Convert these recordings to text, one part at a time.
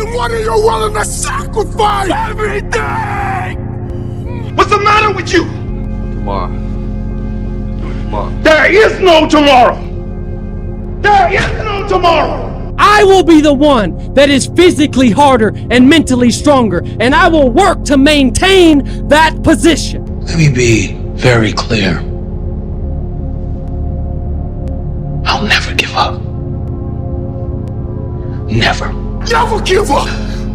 Then what are you willing to sacrifice? Everything! What's the matter with you? Tomorrow. There is no tomorrow! There is no tomorrow! I will be the one that is physically harder and mentally stronger, and I will work to maintain that position. Let me be very clear. I'll never give up. Never. Never give up!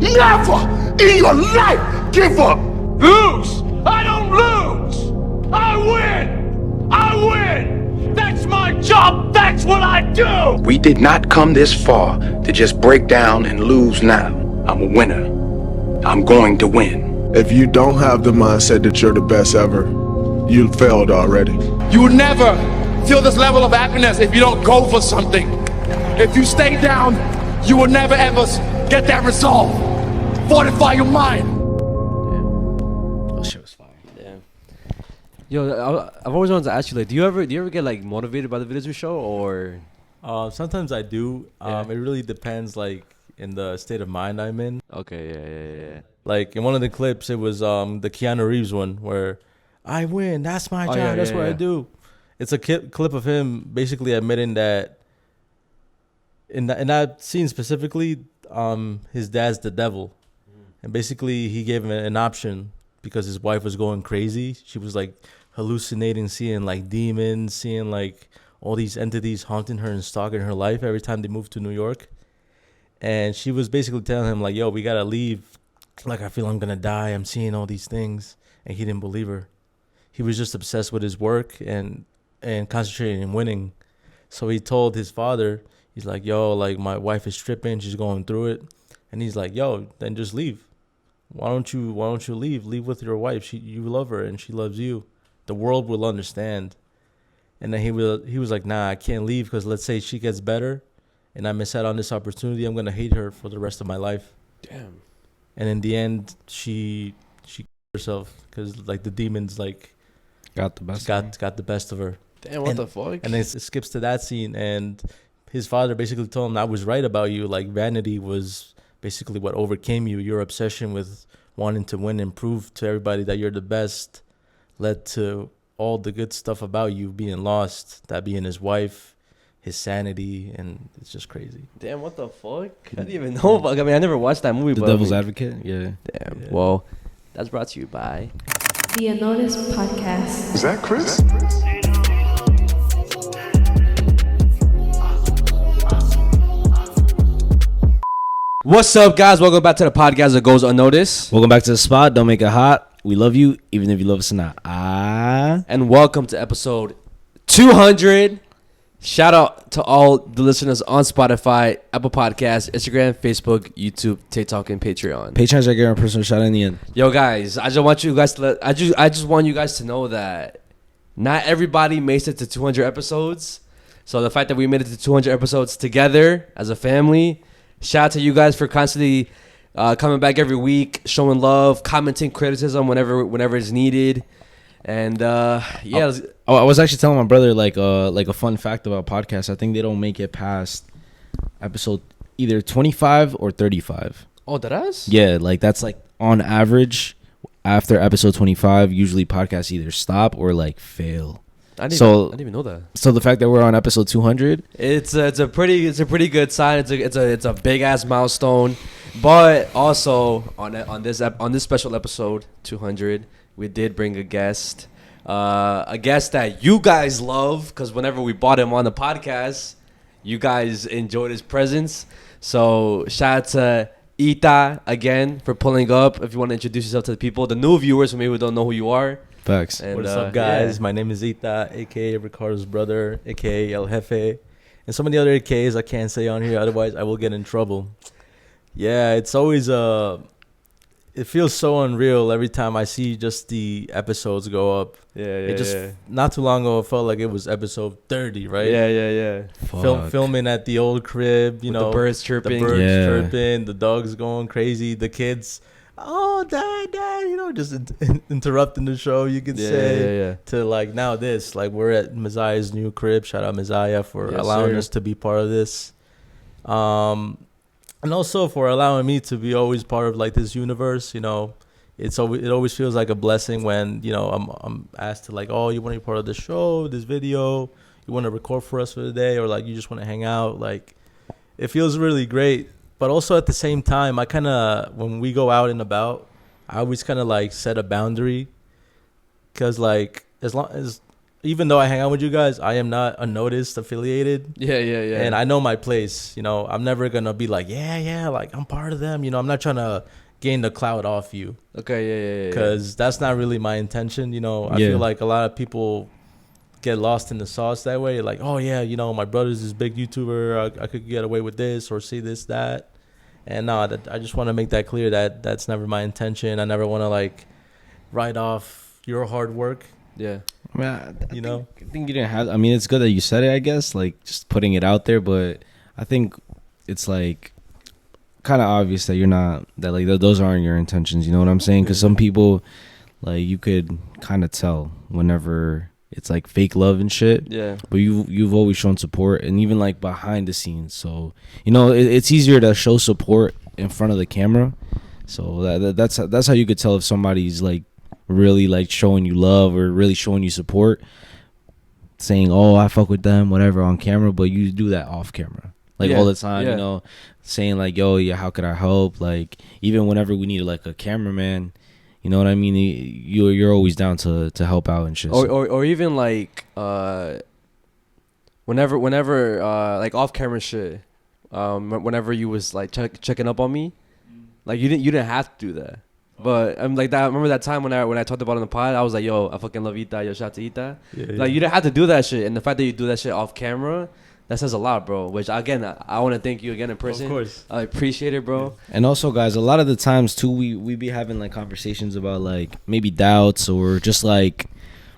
Never in your life give up! Lose! I don't lose! I win! I win! That's my job! That's what I do! We did not come this far to just break down and lose now. I'm a winner. I'm going to win. If you don't have the mindset that you're the best ever, you failed already. You will never feel this level of happiness if you don't go for something. If you stay down, you will never ever get that resolve. Fortify your mind. That shit was fire. Damn. Yo, I've always wanted to ask you, like, do you ever get like motivated by the videos we show, or? Sometimes I do. It really depends, like, in the state of mind I'm in. Okay, yeah. Like in one of the clips, it was the Keanu Reeves one where I win. That's my job. That's what I do. It's a clip of him basically admitting that in that scene specifically, his dad's the devil, and basically he gave him an option because his wife was going crazy. She was like hallucinating, seeing like demons, seeing like all these entities haunting her and stalking her life every time they moved to New York. And she was basically telling him like, yo, we gotta leave. Like, I feel I'm gonna die. I'm seeing all these things. And he didn't believe her. He was just obsessed with his work and concentrating on winning. So he told his father, he's like, yo, like, my wife is tripping. She's going through it. And he's like, yo, then just leave. Why don't you leave? Leave with your wife. You love her and she loves you. The world will understand. And then he was like, nah, I can't leave because let's say she gets better and I miss out on this opportunity. I'm going to hate her for the rest of my life. Damn. And in the end, she killed herself because like the demons like got the best of her. Damn, what the fuck? And then it skips to that scene, and his father basically told him, I was right about you. Like, vanity was basically what overcame you. Your obsession with wanting to win and prove to everybody that you're the best led to all the good stuff about you being lost, that being his wife, his sanity, and it's just crazy. Damn, what the fuck? I didn't even know about. I mean, I never watched that movie. The Devil's Advocate? Yeah. Damn. Yeah. Well, that's brought to you by the Unnoticed Podcast. Is that Chris? What's up, guys? Welcome back to the podcast that goes unnoticed. Welcome back to the spot. Don't make it hot. We love you, even if you love us or not. And welcome to episode 200. Shout out to all the listeners on Spotify, Apple Podcasts, Instagram, Facebook, YouTube, TikTok, and Patreon. Patreon's our personal shout out in the end. Yo, guys, I just want you guys to I just want you guys to know that not everybody makes it to 200 episodes. So the fact that we made it to 200 episodes together as a family, shout out to you guys for constantly coming back every week, showing love, commenting criticism whenever it's needed. And yeah. I was actually telling my brother like a fun fact about podcasts. I think they don't make it past episode either 25 or 35. Oh, that is? Yeah, like that's like on average after episode 25, usually podcasts either stop or like fail. I didn't even know that. So the fact that we're on episode 200, it's a pretty good sign. It's a big ass milestone. But also on this special episode 200, we did bring a guest that you guys love, because whenever we brought him on the podcast, you guys enjoyed his presence. So shout out to Ita again for pulling up. If you want to introduce yourself to the people, the new viewers who maybe don't know who you are. Facts. And, what's up, guys? Yeah. My name is Ita, aka Ricardo's brother, aka El Jefe, and some of the other AKs I can't say on here, otherwise I will get in trouble. Yeah, it's always it feels so unreal every time I see just the episodes go up. Not too long ago, it felt like it was episode 30, right? Yeah. Filming at the old crib, you know, the birds chirping, the dogs going crazy, the kids, oh, dad, you know, just interrupting the show, you could say. To like now this, like we're at Mezziah's new crib. Shout out Mezziah for allowing us to be part of this. And also for allowing me to be always part of like this universe, you know. It always feels like a blessing when, you know, I'm asked to like, oh, you want to be part of the show, this video, you want to record for us for the day, or like you just want to hang out. Like, it feels really great. But also at the same time, I kind of, when we go out and about, I always kind of like set a boundary, because like even though I hang out with you guys, I am not Unnoticed affiliated. Yeah. And I know my place. You know, I'm never gonna be like, yeah, like I'm part of them. You know, I'm not trying to gain the clout off you. Okay, yeah. Because that's not really my intention. You know, I feel like a lot of people get lost in the sauce that way. Like, oh yeah, you know, my brother's this big YouTuber. I could get away with this or see this, that. And no, I just want to make that clear that that's never my intention. I never want to like write off your hard work. Yeah. I mean, I think you didn't have. I mean, it's good that you said it, I guess, like just putting it out there. But I think it's like kind of obvious that you're not, that like those aren't your intentions. You know what I'm saying? Because some people, like, you could kind of tell whenever it's like fake love and shit. Yeah. But you've always shown support, and even like behind the scenes. So you know it's easier to show support in front of the camera. So that's how you could tell if somebody's like really like showing you love or really showing you support, saying, oh, I fuck with them, whatever, on camera, but you do that off camera, like all the time. You know, saying like, yo, yeah, how could I help? Like, even whenever we need like a cameraman, you know what I mean, you're always down to help out and shit. Or even like whenever like off camera shit, whenever you was like checking up on me, like you didn't have to do that. But I'm like that. I remember that time when I talked about it on the pod, I was like, "Yo, I fucking love Ita. Yo, shout to Ita." Like, you didn't have to do that shit, and the fact that you do that shit off camera, that says a lot, bro. Which again, I want to thank you again in person. Of course, I appreciate it, bro. And also, guys, a lot of the times too, we be having like conversations about like maybe doubts or just like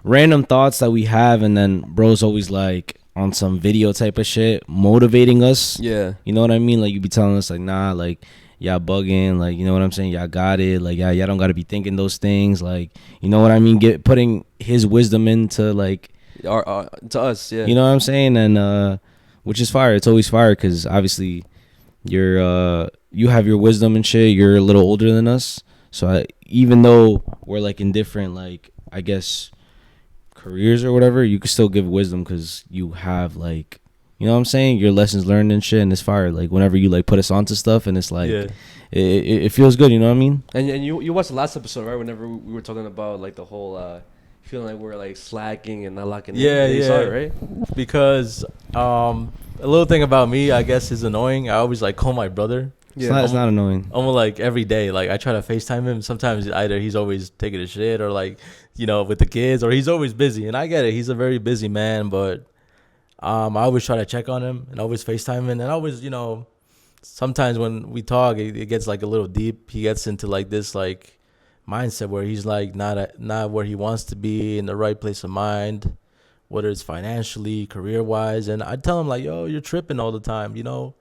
random thoughts that we have, and then bro's always like on some video type of shit, motivating us. Yeah, you know what I mean? Like, you be telling us like, nah, like, y'all bugging, like, you know what I'm saying, y'all got it, like, y'all don't gotta be thinking those things, like, you know what I mean, putting his wisdom into like to us, yeah, you know what I'm saying, and which is fire. It's always fire, because obviously you have your wisdom and shit. You're a little older than us, so even though we're like in different, like, I guess, careers or whatever, you can still give wisdom, because you have like, you know what I'm saying, your lessons learned and shit, and it's fire. Like, whenever you like put us onto stuff, and it's like, it feels good. You know what I mean? And you watched the last episode, right? Whenever we were talking about like the whole feeling like we're like slacking and not locking in. Yeah. Saw it, right? Because a little thing about me, I guess, is annoying. I always like call my brother. Yeah, it's not annoying. Almost like every day. Like, I try to FaceTime him. Sometimes either he's always taking a shit, or like, you know, with the kids, or he's always busy. And I get it. He's a very busy man, but I always try to check on him and always FaceTime him. And always, you know, sometimes when we talk, it gets like a little deep. He gets into like this like mindset where he's like not where he wants to be, in the right place of mind, whether it's financially, career wise. And I tell him like, yo, you're tripping all the time. You know,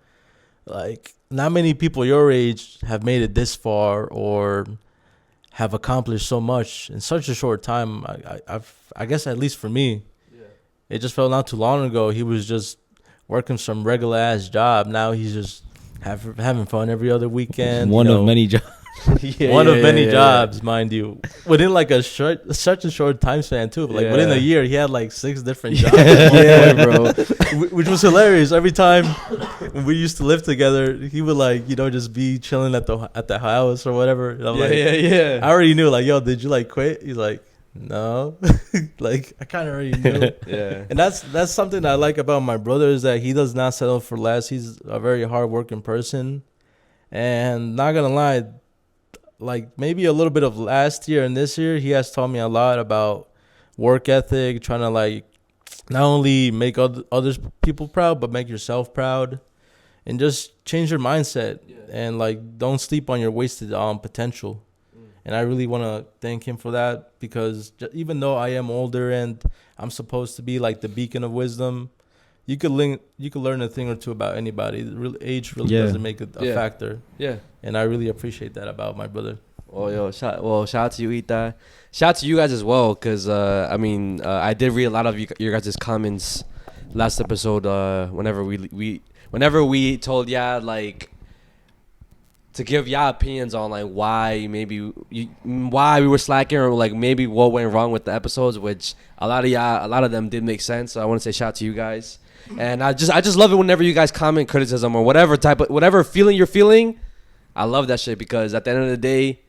like, not many people your age have made it this far or have accomplished so much in such a short time. I guess, at least for me. It just felt not too long ago he was just working some regular ass job. Now he's just having fun every other weekend. One of many jobs. One of many jobs, mind you. Within like such a short time span too. Like, within a year, he had like 6 different jobs. Yeah, bro. Which was hilarious. Every time when we used to live together, he would like, you know, just be chilling at the house or whatever. And I'm I already knew, like, yo, did you like quit? He's like, no. Like, I kind of already knew. And that's something I like about my brother, is that he does not settle for less. He's a very hardworking person, and not gonna lie, like, maybe a little bit of last year and this year, he has taught me a lot about work ethic, trying to like not only make others people proud, but make yourself proud, and just change your mindset, and like, don't sleep on your wasted potential. And I really want to thank him for that, because even though I am older and I'm supposed to be like the beacon of wisdom, you could learn a thing or two about anybody. Age really doesn't make a factor. Yeah. And I really appreciate that about my brother. Oh, shout out to you, Ita. Shout out to you guys as well, because I did read a lot of your guys' comments last episode. Whenever we told like to give y'all opinions on like why why we were slacking or like maybe what went wrong with the episodes, which a lot of them did make sense. So I want to say shout out to you guys, and I just love it whenever you guys comment criticism or whatever feeling you're feeling. I love that shit because at the end of the day,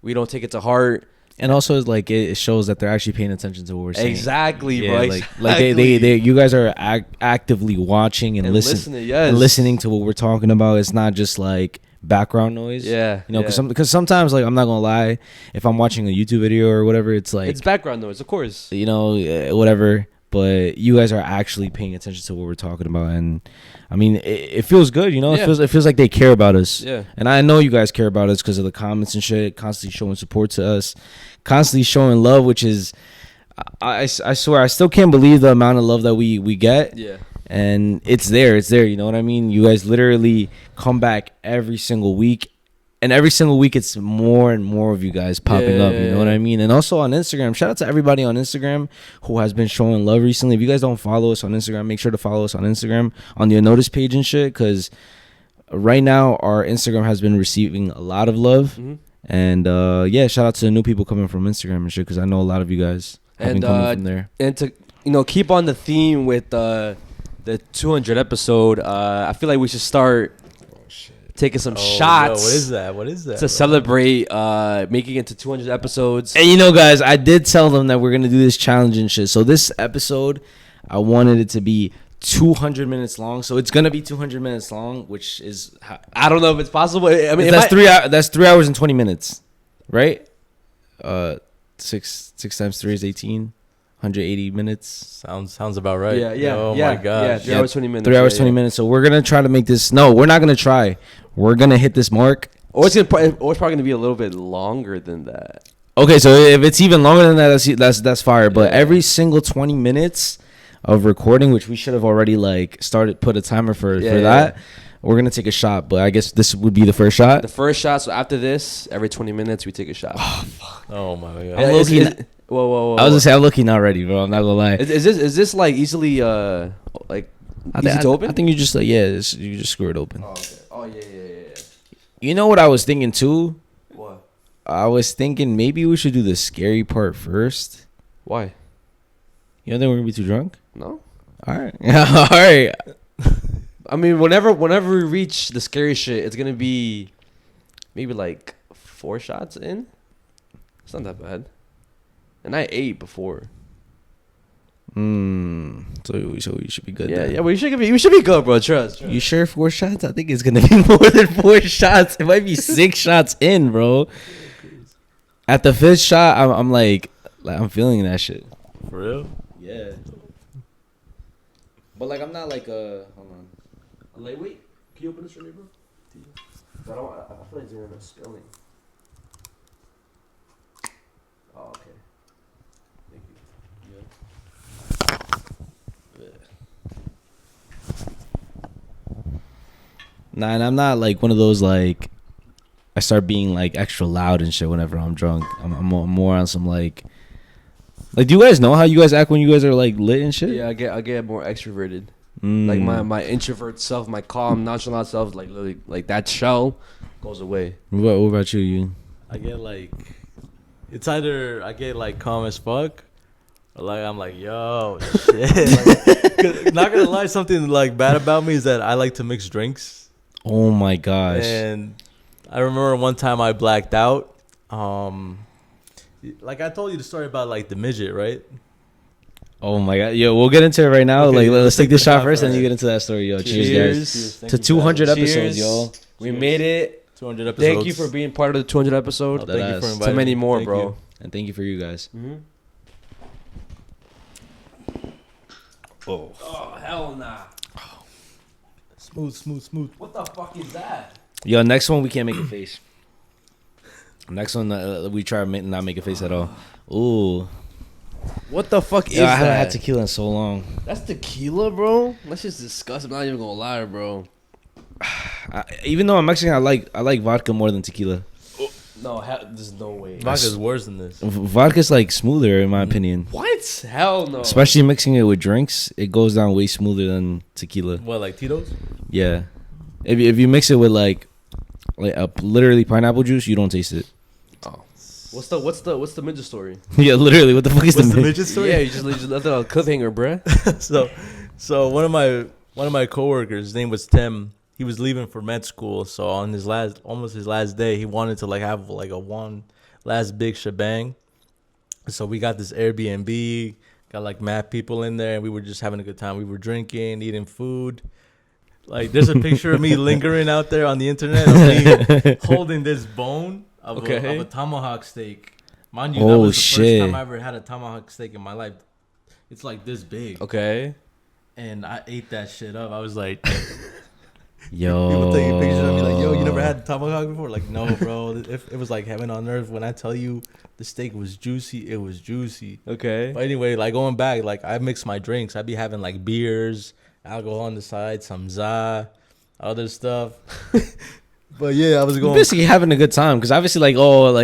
we don't take it to heart. And also, it's like it shows that they're actually paying attention to what we're saying. Exactly, yeah, bro. Like they you guys are actively watching and listening, yes. and listening to what we're talking about. It's not just like background noise. Yeah, you know, because sometimes, like, I'm not gonna lie, if I'm watching a YouTube video or whatever, it's like it's background noise, of course. You know, whatever. But you guys are actually paying attention to what we're talking about, and I mean, it feels good. You know, Yeah. it feels like they care about us. Yeah. And I know you guys care about us because of the comments and shit, constantly showing support to us, constantly showing love, which is, I swear, I still can't believe the amount of love that we get. Yeah. And it's there. You know what I mean? You guys literally come back every single week. And every single week, it's more and more of you guys popping up. You know what I mean? And also on Instagram, shout out to everybody on Instagram who has been showing love recently. If you guys don't follow us on Instagram, make sure to follow us on Instagram on the Unnoticed page and shit. Because right now, our Instagram has been receiving a lot of love. Mm-hmm. And yeah, shout out to the new people coming from Instagram and shit. Because I know a lot of you guys have been coming from there. And to keep on the theme with the 200 episode, I feel like we should start taking some shots. Yo, what is that? To celebrate making it to 200 episodes. And you know, guys, I did tell them that we're going to do this challenge and shit. So this episode, I wanted it to be 200 minutes long. So it's going to be 200 minutes long, which is, I don't know if it's possible. I mean, that's 3 hours and 20 minutes, right? 6 times 3 is 18. 180 minutes. Sounds about right. Yeah. Oh my gosh. 3 hours 20 minutes. 3 hours 20 minutes. So we're gonna try to make this. No, we're not gonna try. We're gonna hit this mark. Or it's probably gonna be a little bit longer than that. Okay, so if it's even longer than that, that's fire. But every single 20 minutes of recording, which we should have already like put a timer for that. We're gonna take a shot, but I guess this would be the first shot. The first shot. So after this, every 20 minutes we take a shot. Oh fuck. Oh my god. Whoa. I was gonna say I'm looking not ready, bro. I'm not gonna lie. Is this like easily like easy to open? I think you just you just screw it open. Oh, okay. Oh yeah. You know what I was thinking too? What? I was thinking maybe we should do the scary part first. Why? You don't think we're gonna be too drunk? No. All right. All right. I mean, whenever we reach the scary shit, it's gonna be maybe like 4 shots in. It's not that bad. And I ate before. So we should be good. Yeah. We should be good, bro. Trust. You sure 4 shots? I think it's gonna be more than 4 shots. It might be 6 shots in, bro. At the 5th shot, I'm like I'm feeling that shit. For real? Yeah. But like I'm not like hold on. I'm like, wait. Can you open this for me, bro? I feel like there's no spilling. Oh, okay. Thank you. Nah, and I'm not like one of those like I start being like extra loud and shit whenever I'm drunk. I'm more on some like do you guys know how you guys act when you guys are like lit and shit? Yeah, I get more extroverted. Like my introvert self, my calm, nonchalant self, like literally, like that shell goes away. What about you? I get like, it's either I get like calm as fuck, or like I'm like, yo, shit. Like, not gonna lie, something like bad about me is that I like to mix drinks. Oh my gosh. And I remember one time I blacked out. Like I told you the story about like the midget, right? Oh my god, yo, we'll get into it right now. Okay, like, let's take this shot first, right. and you get into that story, yo. Cheers, guys. To Thank you, 200 guys. episodes, yo. We made it. 200 episodes. Thank you for being part of the 200 episode. Oh, thank you for To inviting many me. more, Thank bro. you. And thank you for you guys. Mm-hmm. Oh hell nah. Smooth. What the fuck is that? Yo, next one we can't make a face. Next one we try to not make a face at all. Ooh. What the fuck is I haven't that? had tequila in so long. That's tequila, bro. That's just disgusting. I'm not even gonna lie, bro. Even though I'm Mexican, I like vodka more than tequila. No, there's no way. Vodka's worse than this. Vodka's like smoother in my opinion. What? Hell no. Especially mixing it with drinks, it goes down way smoother than tequila. What, like Tito's? Yeah, if you mix it with like literally pineapple juice, you don't taste it. Oh. What's the midget story? Yeah, literally. What the fuck is What's the the midget story? Yeah, you just left it on a cliffhanger, bruh. So one of my coworkers, his name was Tim. He was leaving for med school, so on his last day, he wanted to like have like a one last big shebang. So we got this Airbnb, got like mad people in there, and we were just having a good time. We were drinking, eating food. Like there's a picture of me lingering out there on the internet of me holding this bone of a tomahawk steak. Mind you, that was the first time I ever had a tomahawk steak in my life. It's like this big. Okay. And I ate that shit up. I was like, yo. people taking pictures of me like, yo, you never had tomahawk before? Like, no, bro. It was like heaven on earth. When I tell you the steak was juicy, it was juicy. Okay. But anyway, like going back, like I mix my drinks. I be having like beers, alcohol on the side, some za, other stuff. But yeah, I was going basically having a good time because obviously, like,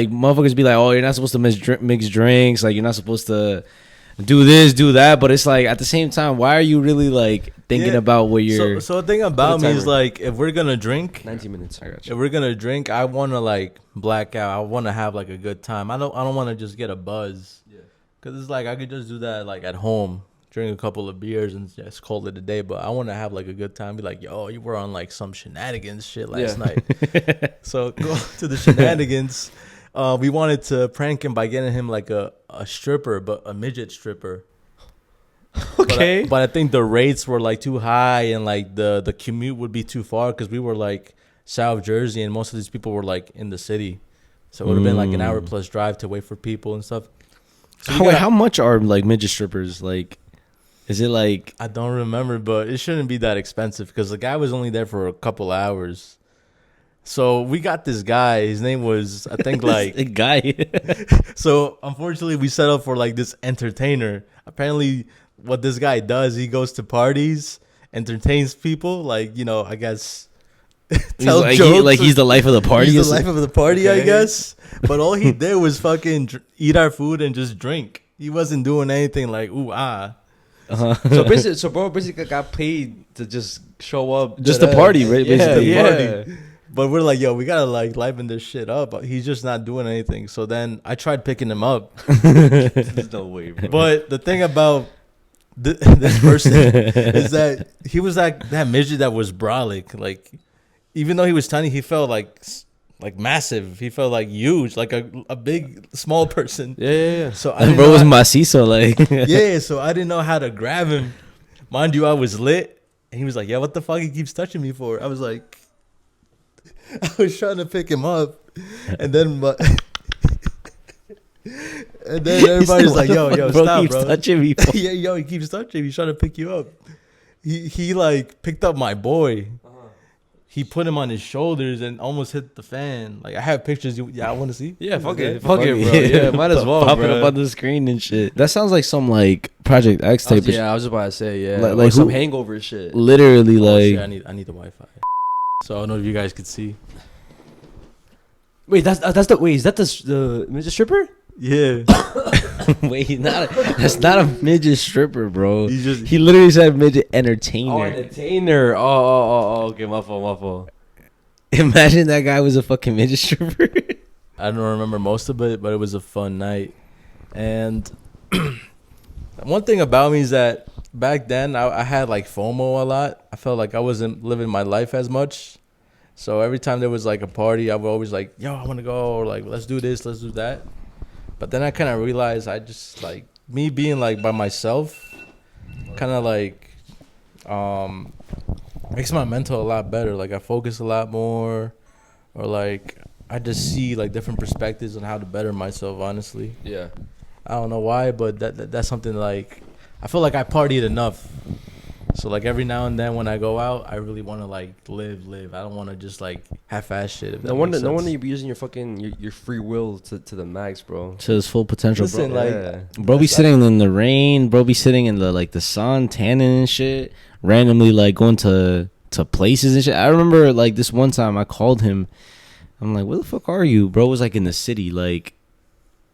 motherfuckers be like, oh, you're not supposed to mix drinks, like you're not supposed to do this, do that. But it's like at the same time, why are you really like thinking about what you're? So the thing about me is like, if we're gonna drink, 19 minutes. I got you. If we're gonna drink, I want to like black out. I want to have like a good time. I don't want to just get a buzz. Yeah. Cause it's like I could just do that like at home. Drink a couple of beers and just call it a day, but I want to have like a good time. Be like, yo, you were on like some shenanigans shit last night. So go to the shenanigans. We wanted to prank him by getting him like a stripper, but a midget stripper. Okay. But I think the rates were like too high and like the commute would be too far because we were like South Jersey and most of these people were like in the city. So it would have been like an hour plus drive to wait for people and stuff. So how much are like midget strippers like? Is it like... I don't remember, but it shouldn't be that expensive because the guy was only there for a couple hours. So we got this guy. His name was, I think, like... a guy. So unfortunately, we set up for like this entertainer. Apparently, what this guy does, he goes to parties, entertains people. Like, you know, I guess... tell jokes. He's the life of the party. He's the life of the party, okay. I guess. But all he did was fucking eat our food and just drink. He wasn't doing anything like, ooh, ah. So bro basically got paid to just show up, just to party, right? Basically, party. But we're like, yo, we gotta like liven this shit up. But he's just not doing anything. So then I tried picking him up. There's no way, bro. But the thing about this person is that he was that midget that was brolic. Like, even though he was tiny, he felt like massive. He felt like huge, like a big small person. Yeah. So I bro was macizo, like. Yeah, so I didn't know how to grab him. Mind you, I was lit, and he was like, "Yeah, what the fuck he keeps touching me for?" I was like, I was trying to pick him up, and then everybody's like, "Yo, stop, keeps bro." Touching me for? Yeah, yo, he keeps touching me. He's trying to pick you up. He like picked up my boy. He put him on his shoulders and almost hit the fan. Like I have pictures. I want to see. Yeah, fuck it, bro. Yeah, might as well. Pop it up on the screen and shit. That sounds like some like Project X type. of shit. I was just about to say, yeah, like some hangover shit. Literally, like. Shit, I need the Wi-Fi. So I don't know if you guys could see. Wait, is that the midget stripper? Yeah. Wait, that's not a midget stripper, bro. He literally said midget entertainer. Oh, entertainer. Oh, okay, my fault. Imagine that guy was a fucking midget stripper. I don't remember most of it, but it was a fun night. And one thing about me is that back then I had like FOMO a lot. I felt like I wasn't living my life as much. So every time there was like a party, I would always like, yo, I want to go, or like, let's do this, let's do that. But then I kind of realized I just like me being like by myself kind of like makes my mental a lot better. Like I focus a lot more, or like I just see like different perspectives on how to better myself, honestly. Yeah. I don't know why, but that's something like I feel like I partied enough. So like every now and then when I go out, I really want to like live. I don't want to just like half-ass shit. No wonder you be using your fucking your free will to the max, bro. To his full potential. Listen, bro. like bro be sitting in the rain. Bro be sitting in the sun, tanning and shit. Randomly like going to places and shit. I remember like this one time I called him. I'm like, where the fuck are you? Bro was like in the city, like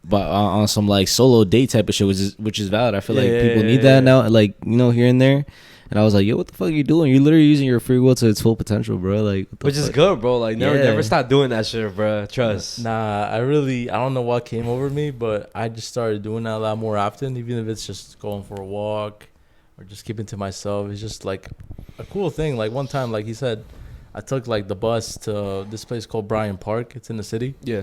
but on some like solo date type of shit, which is valid. I feel like people need yeah. that now, like, you know, here and there. And I was like, yo, what the fuck are you doing? You're literally using your free will to its full potential, bro. Like, which is good, bro. Like, never stop doing that shit, bro. Trust. Nah, I don't know what came over me, but I just started doing that a lot more often, even if it's just going for a walk or just keeping to myself. It's just like a cool thing. Like one time, like he said, I took like the bus to this place called Bryant Park. It's in the city. Yeah.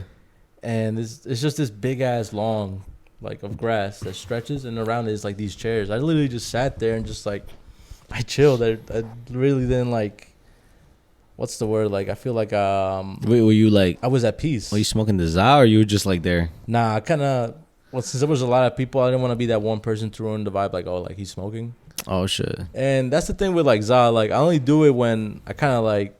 And it's just this big ass lawn, like, of grass that stretches, and around it is like these chairs. I literally just sat there and just like, I chilled. I really didn't like, what's the word? Like, I feel like Wait, were you like, I was at peace. were you smoking the za, or you were just like there? Nah, I kind of, well, since there was a lot of people, I didn't want to be that one person to ruin the vibe. Like, oh, like he's smoking. Oh shit. And that's the thing with like za. Like, I only do it when I kind of like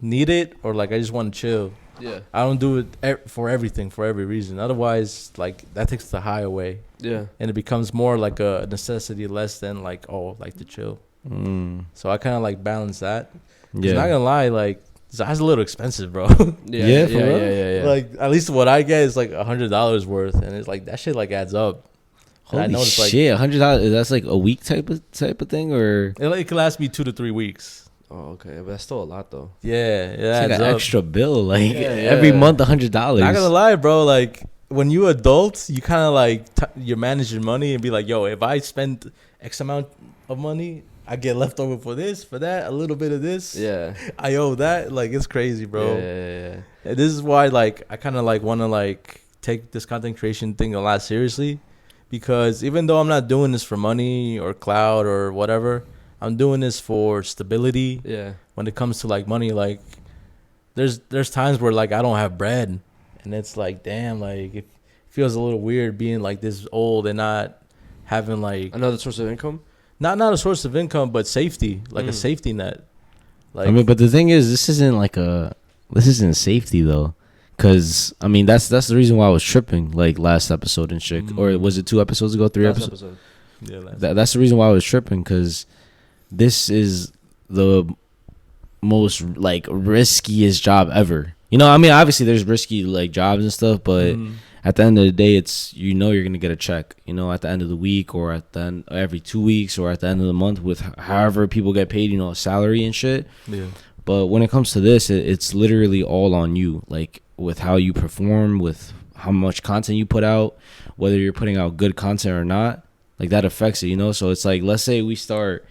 need it, or like I just want to chill. Yeah. I don't do it for everything, for every reason. Otherwise, like, that takes the high away. Yeah. And it becomes more like a necessity, less than like, oh, like to chill. So I kind of like balance that. Yeah. Not gonna lie, like, Za's a little expensive, bro. Yeah. Like, at least what I get is like $100 worth, and it's like that shit like adds up. Holy shit, $100. That's like a week type of thing, or it could last me 2 to 3 weeks. Oh, okay, but that's still a lot though. Yeah, it's like an extra bill, like every month $100. Not gonna lie, bro. Like, when you adults, you kind of like you manage your money and be like, yo, if I spend X amount of money, I get left over for this, for that, a little bit of this. Yeah. I owe that. Like, it's crazy, bro. Yeah. And this is why, like, I kind of like want to like take this content creation thing a lot seriously, because even though I'm not doing this for money or clout or whatever, I'm doing this for stability. Yeah. When it comes to like money, like, there's times where like I don't have bread, and it's like, damn, like, it feels a little weird being like this old and not having like another source of income. Not a source of income, but safety, like a safety net. Like, I mean, but the thing is, this isn't safety though, because I mean that's the reason why I was tripping like last episode and shit, or was it 2 episodes ago, 3 episodes? Yeah, that's the reason why I was tripping, because this is the most like riskiest job ever. You know, I mean, obviously there's risky like jobs and stuff, but at the end of the day, it's, you know, you're gonna get a check, you know, at the end of the week, or at the end, every 2 weeks, or at the end of the month, with however people get paid, you know, a salary and shit. Yeah. But when it comes to this, it's literally all on you, like with how you perform, with how much content you put out, whether you're putting out good content or not, like that affects it, you know. So it's like, let's say we start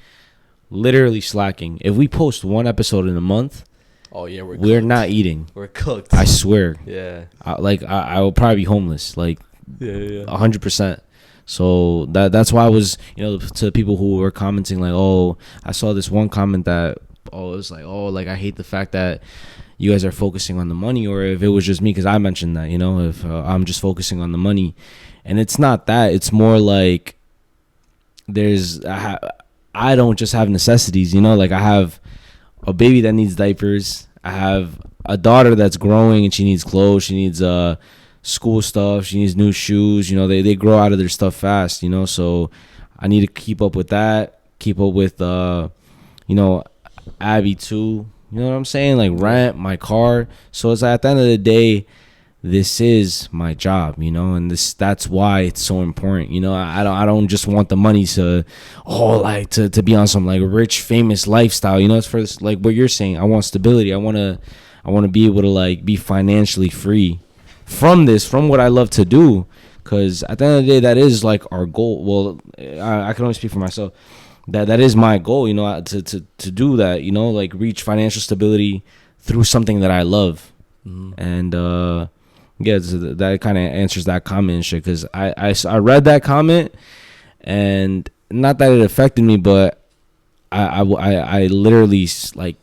literally slacking. If we post 1 episode in a month, oh yeah, we're not eating. We're cooked. I swear. Yeah. I will probably be homeless. Like, 100%. So that's why I was, you know, to people who were commenting like, oh, I saw this one comment that, oh, it was like, oh, like, I hate the fact that you guys are focusing on the money, or if it was just me, because I mentioned that, you know, if I'm just focusing on the money, and it's not that. It's more like I don't just have necessities, you know, like I have a baby that needs diapers. I have a daughter that's growing and she needs clothes. She needs school stuff. She needs new shoes. You know, they grow out of their stuff fast, you know, so I need to keep up with that, keep up with, you know, Abby too. You know what I'm saying? Like rent, my car. So it's like, at the end of the day, this is my job, you know, and that's why it's so important. You know, I don't just want the money to be on some like rich, famous lifestyle. You know, it's for this, like what you're saying. I want stability. I want to be able to like be financially free from what I love to do. Because at the end of the day, that is like our goal. Well, I can only speak for myself. That is my goal, you know, to do that, you know, like reach financial stability through something that I love. And yeah, that kind of answers that comment and shit, because I read that comment, and not that it affected me, but I literally, like,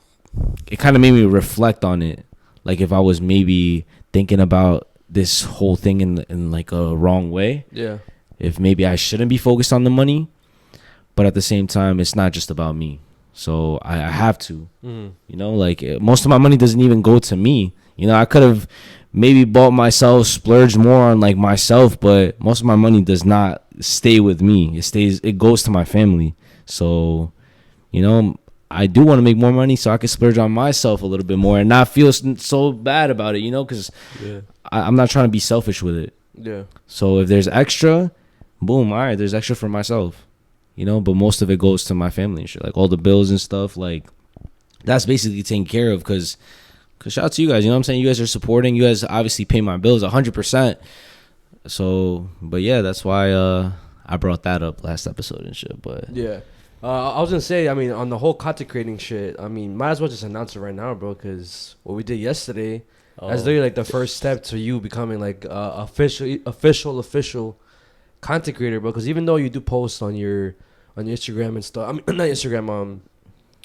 it kind of made me reflect on it, like if I was maybe thinking about this whole thing in like a wrong way. Yeah. If maybe I shouldn't be focused on the money, but at the same time, it's not just about me. So I have to, you know, like most of my money doesn't even go to me. You know, I could have maybe bought myself, splurged more on like myself, but most of my money does not stay with me. It goes to my family. So, you know, I do want to make more money so I can splurge on myself a little bit more and not feel so bad about it, you know, because I'm not trying to be selfish with it. Yeah. So if there's extra, boom, all right, there's extra for myself, you know. But most of it goes to my family and shit, like all the bills and stuff. Like that's basically taken care of. Cause shout out to you guys. You know what I'm saying? You guys are supporting. You guys obviously pay my bills 100%. So, but yeah, that's why I brought that up last episode and shit. But yeah. I was gonna say, I mean, on the whole content creating shit, I mean, might as well just announce it right now, bro, because what we did yesterday, that's literally like the first step to you becoming like official content creator, bro. Because even though you do post on your Instagram and stuff, I mean, not Instagram,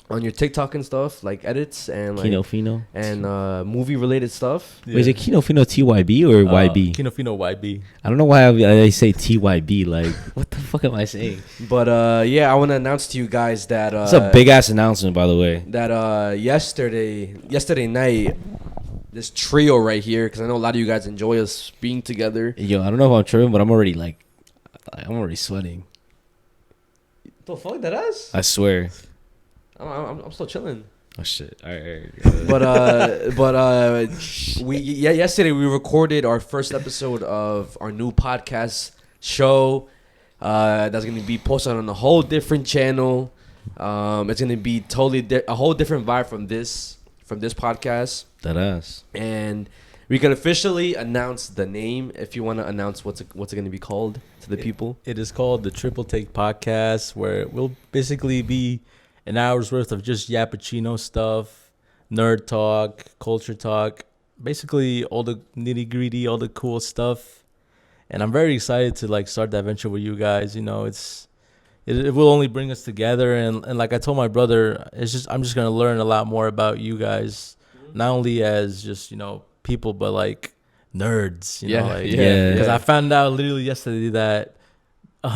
on your TikTok and stuff, like edits and like Kino Fino and movie related stuff. Wait, is it Kino Fino TYB or YB? Kino Fino YB. I don't know why I say TYB. Like, what the fuck am I saying? But yeah, I want to announce to you guys that it's a big ass announcement, by the way. That yesterday night, this trio right here, because I know a lot of you guys enjoy us being together. Yo, I don't know if I'm tripping, but I'm already sweating. The fuck that is? I swear. I'm still chilling. Oh shit! All right. Yesterday we recorded our first episode of our new podcast show. That's gonna be posted on a whole different channel. It's gonna be totally a whole different vibe from this podcast. That ass. And we can officially announce the name. If you want to announce what's it gonna be called to the people. It is called the Triple Take Podcast, where it will basically be an hour's worth of just Yappuccino stuff, nerd talk, culture talk, basically all the nitty gritty, all the cool stuff. And I'm very excited to like start that venture with you guys. You know, it will only bring us together. And like I told my brother, I'm just gonna learn a lot more about you guys, not only as just, you know, people, but like nerds. You know, like, because I found out literally yesterday that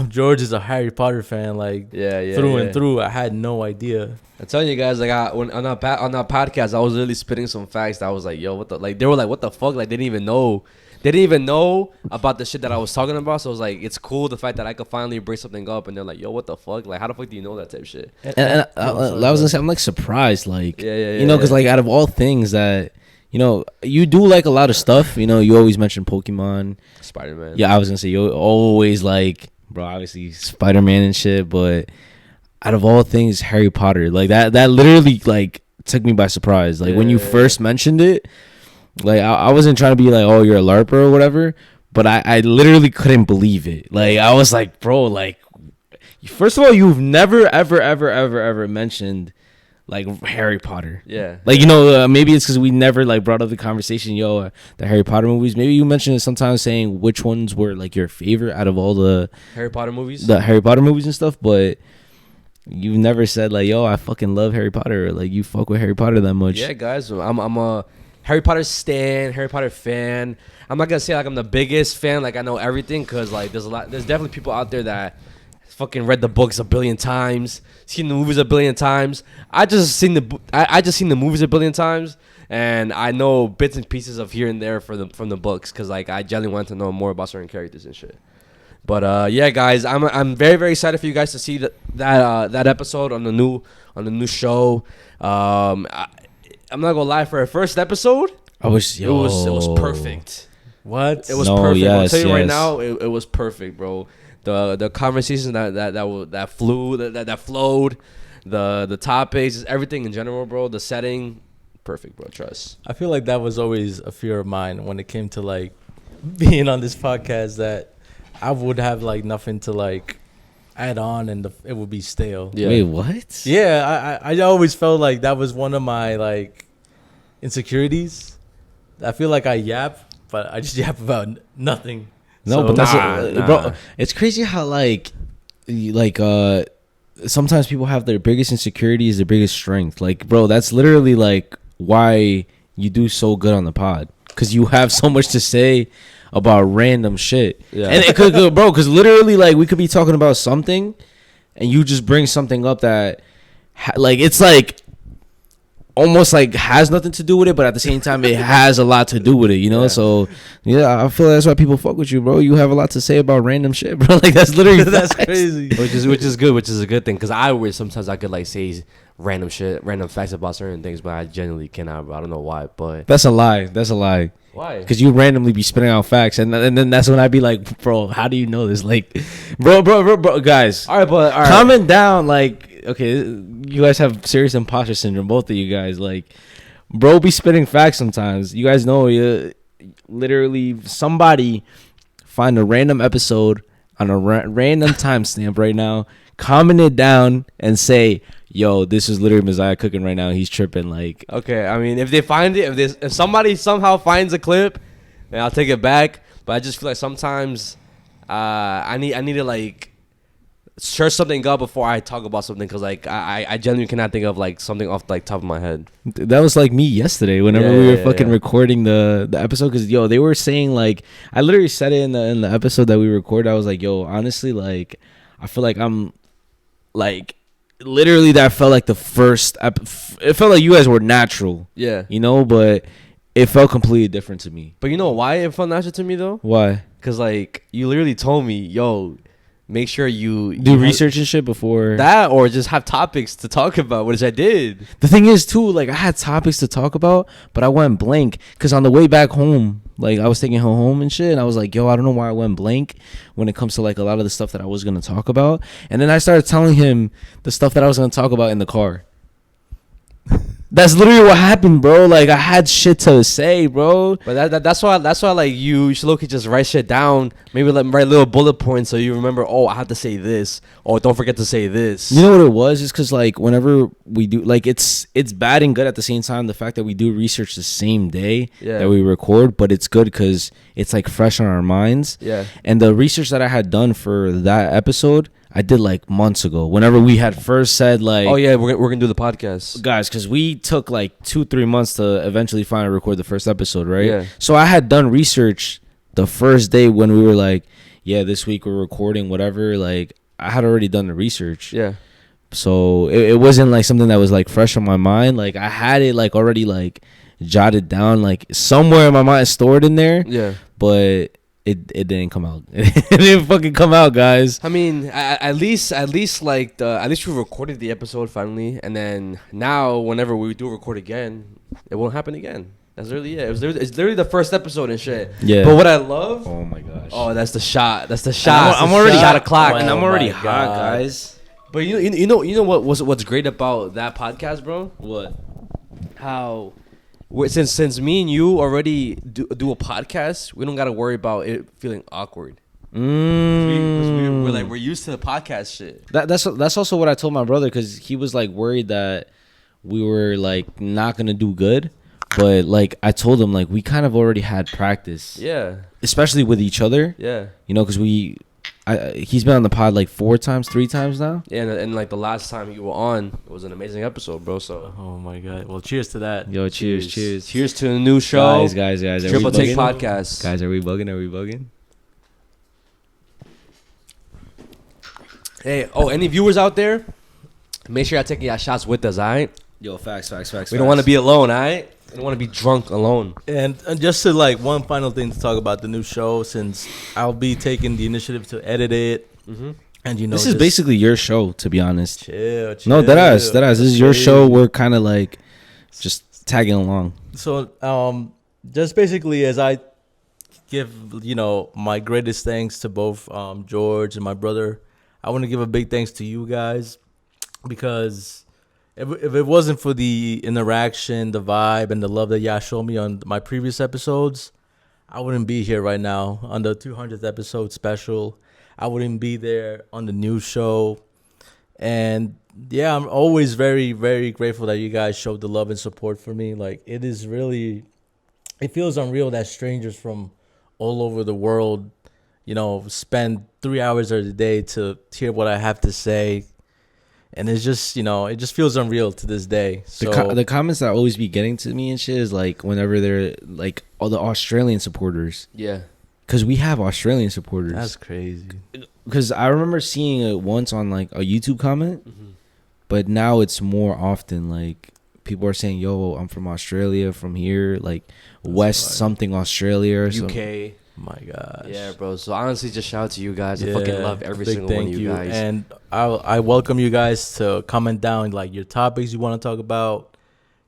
George is a Harry Potter fan, like through and through. I had no idea. I'm telling you guys, like on that podcast, I was really spitting some facts that I was like, yo, what the, like, they were like, what the fuck, like they didn't even know about the shit that I was talking about. So it was like, it's cool the fact that I could finally bring something up, and they're like, yo, what the fuck, like how the fuck do you know that type of shit? And I was gonna say, I'm like surprised, like you know, because like out of all things that, you know, you do like a lot of stuff. You know, you always mention Pokemon, Spider-Man. Yeah, I was gonna say you always like, bro, obviously Spider-Man and shit, but out of all things, Harry Potter, like that literally like took me by surprise. Like when you first mentioned it, like I wasn't trying to be like, oh, you're a LARPer or whatever, but I literally couldn't believe it. Like I was like, bro, like first of all, you've never ever mentioned like Harry Potter. Yeah. Like, you know, maybe it's because we never like brought up the conversation, the Harry Potter movies. Maybe you mentioned it sometimes, saying which ones were like your favorite out of all the Harry Potter movies. The Harry Potter movies and stuff, but you've never said like, yo, I fucking love Harry Potter, or like you fuck with Harry Potter that much. Yeah, guys, I'm a Harry Potter stan, Harry Potter fan. I'm not gonna say like I'm the biggest fan, like I know everything, because like there's definitely people out there that fucking read the books a billion times, seen the movies a billion times. I just seen the movies a billion times, and I know bits and pieces of here and there from the books, because like I genuinely want to know more about certain characters and shit. But yeah, guys, I'm very, very excited for you guys to see that episode on the new show. I'm not gonna lie, for our first episode, it was perfect. What? It was perfect. Yes, I'll tell you right now, it was perfect, bro. The conversations that flowed, the topics, everything in general, bro. The setting, perfect, bro. Trust. I feel like that was always a fear of mine when it came to like being on this podcast, that I would have like nothing to like add on, and it would be stale. Yeah. Wait, what? Yeah, I always felt like that was one of my like insecurities. I feel like I yap, but I just yap about nothing. No, so, but that's bro. It's crazy how sometimes people have their biggest insecurity is their biggest strength. Like, bro, that's literally like why you do so good on the pod, because you have so much to say about random shit. Yeah. And it could go, bro, because literally like we could be talking about something, and you just bring something up that like it's like almost like has nothing to do with it, but at the same time it has a lot to do with it, you know? Yeah. So yeah, I feel that's why people fuck with you, bro. You have a lot to say about random shit, bro. Like that's literally that's crazy. Which is good, which is a good thing, because I wish sometimes I could like say random shit, random facts about certain things, but I genuinely cannot, bro. I don't know why, but That's a lie. That's a lie. why? Because you randomly be spitting out facts, and then that's when I'd be like, bro, how do you know this? Like, bro, guys. All right. Comment down, like, okay, you guys have serious imposter syndrome, both of you guys. Like, bro, be spitting facts sometimes. You guys know, literally, somebody find a random episode on a random timestamp right now, comment it down, and say, yo, this is literally Mezziah cooking right now. He's tripping. Like, Okay, I mean, if they find it, if somebody somehow finds a clip, then I'll take it back. But I just feel like sometimes I need to like search something up before I talk about something, because like I genuinely cannot think of like something off like top of my head. that was like me yesterday whenever we were fucking recording the episode, because yo, they were saying, like, I literally said it in the episode that we recorded. I was like, yo, honestly, like, I feel like I'm like, literally, that felt like the first it felt like you guys were natural, Yeah. you know, but it felt completely different to me. But you know why it felt natural to me though? Why? Because like you literally told me, yo, make sure you Do research and shit before that, or just have topics to talk about, which I did. The thing is too, like, I had topics to talk about, but I went blank because on the way back home, like, I was taking her home and shit, and I was like, yo, I don't know why I went blank when it comes to like a lot of the stuff that I was gonna talk about. And then I started telling him the stuff that I was gonna talk about in the car. That's literally what happened, bro. Like, I had shit to say, bro. But that's why like you should look at just write shit down. Maybe like write little bullet points so you remember. Oh, I have to say this. Oh, don't forget to say this. You know what it was? It's because, like, whenever we do, like, it's bad and good at the same time. The fact that we do research the same day that we record, but it's good because it's like fresh on our minds. Yeah. And the research that I had done for that episode, I did like months ago. Whenever we had first said, like, oh yeah, we're gonna do the podcast, guys, because we took like 2-3 months to eventually finally record the first episode, right? Yeah. So I had done research the first day when we were like, yeah, this week we're recording, whatever. Like, I had already done the research. Yeah. So it wasn't like something that was like fresh on my mind. Like, I had it like already like jotted down, like somewhere in my mind, stored in there. Yeah. But it didn't come out. It didn't fucking come out, guys. I mean, at least we recorded the episode finally, and then now whenever we do record again, it won't happen again. That's literally it. It's literally the first episode and shit. Yeah. But what I love. Oh my gosh. Oh, that's the shot. That's the shot. I'm already shot o'clock, and I'm already my hot, God. guys. But you know what's great about that podcast, bro? What? How since me and you already do a podcast, we don't gotta worry about it feeling awkward. We're used to the podcast shit. That's also what I told my brother, because he was like worried that we were like not gonna do good, but like I told him, like, we kind of already had practice, Yeah. especially with each other. Yeah. You know, because he's been on the pod like 3 times now. Yeah, and like the last time you were on, it was an amazing episode, bro. So. Oh my God! Well, cheers to that. Yo, cheers. Cheers to the new show. Guys. Are Triple we Take bugging? Podcast. Guys, are we bugging? Hey, any viewers out there? Make sure y'all taking y'all shots with us, all right? Yo, facts. We don't want to be alone, all right? We don't want to be drunk alone. And just to like one final thing to talk about the new show, since I'll be taking the initiative to edit it, and you know, this is basically your show, to be honest. Chill. No, deadass. This is your show. We're kind of like just tagging along. So, just basically, as I give, you know, my greatest thanks to both George and my brother, I want to give a big thanks to you guys, because if it wasn't for the interaction, the vibe, and the love that y'all showed me on my previous episodes, I wouldn't be here right now on the 200th episode special. I wouldn't be there on the new show. And yeah, I'm always very, very grateful that you guys showed the love and support for me. Like, it feels unreal that strangers from all over the world, you know, spend 3 hours of the day to hear what I have to say. And it's just, you know, it just feels unreal to this day. So The comments that always be getting to me and shit is like whenever they're like all the Australian supporters. Yeah. Because we have Australian supporters. that's crazy. Because I remember seeing it once on like a YouTube comment, but now it's more often like people are saying, yo, I'm from Australia, from here, like West something Australia or UK. My gosh. Yeah, bro. So honestly, just shout out to you guys. I fucking love every big single one of thank you guys. And I welcome you guys to comment down like your topics you want to talk about.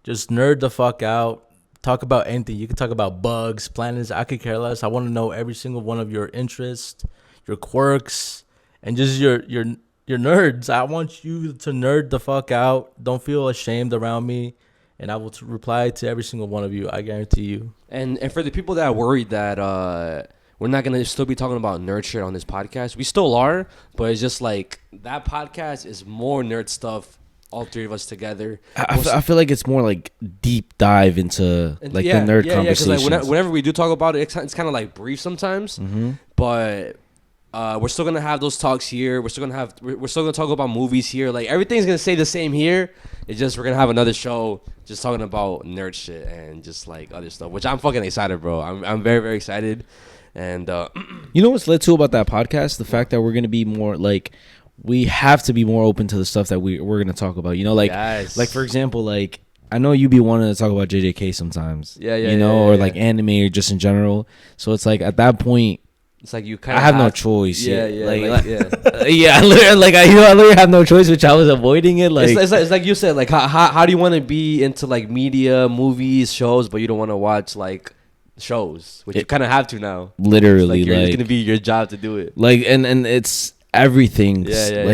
Just nerd the fuck out. Talk about anything. You can talk about bugs, planets. I could care less. I want to know every single one of your interests, your quirks, and just your nerds. I want you to nerd the fuck out. Don't feel ashamed around me. And I will reply to every single one of you. I guarantee you. And for the people that are worried that we're not going to still be talking about nerd shit on this podcast, we still are. But it's just like that podcast is more nerd stuff, all three of us together. I feel like it's more like deep dive into like the nerd conversations. Yeah, like whenever we do talk about it, it's kind of like brief sometimes. Mm-hmm. But we're still gonna have those talks here. We're still gonna talk about movies here. Like everything's gonna stay the same here. It's just we're gonna have another show just talking about nerd shit and just like other stuff, which I'm fucking excited, bro. I'm very, very excited. And you know what's led to about that podcast? The fact that we're gonna be more like, we have to be more open to the stuff that we're gonna talk about. You know, like yes. like for example, like I know you be wanting to talk about JJK sometimes. Yeah, you know, or like anime or just in general. So it's like at that point, it's like you kind of I have no choice. Yeah. Yeah, I literally have no choice, which I was avoiding it. Like it's like you said, like how do you want to be into like media, movies, shows, but you don't want to watch like shows, which you kind of have to now. Literally, it's gonna be your job to do it. Like and it's everything,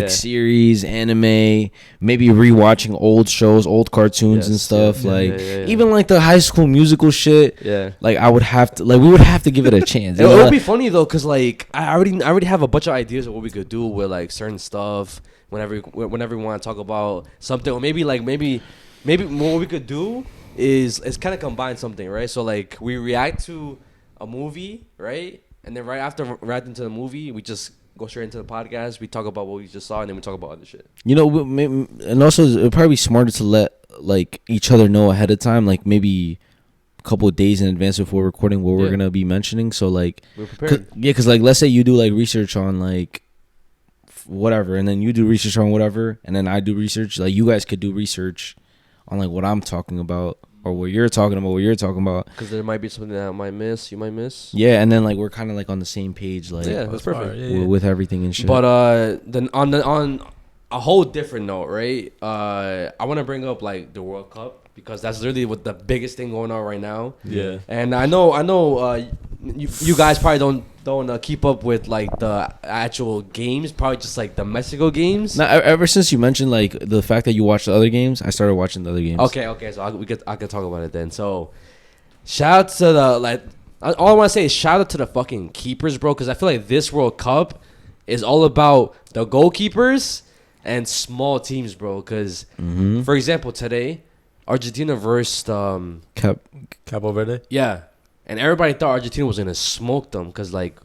series, anime, maybe rewatching old shows, old cartoons and stuff. Even like the High School Musical shit. Yeah, like I would have to, like we would have to give it a chance. It would be funny though, cause like I already have a bunch of ideas of what we could do with like certain stuff. Whenever we want to talk about something, or maybe what we could do is kind of combine something, right? So like we react to a movie, right, and then right after reacting to the movie, we just go straight into the podcast. We talk about what we just saw, and then we talk about other shit. You know, and also it'd probably be smarter to let like each other know ahead of time, like maybe a couple of days in advance before recording what we're gonna be mentioning. So like, we're prepared. Because like let's say you do like research on like whatever, and then you do research on whatever, and then I do research. Like you guys could do research on like what I'm talking about. Or what you're talking about, because there might be something that you might miss. Yeah, and then like we're kind of like on the same page, like that's perfect with everything and shit. But then on a whole different note, right? I want to bring up like the World Cup, because that's literally what the biggest thing going on right now. Yeah, and I know you guys probably don't keep up with like the actual games, probably just like the Mexico games. Now, ever since you mentioned like the fact that you watched the other games, I started watching the other games. Okay, so I could talk about it then. So shout out to the all I want to say is shout out to the fucking keepers, bro, because I feel like this World Cup is all about the goalkeepers and small teams, bro. Because for example, today Argentina versus Cabo Verde. Yeah. And everybody thought Argentina was gonna smoke them, because like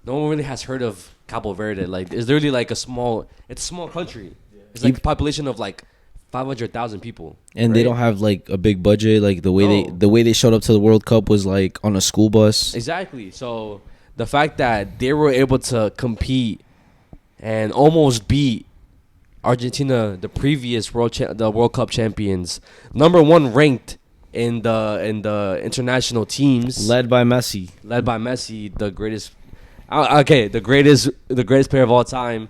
no one really has heard of Cabo Verde. Like it's literally like it's a small country. It's like a population of like 500,000 people. And they don't have like a big budget. Like the way they showed up to the World Cup was like on a school bus. Exactly. So the fact that they were able to compete and almost beat Argentina, the previous the World Cup champions, number 1 ranked in the international teams, led by Messi, the greatest the greatest player of all time,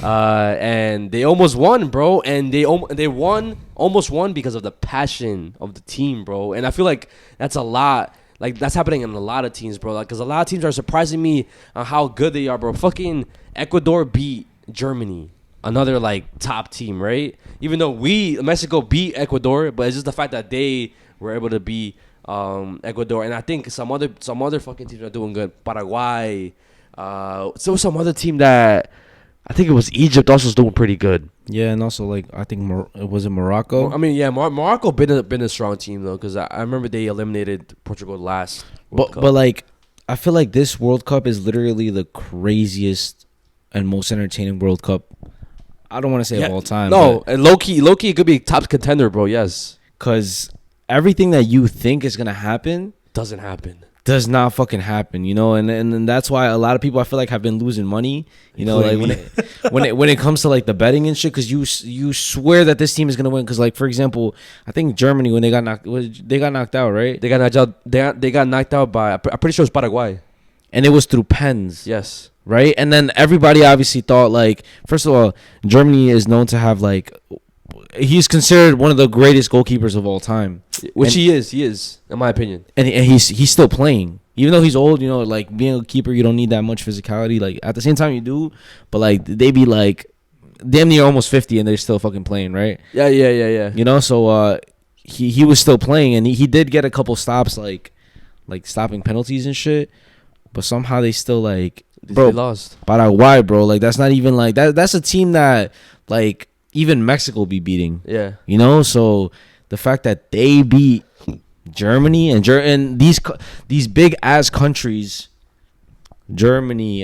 and they almost won, bro, and they almost won because of the passion of the team, bro. And I feel like that's a lot, like that's happening in a lot of teams, bro, like because a lot of teams are surprising me on how good they are, bro. Fucking Ecuador beat Germany, another like top team, right? Even though Mexico beat Ecuador, but it's just the fact that they were able to beat Ecuador. And I think some other fucking teams are doing good. Paraguay, so some other team that I think it was Egypt also is doing pretty good. Yeah, and also like I think was it Morocco? I mean, yeah, Morocco been a strong team though, because I remember they eliminated Portugal last World Cup. But like I feel like this World Cup is literally the craziest and most entertaining World Cup. I don't want to say of all time. No, and low key, it could be top contender, bro. Yes, because everything that you think is gonna happen doesn't happen. Does not fucking happen, you know, and that's why a lot of people I feel like have been losing money, you know, like when it comes to like the betting and shit, because you swear that this team is gonna win, because like for example, I think Germany when they got knocked out, right? They got knocked out. They got knocked out by, I'm pretty sure it's Paraguay. and it was through pens. Yes. Right? And then everybody obviously thought, like, first of all, Germany is known to have, like, he's considered one of the greatest goalkeepers of all time. Which and, he is, in my opinion. And he's still playing. Even though he's old, you know, like, being a keeper, you don't need that much physicality. Like, at the same time, you do. But, like, they be, like, damn near almost 50, and they're still fucking playing, right? Yeah. You know, so he was still playing, and he did get a couple stops, like stopping penalties and shit. But somehow they still, like... Bro, they lost. Paraguay, bro. Like, that's not even like that. That's a team that, like, even Mexico be beating. Yeah. You know, so the fact that they beat Germany and these big ass countries, Germany,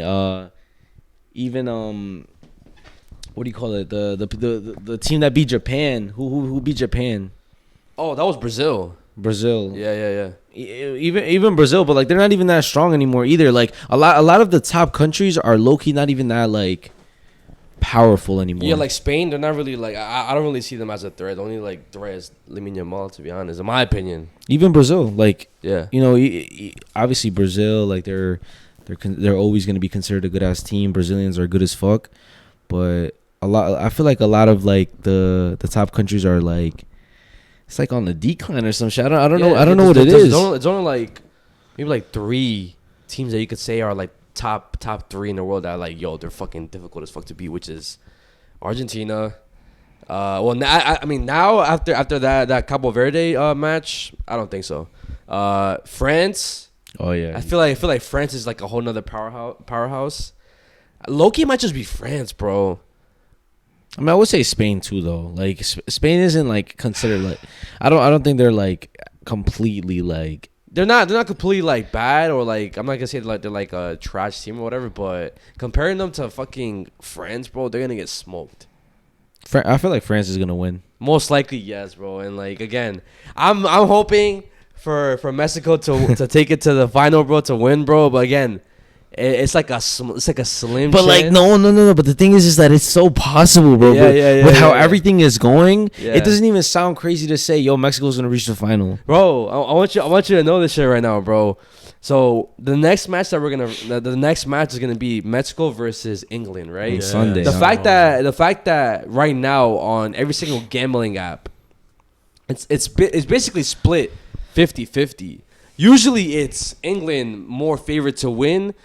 even what do you call it? The team that beat Japan. Who beat Japan? Oh, that was Brazil. Brazil. Yeah. Even Brazil, but like they're not even that strong anymore either. Like a lot of the top countries are low key not even that like powerful anymore. Yeah, like Spain, they're not really like I don't really see them as a threat. The only like threat is Liminal, to be honest, in my opinion. Even Brazil, like yeah, you know, obviously Brazil, like they're always gonna be considered a good ass team. Brazilians are good as fuck, but I feel like a lot of like the top countries are like. It's like on the decline or some shit. I don't know. I don't know what it is. It's only like maybe like 3 teams that you could say are like top 3 in the world that are like, yo, they're fucking difficult as fuck to beat, which is Argentina. Well, I mean now after that Cabo Verde match, I don't think so. France. Oh yeah. I feel like France is like a whole nother powerhouse. Low-key might just be France, bro. I mean, I would say Spain too, though. Like Spain isn't like considered like I don't think they're like completely like they're not completely like bad or like I'm not gonna say like they're like a trash team or whatever, but comparing them to fucking France, bro, they're gonna get smoked. I feel like France is gonna win. Most likely, yes, bro. And like again, I'm hoping for Mexico to take it to the final, bro, to win, bro. But again. It's like a slim. But like no. But the thing is that it's so possible, bro. Yeah, with how everything is going, yeah. It doesn't even sound crazy to say, yo, Mexico's gonna reach the final, bro. I want you to know this shit right now, bro. So the next match is gonna be Mexico versus England, right? On Sunday. The fact that right now on every single gambling app, it's basically split 50-50. Usually it's England more favored to win.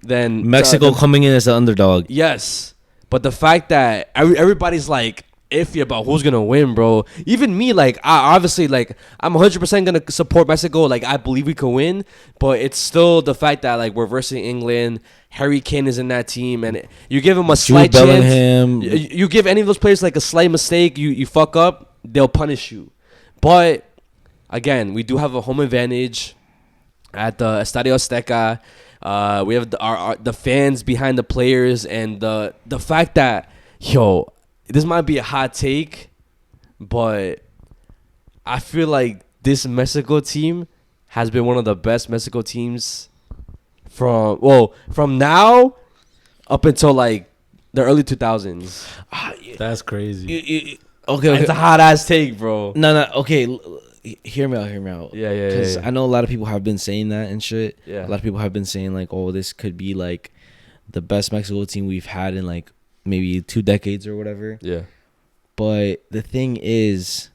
Than Mexico coming in as an underdog. Yes, but the fact that everybody's like iffy about who's gonna win, bro. Even me, like I obviously like I'm 100% gonna support Mexico. Like I believe we can win, but it's still the fact that like we're versus England. Harry Kane is in that team, and you give him a slight chance. You give any of those players like a slight mistake, you fuck up, they'll punish you. But again, we do have a home advantage at the Estadio Azteca. We have the fans behind the players, and the fact that, yo, this might be a hot take, but I feel like this Mexico team has been one of the best Mexico teams from now up until like the early 2000s. That's crazy. Okay. It's a hot ass take, bro. No. Okay. Hear me out. Yeah. Because I know a lot of people have been saying that and shit. Yeah. A lot of people have been saying like, oh, this could be like the best Mexico team we've had in like maybe 2 decades or whatever. Yeah. But the thing is,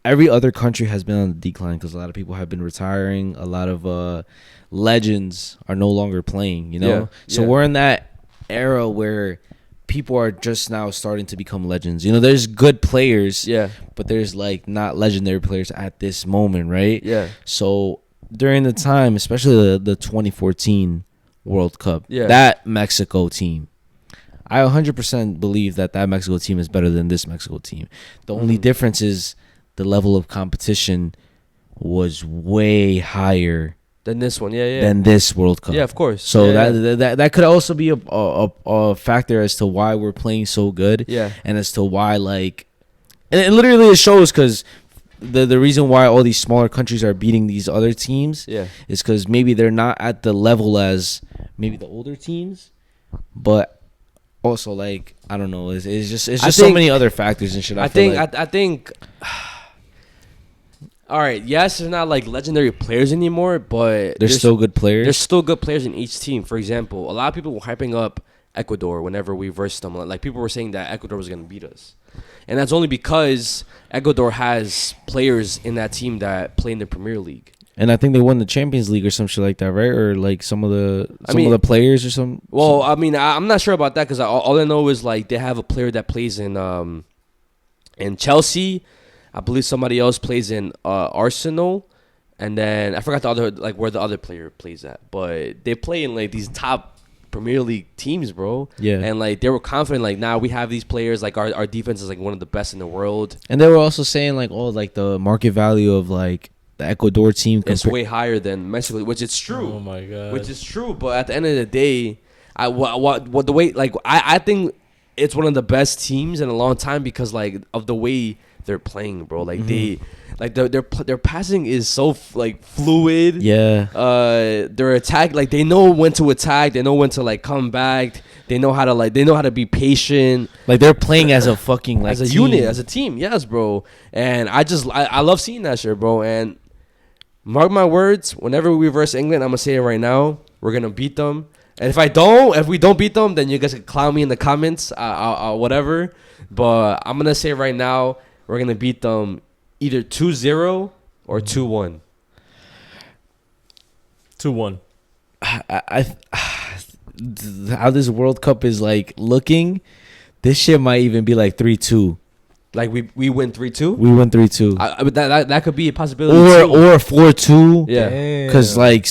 every other country has been on the decline because a lot of people have been retiring. A lot of legends are no longer playing, you know? Yeah. So we're in that era where people are just now starting to become legends. You know, there's good players, but there's like not legendary players at this moment, right? Yeah. So during the time, especially the 2014 World Cup, that Mexico team, I 100% believe that Mexico team is better than this Mexico team. The only difference is the level of competition was way higher than this one, than this World Cup. Yeah, of course. So that could also be a factor as to why we're playing so good. Yeah. And as to why like, and it literally shows because the reason why all these smaller countries are beating these other teams is because maybe they're not at the level as maybe the older teams, but also like I don't know. It's just so many other factors and shit. I think All right, yes, they're not like legendary players anymore, but They're still good players. There's still good players in each team. For example, a lot of people were hyping up Ecuador whenever we versed them. Like people were saying that Ecuador was gonna beat us, and that's only because Ecuador has players in that team that play in the Premier League. And I think they won the Champions League or some shit like that, right? Or like some of the players or some. Well, I mean, I'm not sure about that because all I know is like they have a player that plays in Chelsea. I believe somebody else plays in Arsenal, and then I forgot the other like where the other player plays at. But they play in like these top Premier League teams, bro. Yeah. And like they were confident, like now we have these players. Like our defense is like one of the best in the world. And they were also saying like, oh, like the market value of like the Ecuador team It's way higher than Mexico, which is true. Oh my god. Which is true, but at the end of the day, what the way like I think it's one of the best teams in a long time because like of the way they're playing, bro. Like their passing is so like fluid. Yeah. Their attack, like they know when to attack, they know when to like come back. They know how to be patient. Like they're playing as a fucking like as a team. unit, as a team. Yes, bro. And I love seeing that shit, bro. And mark my words, whenever we verse England, I'm gonna say it right now, we're gonna beat them. And if we don't beat them, then you guys can clown me in the comments, whatever. But I'm gonna say right now, we're gonna beat them either 2-0 or 2-1. 2-1. How this World Cup is like looking, this shit might even be like 3-2. Like we win 3-2. We win 3-2. But that could be a possibility. Or 4-2. Yeah. Because like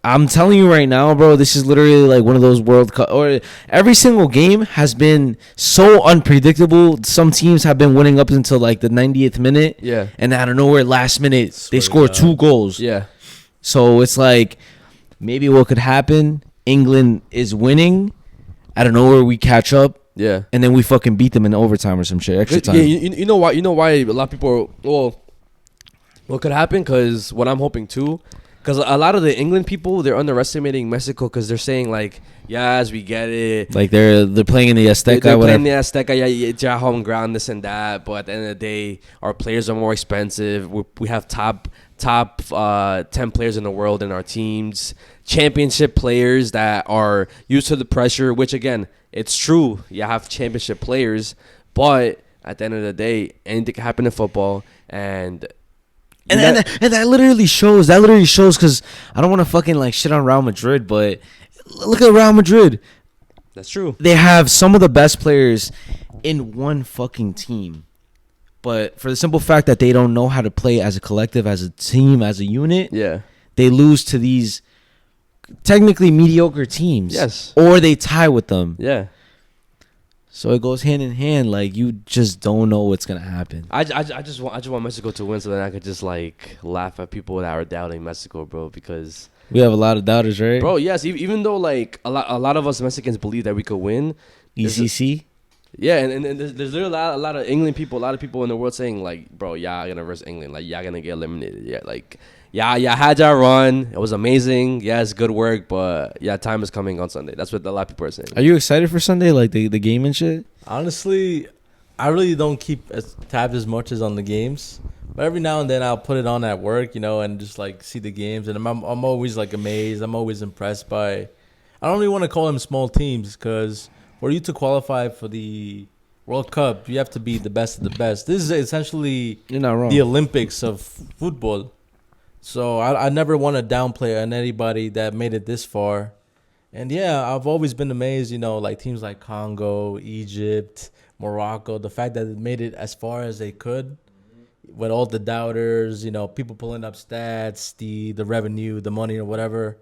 I'm telling you right now, bro, this is literally like one of those World Cup. Or every single game has been so unpredictable. Some teams have been winning up until like the 90th minute. Yeah. And out of nowhere, last minute, they score 2 goals. Yeah. So it's like maybe what could happen. England is winning. Out of nowhere, we catch up. Yeah. And then we fucking beat them in overtime or some shit. Extra time. Yeah, you know why? You know why a lot of people what could happen? Because what I'm hoping too, because a lot of the England people, they're underestimating Mexico because they're saying like, yes, we get it. Like they're playing in the Azteca. They're whatever. playing the Azteca, yeah, it's our home ground, this and that. But at the end of the day, our players are more expensive. We have top 10 players in the world in our teams, championship players that are used to the pressure, which again, it's true. You have championship players, but at the end of the day, anything can happen in football. And that literally shows. Because I don't want to fucking like shit on Real Madrid, but look at Real Madrid. That's true. They have some of the best players in one fucking team. But for the simple fact that they don't know how to play as a collective, as a team, as a unit, yeah, they lose to these technically mediocre teams. Yes. Or they tie with them. Yeah. So it goes hand in hand. Like you just don't know what's gonna happen. I just want Mexico to win so then I could just like laugh at people that are doubting Mexico, bro, because we have a lot of doubters, right? Bro, yes, even though like a lot of us Mexicans believe that we could win. ECC. Yeah, and there's literally a lot of England people, a lot of people in the world saying like, bro, y'all gonna verse England, like y'all gonna get eliminated. Yeah, like y'all had y'all run, it was amazing. Yes, good work, but yeah, time is coming on Sunday. That's what a lot of people are saying. Are you excited for Sunday, like the game and shit? Honestly, I really don't keep tabs as much as on the games, but every now and then I'll put it on at work, and just like see the games, and I'm always like amazed. I'm always impressed by. I don't really want to call them small teams because. For you to qualify for the World Cup, you have to be the best of the best. This is essentially You're not wrong. The Olympics of football. So I never want to downplay on anybody that made it this far. And yeah, I've always been amazed, like teams like Congo, Egypt, Morocco, the fact that they made it as far as they could with all the doubters, people pulling up stats, the revenue, the money or whatever.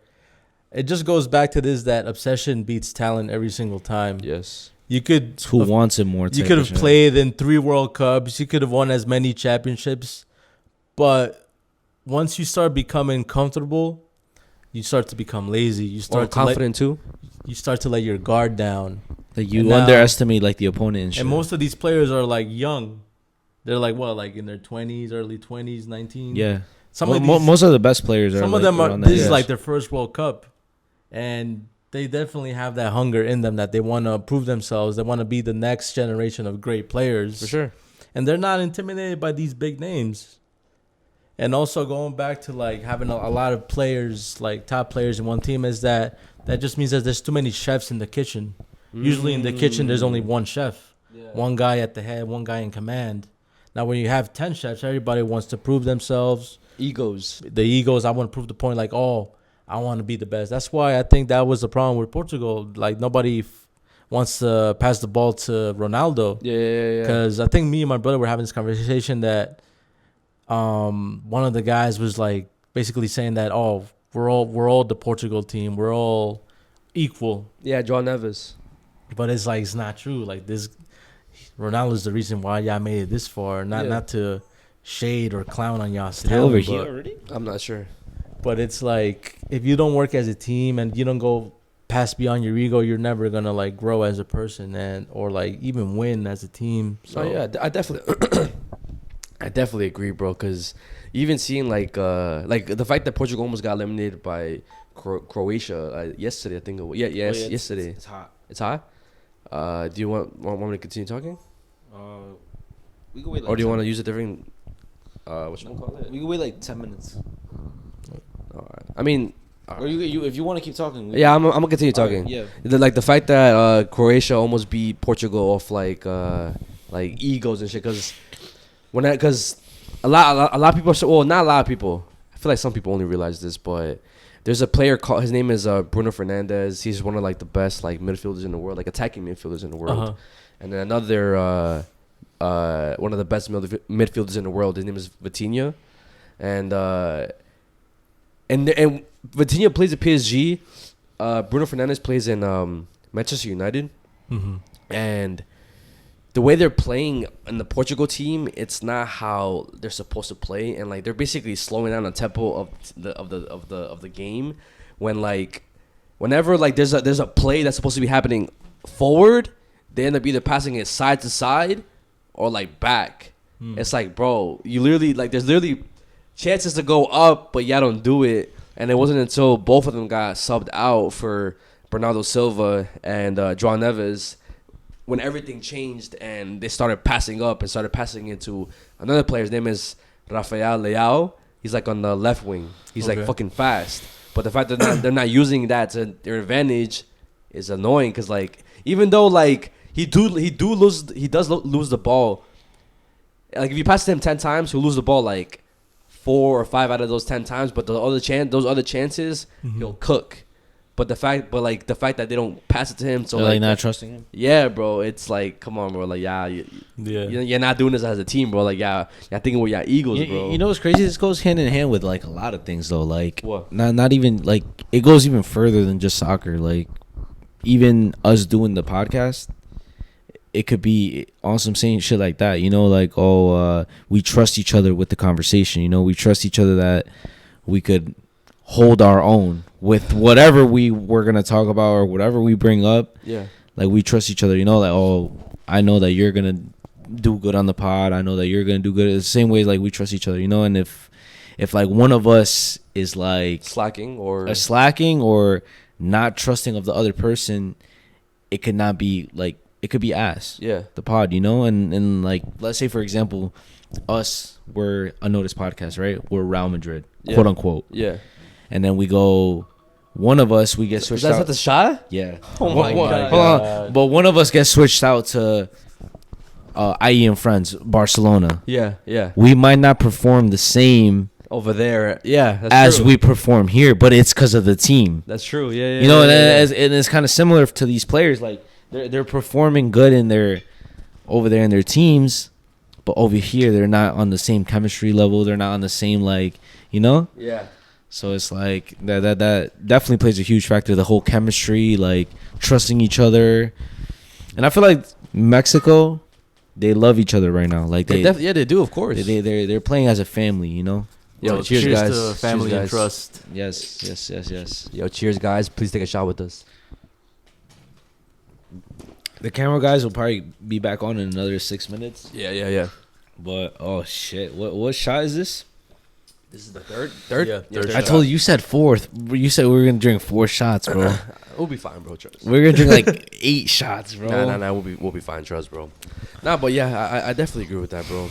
It just goes back to this that obsession beats talent every single time. Yes. You could it's who wants it more. You could have played in 3 World Cups. You could have won as many championships. But once you start becoming comfortable, you start to become lazy. You start confident too. You start to let your guard down. Like you underestimate like the opponent and shit. And most of these players are like young. They're like like in their 20s, early 20s, 19. Yeah. Most of the best players are. Some of them are. This is like their first World Cup. And they definitely have that hunger in them that they want to prove themselves. They want to be the next generation of great players. For sure. And they're not intimidated by these big names. And also going back to like having a lot of players, like top players in one team, is that just means that there's too many chefs in the kitchen. Usually in the kitchen, there's only one chef, one guy at the head, one guy in command. Now, when you have 10 chefs, everybody wants to prove themselves. Egos. The egos, I want to prove the point, like, oh, I want to be the best. That's why I think that was the problem with Portugal. Like, nobody wants to pass the ball to Ronaldo. Yeah. Because I think me and my brother were having this conversation that one of the guys was like basically saying that, oh, we're all the Portugal team. We're all equal. Yeah, João Neves. But it's like, it's not true. Like, this Ronaldo's the reason why y'all made it this far. Not to shade or clown on y'all's talent. Over here already? I'm not sure. But it's like, if you don't work as a team and you don't go past beyond your ego, you're never gonna like grow as a person or like even win as a team. So yeah, I definitely I definitely agree, bro, because even seeing like the fact that Portugal almost got eliminated by Croatia yesterday, I think it was. Yesterday. It's hot. It's hot. Do you want me to continue talking? We can wait. Or do you want to use a different what you call it? We can wait like 10 minutes. All right. I mean, or you if you want to keep talking. Yeah, I'm gonna continue talking. Right, yeah. The fact that Croatia almost beat Portugal off like egos and shit, because a lot of people are, well, not a lot of people. I feel like some people only realize this, but there's a player called, his name is Bruno Fernandes. He's one of like the best like midfielders in the world, like attacking midfielders in the world. And then another one of the best midfielders in the world. His name is Vitinha, and Vitinha plays at PSG. Bruno Fernandes plays in Manchester United, and the way they're playing in the Portugal team, it's not how they're supposed to play, and like they're basically slowing down the tempo of the game. Whenever like there's a play that's supposed to be happening forward, they end up either passing it side to side or like back. It's like, bro, you literally like there's literally chances to go up, but y'all don't do it. And it wasn't until both of them got subbed out for Bernardo Silva and João Neves when everything changed and they started passing up and started passing into another player. His name is Rafael Leao. He's like on the left wing. He's like fucking fast. But the fact that they're not using that to their advantage is annoying, because like even though like he does lose the ball. Like if you pass him 10 times, he'll lose the ball like 4 or 5 out of those 10 times. But those other chances, he'll cook. But the fact that they don't pass it to him, so they're like not trusting him. Yeah, bro. It's like, come on, bro. Like, you're not doing this as a team, bro. Like, you're thinking with your egos, bro. You know what's crazy? This goes hand in hand with like a lot of things, though. Like, what? Not even like it goes even further than just soccer. Like, even us doing the podcast, it could be on some saying shit like that. You know, like, we trust each other with the conversation. You know, we trust each other that we could hold our own with whatever we were gonna talk about or whatever we bring up. Yeah, like we trust each other. You know, like, I know that you're gonna do good on the pod. I know that you're gonna do good. It's the same way like we trust each other. You know, and if like one of us is like slacking or not trusting of the other person, it could not be like it could be ass. Yeah, the pod. You know, and like let's say for example, we're Unnoticed podcast, right? We're Real Madrid, quote unquote. Yeah. And then we go, one of us, we get switched out. Is that the shot? Yeah. Oh my God. Hold on. But one of us gets switched out to IE and Friends, Barcelona. Yeah. We might not perform the same over there. Yeah, that's as true. we perform here, but it's because of the team. That's true. Yeah. You know, and it's kind of similar to these players. Like, they're performing good over there in their teams, but over here, they're not on the same chemistry level. They're not on the same, like, you know? Yeah. So it's like that definitely plays a huge factor. The whole chemistry, like trusting each other, and I feel like Mexico, they love each other right now. Like they do, of course. They're playing as a family, you know. Yo, cheers guys to family cheers, and trust. Yes. Yo, cheers guys. Please take a shot with us. The camera guys will probably be back on in another 6 minutes. Yeah. But oh shit, what shot is this? This is the third? Yeah, third I told you said fourth. You said we were gonna drink 4 shots, bro. We'll be fine, bro. Trust. We're gonna drink like 8 shots, bro. Nah. We'll be fine. Trust, bro. Nah, but yeah, I definitely agree with that, bro.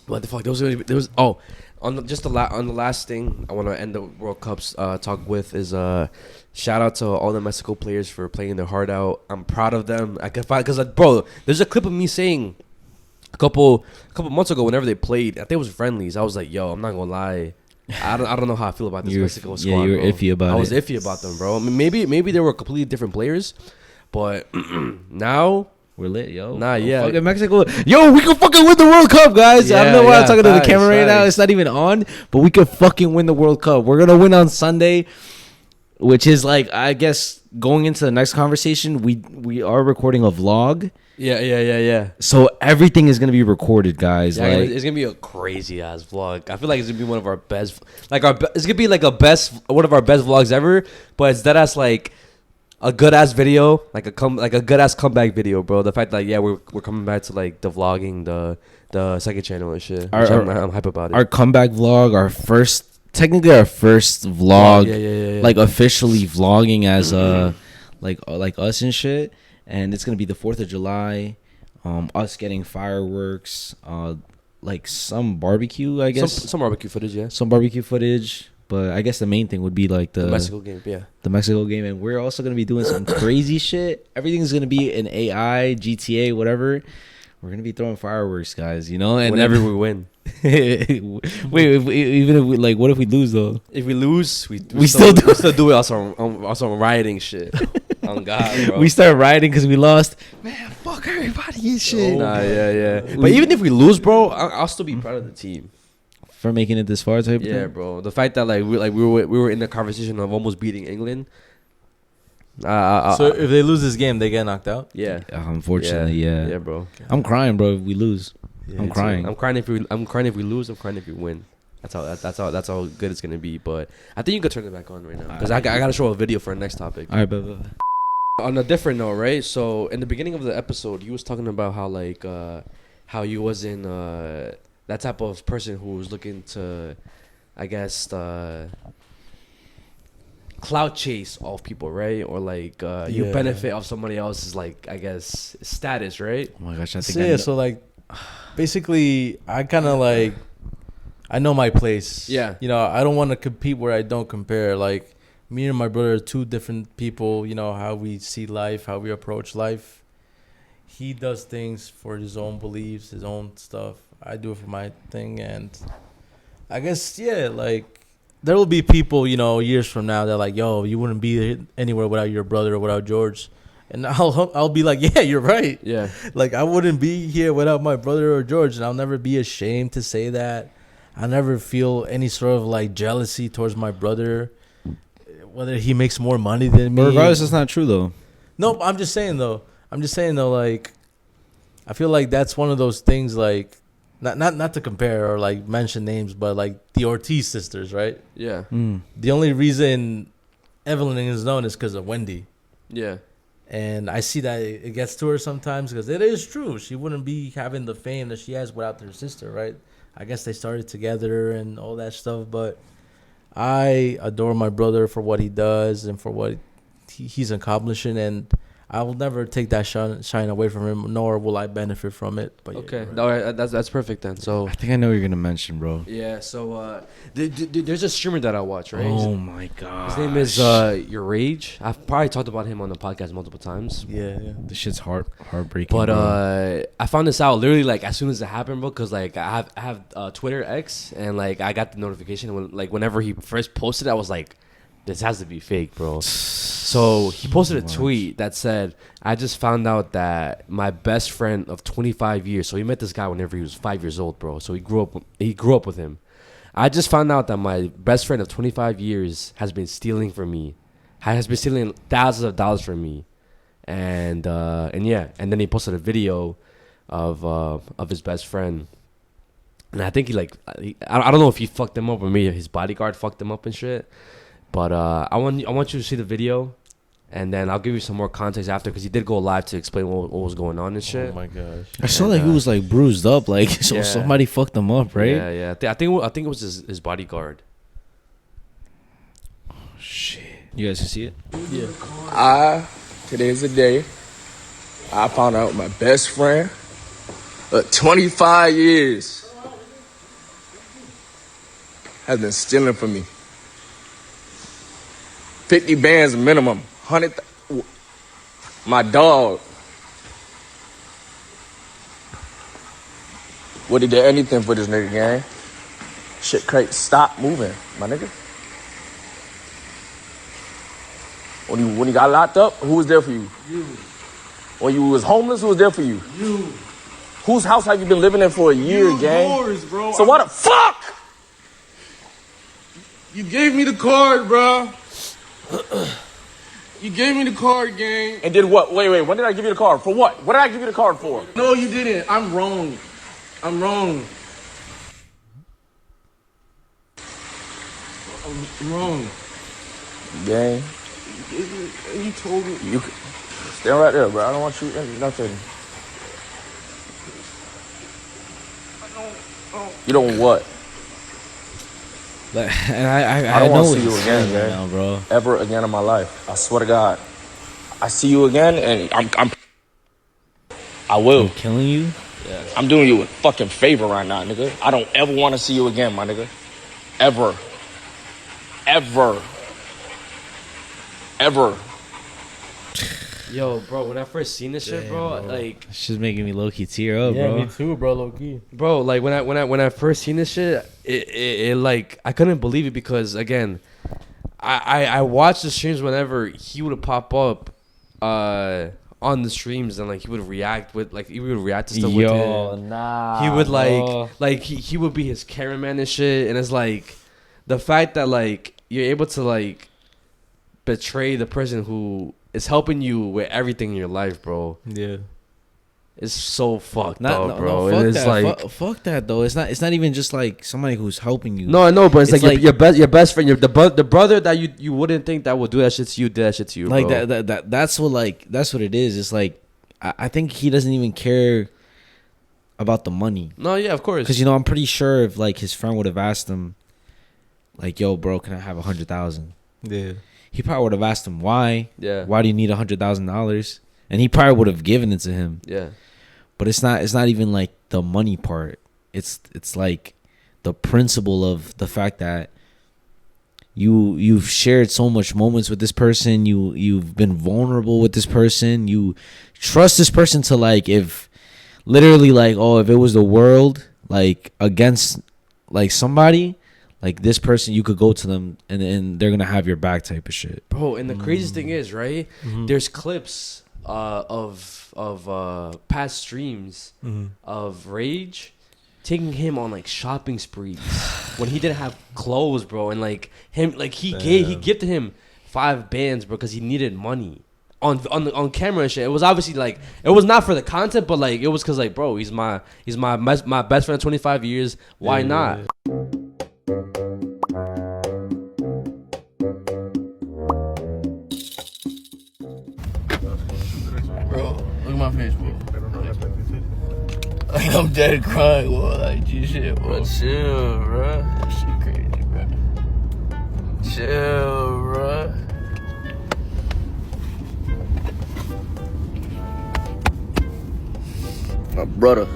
What the fuck? On the last thing I want to end the World Cup's talk with is shout out to all the Mexico players for playing their heart out. I'm proud of them. I can find because bro, there's a clip of me saying a couple months ago whenever they played, I think it was friendlies. I was like, yo, I'm not gonna lie. I don't know how I feel about this Mexico squad. Yeah, you were bro. iffy about it. I was iffy about them, bro. I mean, maybe they were completely different players, but now we're lit, yo. Nah, yeah. Fucking Mexico. Yo, we can fucking win the World Cup, guys. I don't know why I'm talking to the camera right now. It's not even on, but we could fucking win the World Cup. We're gonna win on Sunday, which is like, I guess, going into the next conversation, we are recording a vlog. Yeah. So everything is gonna be recorded, guys. Yeah, like, it's gonna be a crazy ass vlog. I feel like it's gonna be one of our best, it's gonna be like one of our best vlogs ever. But it's that ass like a good ass video, like a good ass comeback video, bro. The fact that we're coming back to like the vlogging, the second channel and shit. I'm hype about it. Our comeback vlog, technically our first vlog, like officially vlogging as like us and shit. And it's gonna be the 4th of July, us getting fireworks, like some barbecue, I guess. Some barbecue footage, yeah. Some barbecue footage, but I guess the main thing would be like the Mexico game, yeah. The Mexico game, and we're also gonna be doing some crazy shit. Everything's gonna be in AI, GTA, whatever. We're gonna be throwing fireworks, guys. You know, and whenever we win. Wait, even if we like, what if we lose though? If we lose, we still do it also on rioting shit. Oh God, bro. We start rioting because we lost. Man, fuck everybody and shit. Nah, yeah. But even if we lose, bro, I'll still be proud of the team for making it this far, type of thing. bro. The fact that we were in the conversation of almost beating England. So if they lose this game, they get knocked out. Yeah. Unfortunately, yeah. Yeah, bro. I'm crying, bro. If we lose, Yeah, I'm crying. I'm crying if we lose. I'm crying if we win. That's how good it's gonna be. But I think you could turn it back on right now because I gotta show a video for our next topic. All right, but on a different note, right? So in the beginning of the episode, you was talking about how you wasn't that type of person who was looking to, I guess, clout chase off people, right? Or like you benefit off somebody else's, like, I guess, status, right? Oh my gosh, I think so like basically I kind of like, I know my place. Yeah. You know, I don't want to compete where I don't compare. Like, me and my brother are two different people, you know, how we see life, how we approach life. He does things for his own beliefs, his own stuff. I do it for my thing. And I guess, like, there will be people, you know, years from now that are like, yo, you wouldn't be anywhere without your brother or without George. And I'll be like, yeah, you're right. Yeah. Like, I wouldn't be here without my brother or George. And I'll never be ashamed to say that. I never feel any sort of, like, jealousy towards my brother, whether he makes more money than me. But regardless, that's not true, though. No, I'm just saying, though, like, I feel like that's one of those things, like, not to compare or, like, mention names, but, like, the Ortiz sisters, right? Yeah. The only reason Evelyn is known is because of Wendy. Yeah. And I see that it gets to her sometimes because it is true. She wouldn't be having the fame that she has without her sister, right? I guess they started together and all that stuff, but I adore my brother for what he does and for what he's accomplishing, and I will never take that shine away from him, nor will I benefit from it. But okay, yeah, right. that's perfect then. So I think I know what you're gonna mention, bro. Yeah. So there's a streamer that I watch, right? Oh my god. His name is Your Rage. I've probably talked about him on the podcast multiple times. Yeah. This shit's heartbreaking. But bro. I found this out literally like as soon as it happened, bro. Cause like I have Twitter X, and like I got the notification whenever he first posted, I was like, this has to be fake, bro. So he posted a tweet that said, I just found out that my best friend of 25 years, so he met this guy whenever he was 5 years old, bro. So he grew up with him. I just found out that my best friend of 25 years has been stealing from me. Has been stealing thousands of dollars from me. And yeah, and then he posted a video of his best friend. And I think I don't know if he fucked him up or maybe his bodyguard fucked him up and shit. But I want you to see the video, and then I'll give you some more context after, because he did go live to explain what was going on and shit. Oh my gosh! I saw like he was like bruised up, like so somebody fucked him up, right? Yeah. I think it was his bodyguard. Oh, shit! You guys can see it? Yeah. Today's the day I found out my best friend of 25 years has been stealing from me. 50 bands minimum. 100. My dog. Would he do anything for this nigga, gang? Shit, crazy. Stop moving, my nigga. When you got locked up, who was there for you? You. When you was homeless, who was there for you? You. Whose house have you been living in for a year, gang? Yours, bro. So what the fuck? You gave me the card, bro. You gave me the card, gang. And did what? Wait. When did I give you the card? For what? What did I give you the card for? No, you didn't. I'm wrong. I'm wrong. Gang. You told me. You stand right there, bro. I don't want you nothing. You don't what? And I don't know want to see what you again, right man. now, bro. Ever again in my life. I swear to God. I see you again, and I will. I'm killing you? Yeah. I'm doing you a fucking favor right now, nigga. I don't ever want to see you again, my nigga. Ever. Yo, bro, when I first seen this shit, bro, like It's just making me low key tear up, Yeah, bro. me too, bro. Low key. Bro, like when I first seen this shit, it like I couldn't believe it because again, I watched the streams whenever he would pop up on the streams and like he would react to stuff with him. Nah. He would like he would be his cameraman and shit, and it's like the fact that like you're able to like betray the person who is helping you with everything in your life, bro. Yeah. It's so fucked up, bro. fuck It's that. like Fuck that though. It's not even just like somebody who's helping you. no, I know, but it's like, like your best friend, the brother that you wouldn't think that would do that shit to you, did that shit to you, like bro. that's what it is. It's like I think he doesn't even care about the money. No, yeah, of course. Because I'm pretty sure if like his friend would have asked him, like, "Yo, bro, can I have 100,000?" Yeah. He probably would have asked him why. Yeah. Why do you need $100,000? And he probably would have given it to him. Yeah. But it's not even like the money part. It's like the principle of the fact that you've shared so much moments with this person. You've been vulnerable with this person. You trust this person to like if literally like if it was the world like against like somebody. Like this person, you could go to them and they're gonna have your back type of shit, bro. And the craziest thing is, right? Mm-hmm. There's clips of past streams of Rage taking him on like shopping sprees when he didn't have clothes, bro. And like him, like he gifted him 5 bands, bro, because he needed money on camera and shit. It was obviously like it was not for the content, but like it was because like, bro, he's my best friend, 25 years. Why not? Bro, look at my face, bro. Like, I'm dead crying, bro. Like, shit, bro. Chill, bro. That shit crazy, bro. Chill, bro. My brother.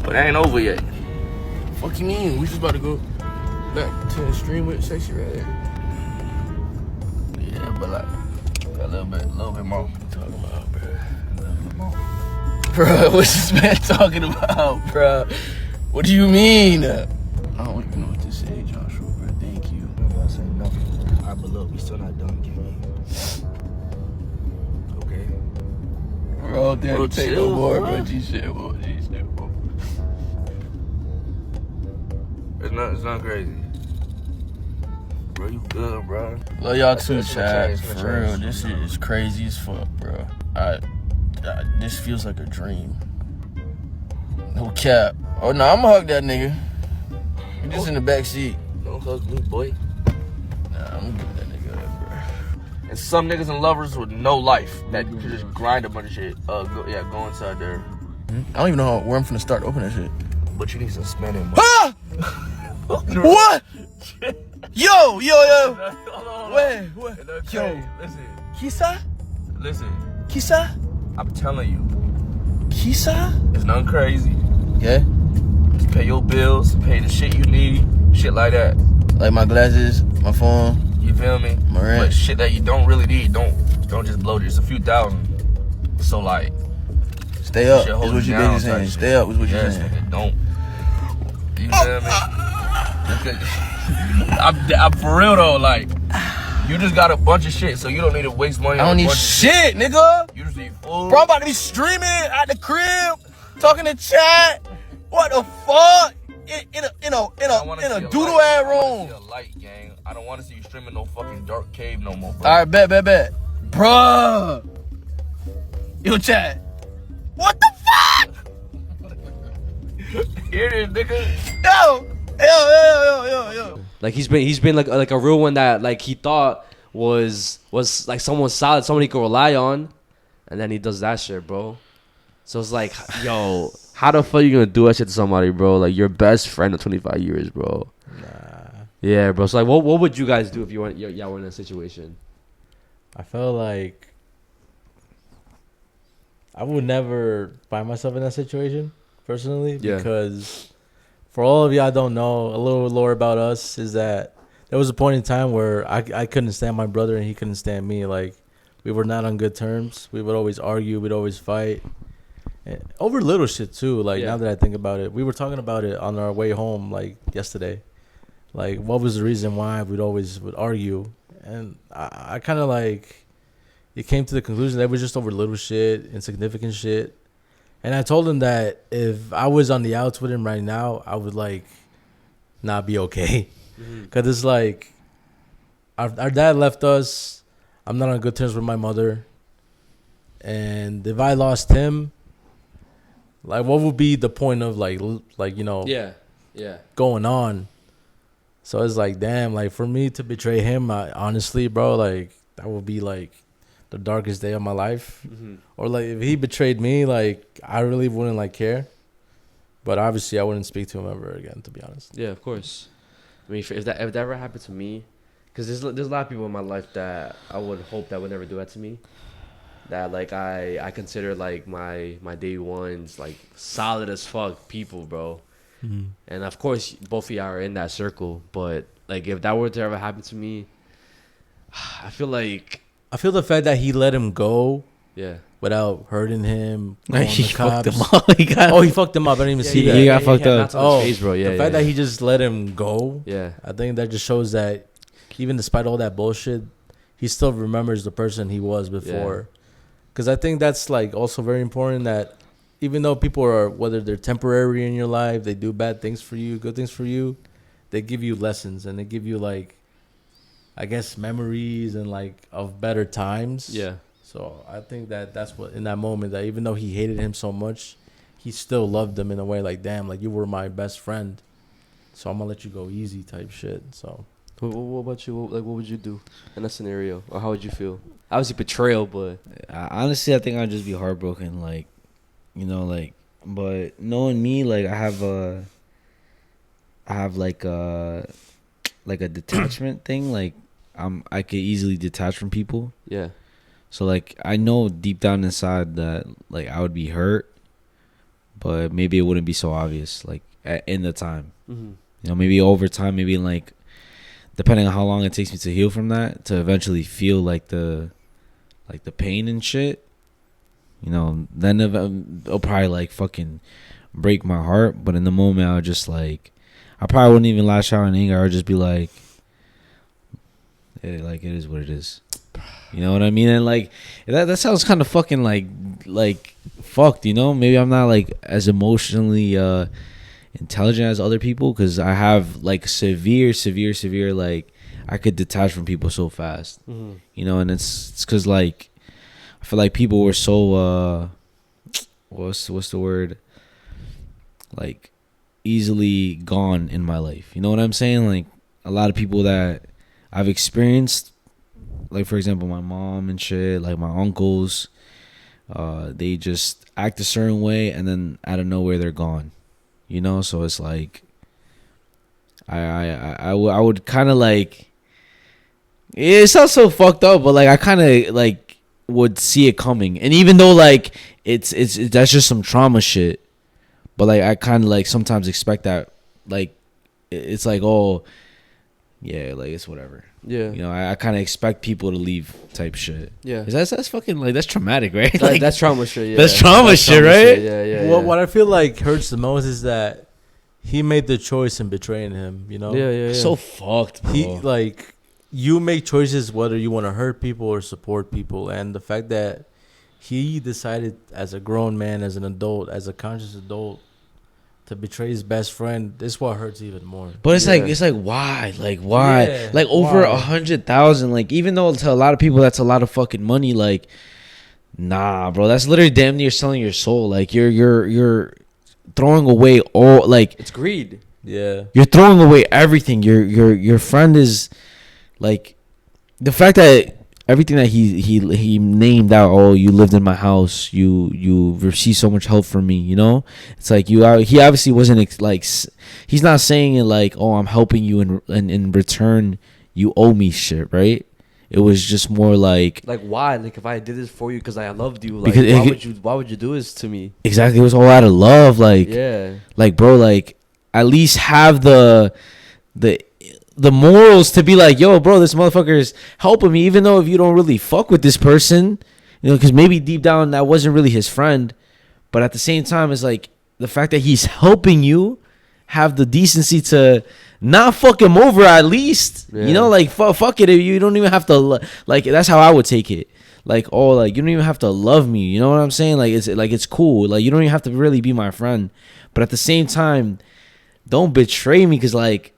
But it ain't over yet. Fuck you mean? We just about to go back to the stream with Sexy right there. Yeah, but like a little bit more to talk about, bro. A little bit more. Bro, what's this man talking about, bro? What do you mean? I don't even know what to say, Joshua, bro. Thank you. I'm not saying nothing. Alright, but look, we still not done, gang. Okay. Bro, don't take no more, bro. G-shit, bro. It's not crazy. Bro, you good, bro. Love y'all too, chat. For real, this shit is crazy as fuck, bro. This feels like a dream. No cap. Oh, no, I'ma hug that nigga. You just in the back seat. Don't hug me, boy. Nah, I'm gonna give that nigga up, bro. And some niggas and lovers with no life that can just grind a bunch of shit. Go inside there. I don't even know where I'm finna start to open that shit. But you need some spending money. Ah! What? Yo. Wait. Yo. Listen. Kisa? Listen. Kisa? I'm telling you. Kisa? It's nothing crazy. Okay? Pay your bills, pay the shit you need, shit like that. Like my glasses, my phone. You feel me? My rent. But shit that you don't really need, don't just blow just a few thousand. So like, stay up is what you basically saying. Stay up is what you're saying. Nigga, don't. You feel me? I'm for real though, like, you just got a bunch of shit, so you don't need to waste money. I don't need shit, nigga. You just need food. Bro, I'm about to be streaming at the crib, talking to chat. What the fuck? In a doodle ass room. I don't want to see you streaming no fucking dark cave no more, bro. All right, bet. Bruh. Yo, chat. What the fuck? Here it is, nigga. Yo. Like he's been like a real one that like he thought was like someone solid, someone he could rely on, and then he does that shit, bro. So it's like, yo, how the fuck you gonna do that shit to somebody, bro? Like your best friend of 25 years, bro. Yeah, bro. So like, what would you guys do if y'all were in a situation? I felt like I would never find myself in that situation personally, because for all of y'all don't know, a little lore about us is that there was a point in time where I couldn't stand my brother and he couldn't stand me. Like, we were not on good terms. We would always argue. We'd always fight. And over little shit too. Like, now that I think about it, we were talking about it on our way home, like yesterday. Like, what was the reason why would argue? And I kind of like, it came to the conclusion that it was just over little shit, insignificant shit. And I told him that if I was on the outs with him right now, I would like not be okay. Because it's like, our dad left us. I'm not on good terms with my mother. And if I lost him, like, what would be the point of like you know, going on? So it's like, damn, like for me to betray him, honestly, bro, like that would be like the darkest day of my life. Or like if he betrayed me, like I really wouldn't like care. But obviously I wouldn't speak to him ever again, to be honest. Yeah, of course. I mean, if that ever happened to me, because there's a lot of people in my life that I would hope that would never do that to me. That like I consider like my day ones like solid as fuck people, bro. And of course both of y'all are in that circle, but like if that were to ever happen to me, I feel the fact that he let him go without hurting him, he fucked him up. He fucked him up. I didn't even see that. He got fucked up. The fact that he just let him go, I think that just shows that even despite all that bullshit, he still remembers the person he was before. Because I think that's like also very important, that even though people are, whether they're temporary in your life, they do bad things for you, good things for you, they give you lessons and they give you like, I guess, memories and like of better times. Yeah. So I think that that's what, in that moment, that even though he hated him so much, he still loved him in a way like, damn, like you were my best friend, so I'm gonna let you go easy type shit. So what about you? What would you do in that scenario, or how would you feel? Obviously betrayal, but honestly, I think I'd just be heartbroken, like, you know, like, but knowing me, like, I have like a detachment thing, like I could easily detach from people. Yeah. So like I know deep down inside that like I would be hurt, but maybe it wouldn't be so obvious like in the time. You know, maybe over time, maybe like depending on how long it takes me to heal from that, to eventually feel like the pain and shit. You know, then it'll probably like fucking break my heart, but in the moment I'll just like, I probably wouldn't even lash out in anger. I would just be like, it is what it is. You know what I mean? And like that sounds kind of fucking like fucked, you know? Maybe I'm not like as emotionally intelligent as other people, because I have like severe like I could detach from people so fast. You know, and it's because like I feel like people were so what's the word, like easily gone in my life. You know what I'm saying? Like a lot of people that I've experienced, like for example my mom and shit, like my uncles, they just act a certain way and then out of nowhere they're gone. You know, so it's like I would kind of like, it sounds so fucked up, but like I kind of like would see it coming. And even though like it's that's just some trauma shit, But like I kind of like sometimes expect that, like it's like, oh yeah, like it's whatever. Yeah. You know, I kind of expect people to leave type shit. Yeah. 'Cause that's fucking like that's traumatic, right? That, Like that's trauma shit. Yeah. that's trauma shit, right? Yeah. What I feel like hurts the most is that he made the choice in betraying him. You know. Yeah. So fucked, bro. He like you make choices whether you want to hurt people or support people, and the fact that he decided as a grown man, as an adult, as a conscious adult, to betray his best friend, this is what hurts even more. But it's like why? Like why? Yeah, like over why? 100,000. Like even though to a lot of people that's a lot of fucking money. Like nah, bro, that's literally damn near selling your soul. Like you're throwing away all. Like It's greed. Yeah. you're throwing away everything. Your friend is like the fact that everything that he named out. Oh, you lived in my house. You received so much help from me. You know, it's like he obviously wasn't like he's not saying it like, oh, I'm helping you in return you owe me shit, right? It was just more like why? Like if I did this for you because I loved you, like why would you do this to me? exactly. It was all out of love. Like Yeah. like bro, like at least have the morals to be like, yo, bro, this motherfucker is helping me, even though if you don't really fuck with this person, you know, because maybe deep down that wasn't really his friend, but at the same time, it's like the fact that he's helping you, have the decency to not fuck him over at least, you know, like fuck it, you don't even have to like that's how I would take it. Like, oh, like you don't even have to love me, you know what I'm saying? Like it's cool, like you don't even have to really be my friend, but at the same time, don't betray me because like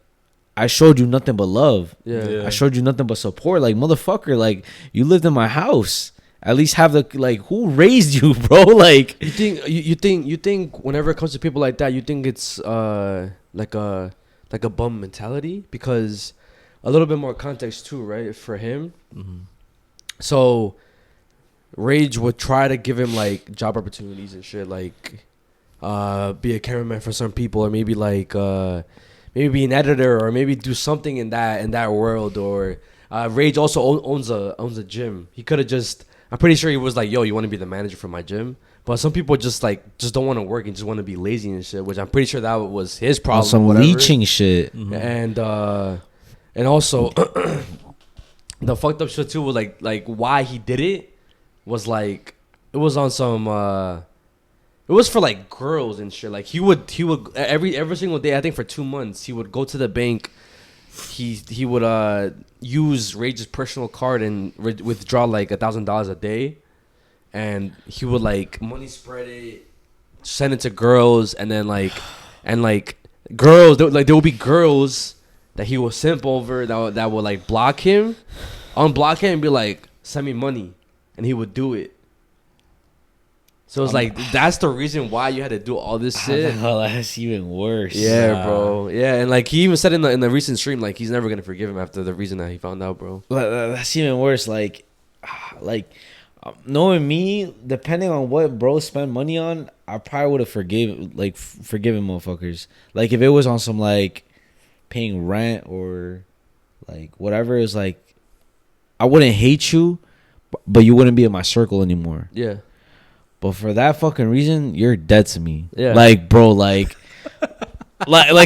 I showed you nothing but love. Yeah. I showed you nothing but support. Like motherfucker, like you lived in my house. At least have the like who raised you, bro? Like you think whenever it comes to people like that, you think it's like a bum mentality, because a little bit more context too, right? For him, so Rage would try to give him like job opportunities and shit, like be a cameraman for some people, or maybe like maybe be an editor, or maybe do something in that world. Or Rage also owns a gym. He could have just, I'm pretty sure he was like, yo, you want to be the manager for my gym? But some people just don't want to work and just want to be lazy and shit, which I'm pretty sure that was his problem. some whatever. leeching shit. And also the fucked up shit too was like why he did it was like it was on some it was for like girls and shit. Like he would every single day, I think for 2 months, he would go to the bank. He would use Rage's personal card and withdraw like $1,000 a day, and he would like money spread it, send it to girls, and then like girls, there would be girls that he would simp over that would like block him, unblock him, and be like, send me money, and he would do it. So it's like that's the reason why you had to do all this shit. Oh, that's even worse. Yeah, bro. Yeah, and like he even said in the recent stream, like he's never gonna forgive him after the reason that he found out, bro. That's even worse. Like knowing me, depending on what bro spent money on, I probably would have forgiven motherfuckers. Like if it was on some like paying rent or like whatever, is like I wouldn't hate you, but you wouldn't be in my circle anymore. Yeah. But for that fucking reason, you're dead to me. Yeah. Like, bro, like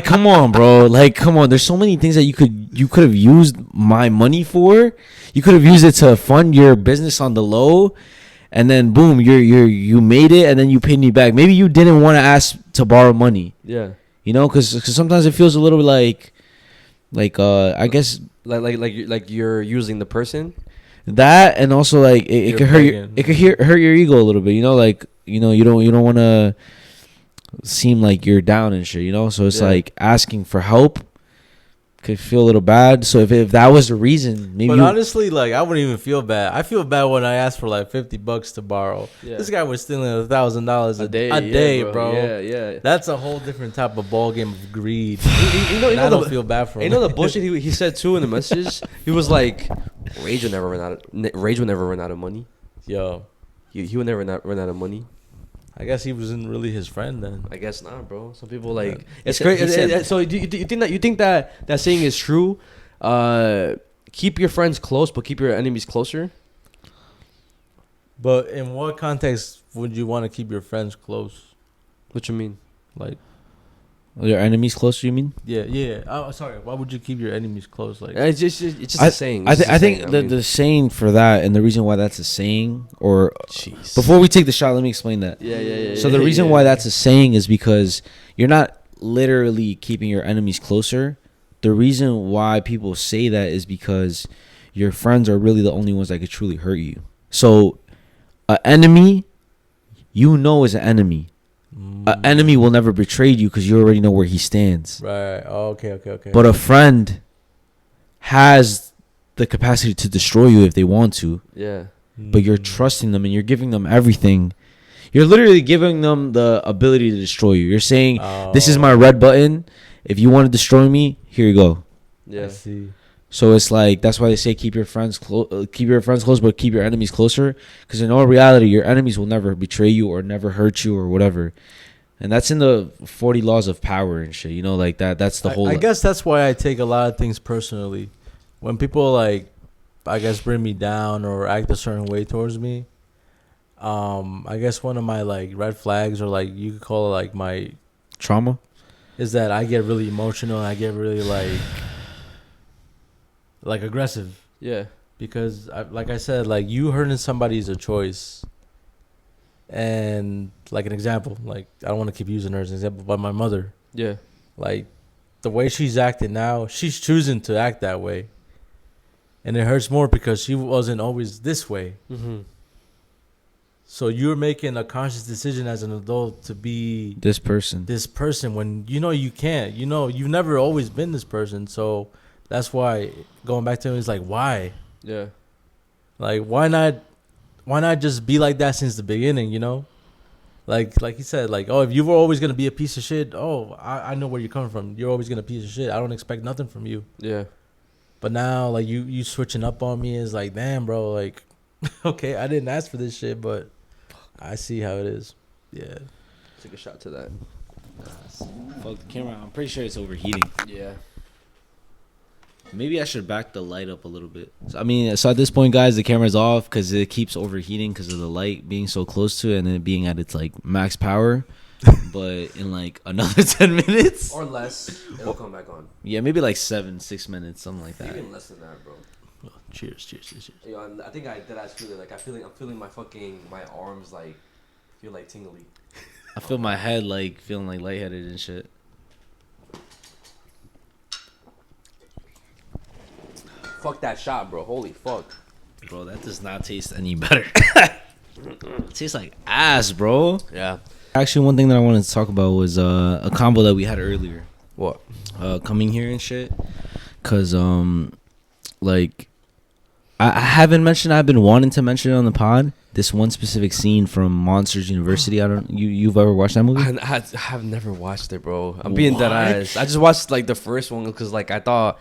come on, bro. Like, come on. There's so many things that you could have used my money for. You could have used it to fund your business on the low, and then boom, you made it, and then you paid me back. Maybe you didn't want to ask to borrow money. Yeah. You know, because sometimes it feels a little bit like I guess like you're using the person. That, and also like it could hurt your ego a little bit, you know, like you don't want to seem like you're down and shit, you know. So it's like asking for help could feel a little bad. So if that was the reason, maybe. But honestly, like I wouldn't even feel bad. I feel bad when I asked for like $50 to borrow. Yeah. This guy was stealing $1,000 a day, bro. Yeah. That's a whole different type of ball game of greed. You know, I don't feel bad for him. You know the bullshit he said too in the message. He was like, Rage would never run out of money. Yo, he would never run out of money. I guess he wasn't really his friend then. I guess not, bro. Some people like it's crazy. So you think that saying is true? Keep your friends close, but keep your enemies closer. But in what context would you want to keep your friends close? What you mean? Like, Are your enemies closer, you mean? yeah. Oh, sorry. Why would you keep your enemies close? Like, It's just a saying. I think the saying for that, and the reason why that's a saying, or before we take the shot, let me explain that. Yeah. So the reason why that's a saying is because you're not literally keeping your enemies closer. The reason why people say that is because your friends are really the only ones that could truly hurt you. So an enemy, is an enemy. An enemy will never betray you because you already know where he stands. right. Oh, okay. But a friend has the capacity to destroy you if they want to. Yeah. But you're trusting them and you're giving them everything. You're literally giving them the ability to destroy you. You're saying, this is my red button. If you want to destroy me, here you go. Yeah. I see. So it's like, that's why they say keep your friends close, but keep your enemies closer. Because in all reality, your enemies will never betray you or never hurt you or whatever. And that's in the 40 laws of power and shit. You know, like that. That's the whole. I guess that's why I take a lot of things personally. When people like, I guess, bring me down or act a certain way towards me. I guess one of my like red flags, or like you could call it like my trauma, is that I get really emotional and I get really like aggressive. Yeah. Because like I said, like you hurting somebody is a choice. And like an example, like I don't want to keep using her as an example, but my mother. Yeah. Like the way she's acting now, she's choosing to act that way. And it hurts more because she wasn't always this way. Mm-hmm. So you're making a conscious decision as an adult to be this person when you know you can't. You know, you've never always been this person. So that's why going back to him is like, why? Yeah. Like, why not just be like that since the beginning, you know? Like he said, like, oh, if you were always going to be a piece of shit, I know where you're coming from. You're always going to be a piece of shit. I don't expect nothing from you. Yeah. But now, like, you switching up on me is like, damn, bro, like, okay, I didn't ask for this shit, but I see how it is. Yeah. Take a shot to that. Fuck the camera. I'm pretty sure it's overheating. Yeah. Maybe I should back the light up a little bit. So at this point, guys, the camera's off because it keeps overheating because of the light being so close to it and it being at its like max power. But in like another 10 minutes or less, it'll come back on. Yeah, maybe like 6 minutes, something like that. Even less than that, bro. Oh, cheers. Yo, I think I feel it. Like I'm feeling my arms like feel like tingly. I feel my head like feeling like lightheaded and shit. Fuck that shot, bro. Holy fuck. Bro, that does not taste any better. It tastes like ass, bro. Yeah. Actually, one thing that I wanted to talk about was a combo that we had earlier. What? Coming here and shit. Because, like, I haven't mentioned, I've been wanting to mention it on the pod. This one specific scene from Monsters University. You've ever watched that movie? I have never watched it, bro. I'm being dead ass. I just watched like the first one because like I thought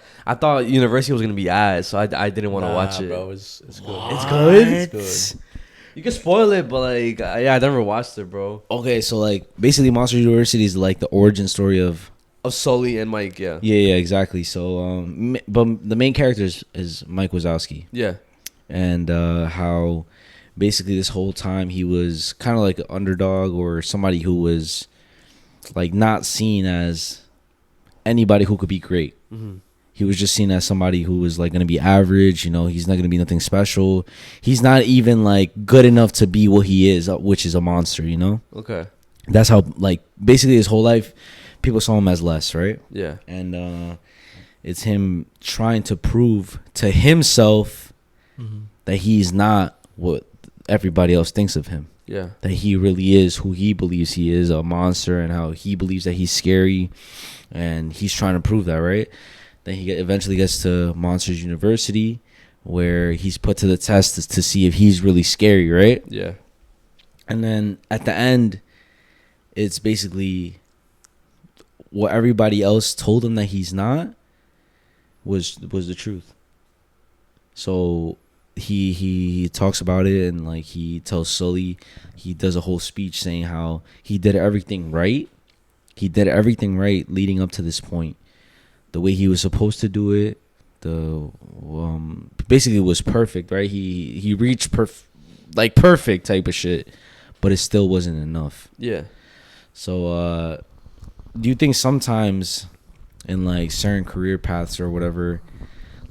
University was gonna be ass, so I didn't want to watch it. Bro, it's good. It's good. It's good. You can spoil it, but like I never watched it, bro. Okay, so like basically Monsters University is like the origin story of Sully and Mike. Yeah, exactly. So but the main character is Mike Wazowski. Yeah, and how basically this whole time he was kind of like an underdog or somebody who was like not seen as anybody who could be great. Mm-hmm. He was just seen as somebody who was like going to be average. You know, he's not going to be nothing special. He's not even like good enough to be what he is, which is a monster, you know? Okay. That's how like basically his whole life people saw him as less, right? Yeah. And it's him trying to prove to himself that he's not what everybody else thinks of him. Yeah. That he really is who he believes he is, a monster, and how he believes that he's scary, and he's trying to prove that, right? Then he eventually gets to Monsters University, where he's put to the test to see if he's really scary, right? Yeah. And then at the end, it's basically what everybody else told him that he's not was the truth. So he talks about it, and like he tells Sully, he does a whole speech saying how he did everything right. He did everything right leading up to this point. The way he was supposed to do it, basically was perfect, right? He reached perfect type of shit, but it still wasn't enough. Yeah. So do you think sometimes in like certain career paths or whatever,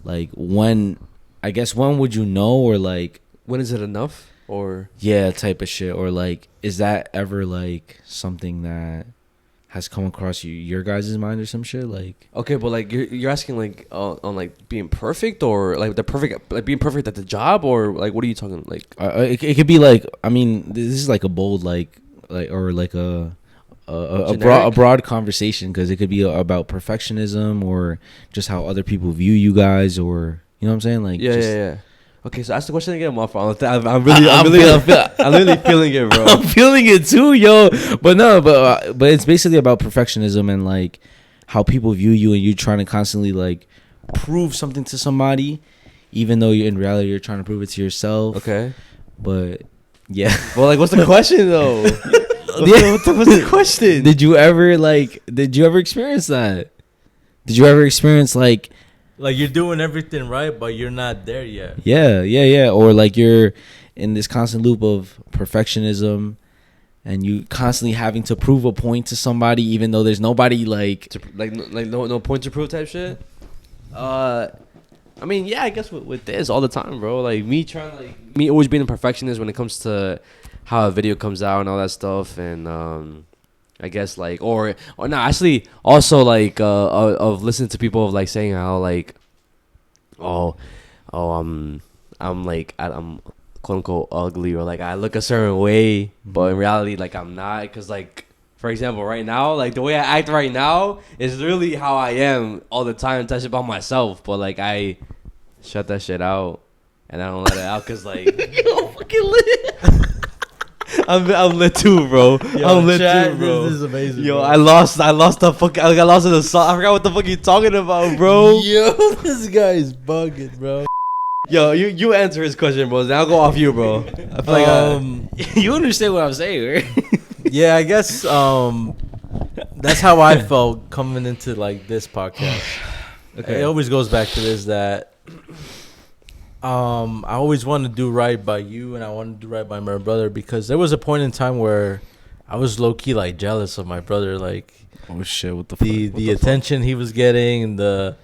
like when would you know, or like when is it enough, or type of shit, or like is that ever like something that has come across your guys' mind or some shit? Like, okay, but like you're asking like on like being perfect, or like being perfect at the job, or like what are you talking like? It could be like, I mean, this is like a bold like or like a broad conversation, because it could be about perfectionism or just how other people view you guys, or you know what I'm saying? Like, yeah. Okay, so ask the question again. I'm really feeling it, bro. I'm feeling it too, yo. But no, but it's basically about perfectionism and like how people view you, and you trying to constantly like prove something to somebody, even though in reality you're trying to prove it to yourself. Okay, but yeah. Well, like, what's the question though? What's the question? Did you ever experience that? Did you ever experience like you're doing everything right, but you're not there yet? Yeah. Or like you're in this constant loop of perfectionism, and you constantly having to prove a point to somebody, even though there's nobody no point to prove type shit. I mean, yeah, I guess with this all the time, bro. Like me always being a perfectionist when it comes to how a video comes out and all that stuff, and I guess like or no, actually also like of listening to people of like saying how like I'm quote unquote ugly, or like I look a certain way, but in reality like I'm not, because like for example right now, like the way I act right now is literally how I am all the time, touch about myself, but like I shut that shit out and I don't let it out, because like you fucking lit. I'm lit too, bro. I'm lit too, bro. This is amazing. Yo, bro. I lost the fuck. I got lost in the song. I forgot what the fuck you talking about, bro. Yo, this guy's bugging, bro. Yo, you answer his question, bro. Then I'll go off you, bro. I feel like you understand what I'm saying, right? Yeah, I guess that's how I felt coming into like this podcast. Okay, it always goes back to this, that I always want to do right by you, and I want to do right by my brother, because there was a point in time where I was low key like jealous of my brother, like oh shit, what the fuck? The attention he was getting, the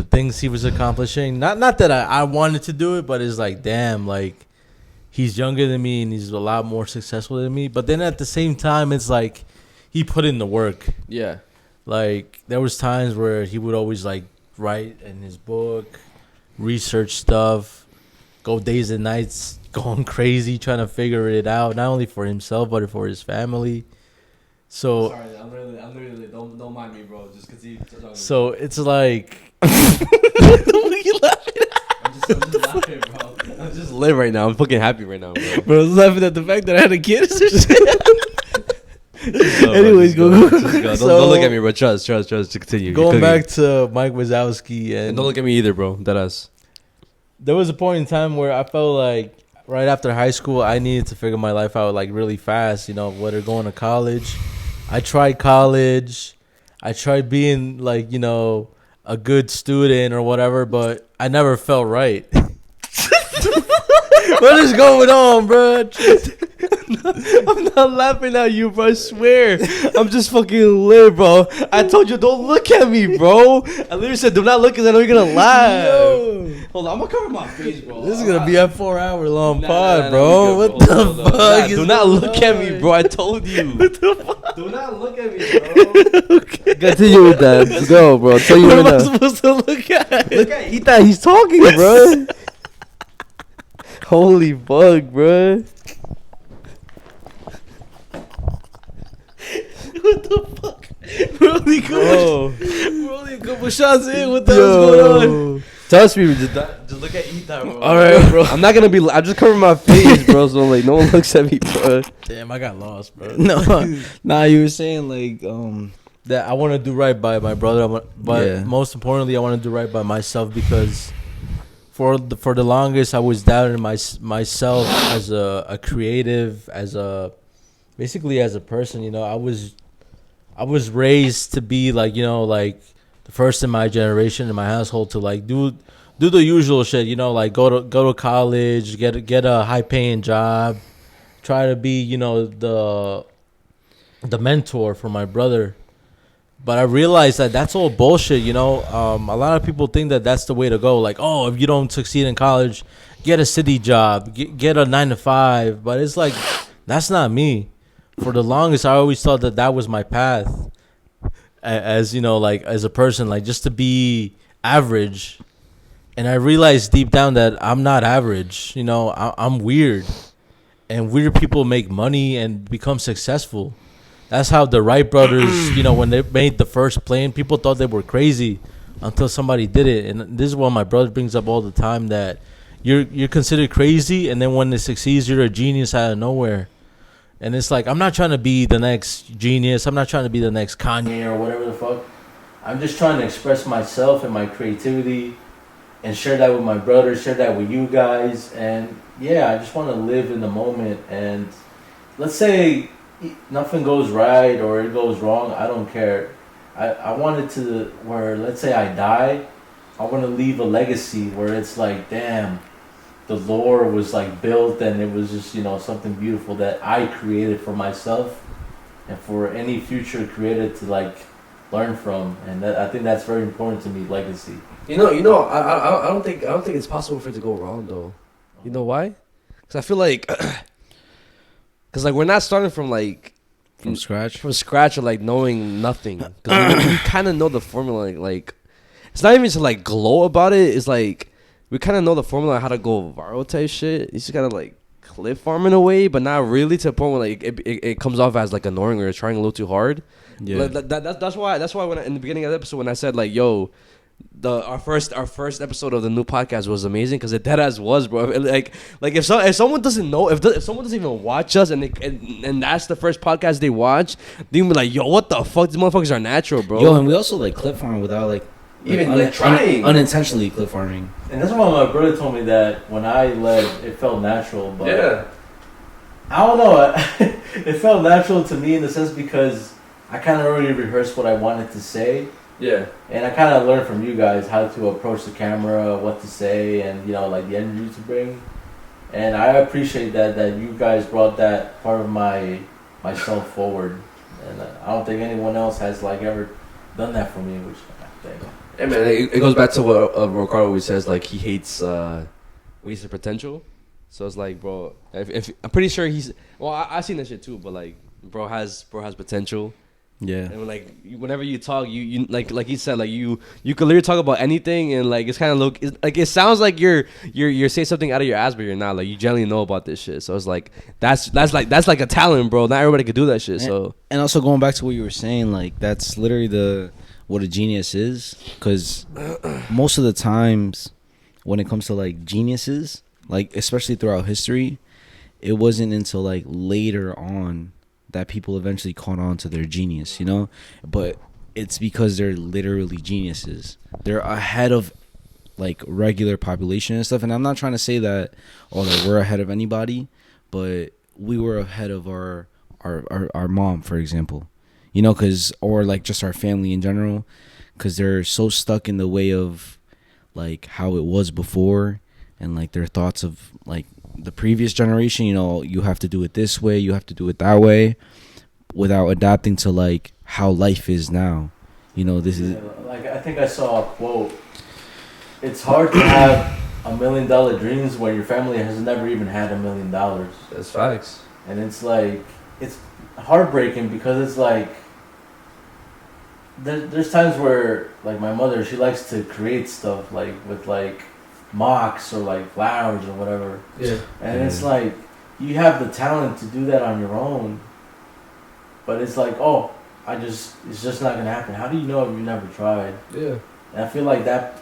things he was accomplishing. Not that I wanted to do it, but it's like, damn, like he's younger than me and he's a lot more successful than me. But then at the same time, it's like he put in the work. Yeah. Like there was times where he would always like write in his book, research stuff, go days and nights going crazy trying to figure it out, not only for himself but for his family. So sorry, I'm literally don't mind me, bro. Just continue. So it's like what are you laughing at? I'm just laughing, bro. I'm just lit right now. I'm fucking happy right now, bro. Bro, I was laughing at the fact that I had a kid. Anyways, go. Don't look at me, bro. Trust. To continue. Going back to Mike Wazowski, and don't look at me either, bro. Deadass. There was a point in time where I felt like right after high school, I needed to figure my life out like really fast. You know, whether going to college. I tried college. I tried being like, you know, a good student or whatever, but I never felt right. What is going on, bro? I'm not laughing at you, bro. I swear. I'm just fucking lit, bro. I told you, don't look at me, bro. I literally said, do not look, because I know you're going to laugh. Yo. Hold on, I'm going to cover my face, bro. This is going to be a 4-hour-long pod, bro. What the fuck? Do not look at me, bro. I told you. What the fuck? Do not look at me, bro. Okay. Continue with that. Let's go, bro. I'll tell you what right am I now. supposed to look at? Look at Ethan. He's talking, bro. Holy fuck, bro. What the fuck? We're only a couple shots in. What the hell's going on? Trust me, just look at Ethan, bro. All right, bro. I'm not gonna be. I'm just covering my face, bro. So like, no one looks at me, bro. Damn, I got lost, bro. Nah, you were saying like that I want to do right by my brother, but most importantly, I want to do right by myself, because for the longest I was doubting myself as a creative, basically as a person. You know, I was raised to be like, you know, like the first in my generation in my household to like do the usual shit, you know, like go to college, get a high paying job, try to be, you know, the mentor for my brother. But I realized that that's all bullshit, you know. A lot of people think that that's the way to go. Like, oh, if you don't succeed in college, get a city job, get a 9 to 5. But it's like, that's not me. For the longest, I always thought that that was my path. As, you know, like, as a person, like, just to be average. And I realized deep down that I'm not average. You know, I'm weird. And weird people make money and become successful. That's how the Wright brothers, you know, when they made the first plane, people thought they were crazy until somebody did it. And this is what my brother brings up all the time, that you're considered crazy, and then when it succeeds, you're a genius out of nowhere. And it's like, I'm not trying to be the next genius. I'm not trying to be the next Kanye or whatever the fuck. I'm just trying to express myself and my creativity and share that with my brothers, share that with you guys. And yeah, I just want to live in the moment. And let's say nothing goes right or it goes wrong, I don't care. I want it to where, let's say I die, I want to leave a legacy where it's like, damn, the lore was like built and it was just, you know, something beautiful that I created for myself and for any future creator to like learn from. And that, I think that's very important to me, legacy. You know, I don't think it's possible for it to go wrong though. You know why? Because I feel like, because like we're not starting from like from scratch or like knowing nothing. Because we kind of know the formula. Like it's not even to like glow about it. It's like we kind of know the formula how to go viral type shit. You just gotta like clip farm in a way, but not really to the point where like it comes off as like annoying or trying a little too hard. Yeah, that's why when in the beginning of the episode when I said like, yo, our first episode of the new podcast was amazing because it deadass was, bro. Like if someone doesn't know, if someone doesn't even watch us and that's the first podcast they watch, they can be like, yo, what the fuck? These motherfuckers are natural, bro. Yo, and we also like clip farm without like even trying unintentionally clip farming. And that's why my brother told me that when I led, it felt natural. But yeah, I don't know. It felt natural to me in the sense because I kind of already rehearsed what I wanted to say. Yeah. And I kind of learned from you guys how to approach the camera, what to say, and, you know, like the energy to bring. And I appreciate that you guys brought that part of myself forward. And I don't think anyone else has, like, ever done that for me, which I think. Hey, man, it goes back to what Ricardo always says, like, he hates wasted potential. So it's like, bro, if I'm pretty sure I've seen that shit too, but, like, bro has potential. Yeah, and like whenever you talk, you like he said, like you could literally talk about anything, and like it's kind of like it sounds like you're saying something out of your ass, but you're not. Like you generally know about this shit, so it's like that's like a talent, bro. Not everybody could do that shit. And also going back to what you were saying, like that's literally what a genius is, because most of the times when it comes to like geniuses, like especially throughout history, it wasn't until like later on that people eventually caught on to their genius, you know? But it's because they're literally geniuses. They're ahead of like regular population and stuff. And I'm not trying to say that we're ahead of anybody, but we were ahead of our mom, for example, you know, or like just our family in general, because they're so stuck in the way of like how it was before and like their thoughts of like the previous generation, you know, you have to do it this way, you have to do it that way, without adapting to like how life is now. You know, this is like, I think I saw a quote. It's hard to have $1 million dreams when your family has never even had $1 million. That's facts. And it's like, it's heartbreaking because it's like there's times where like my mother, she likes to create stuff like with like mocks or like flowers or whatever. Yeah. And it's like you have the talent to do that on your own, but it's like, oh, it's just not gonna happen. How do you know if you never tried? Yeah. And I feel like that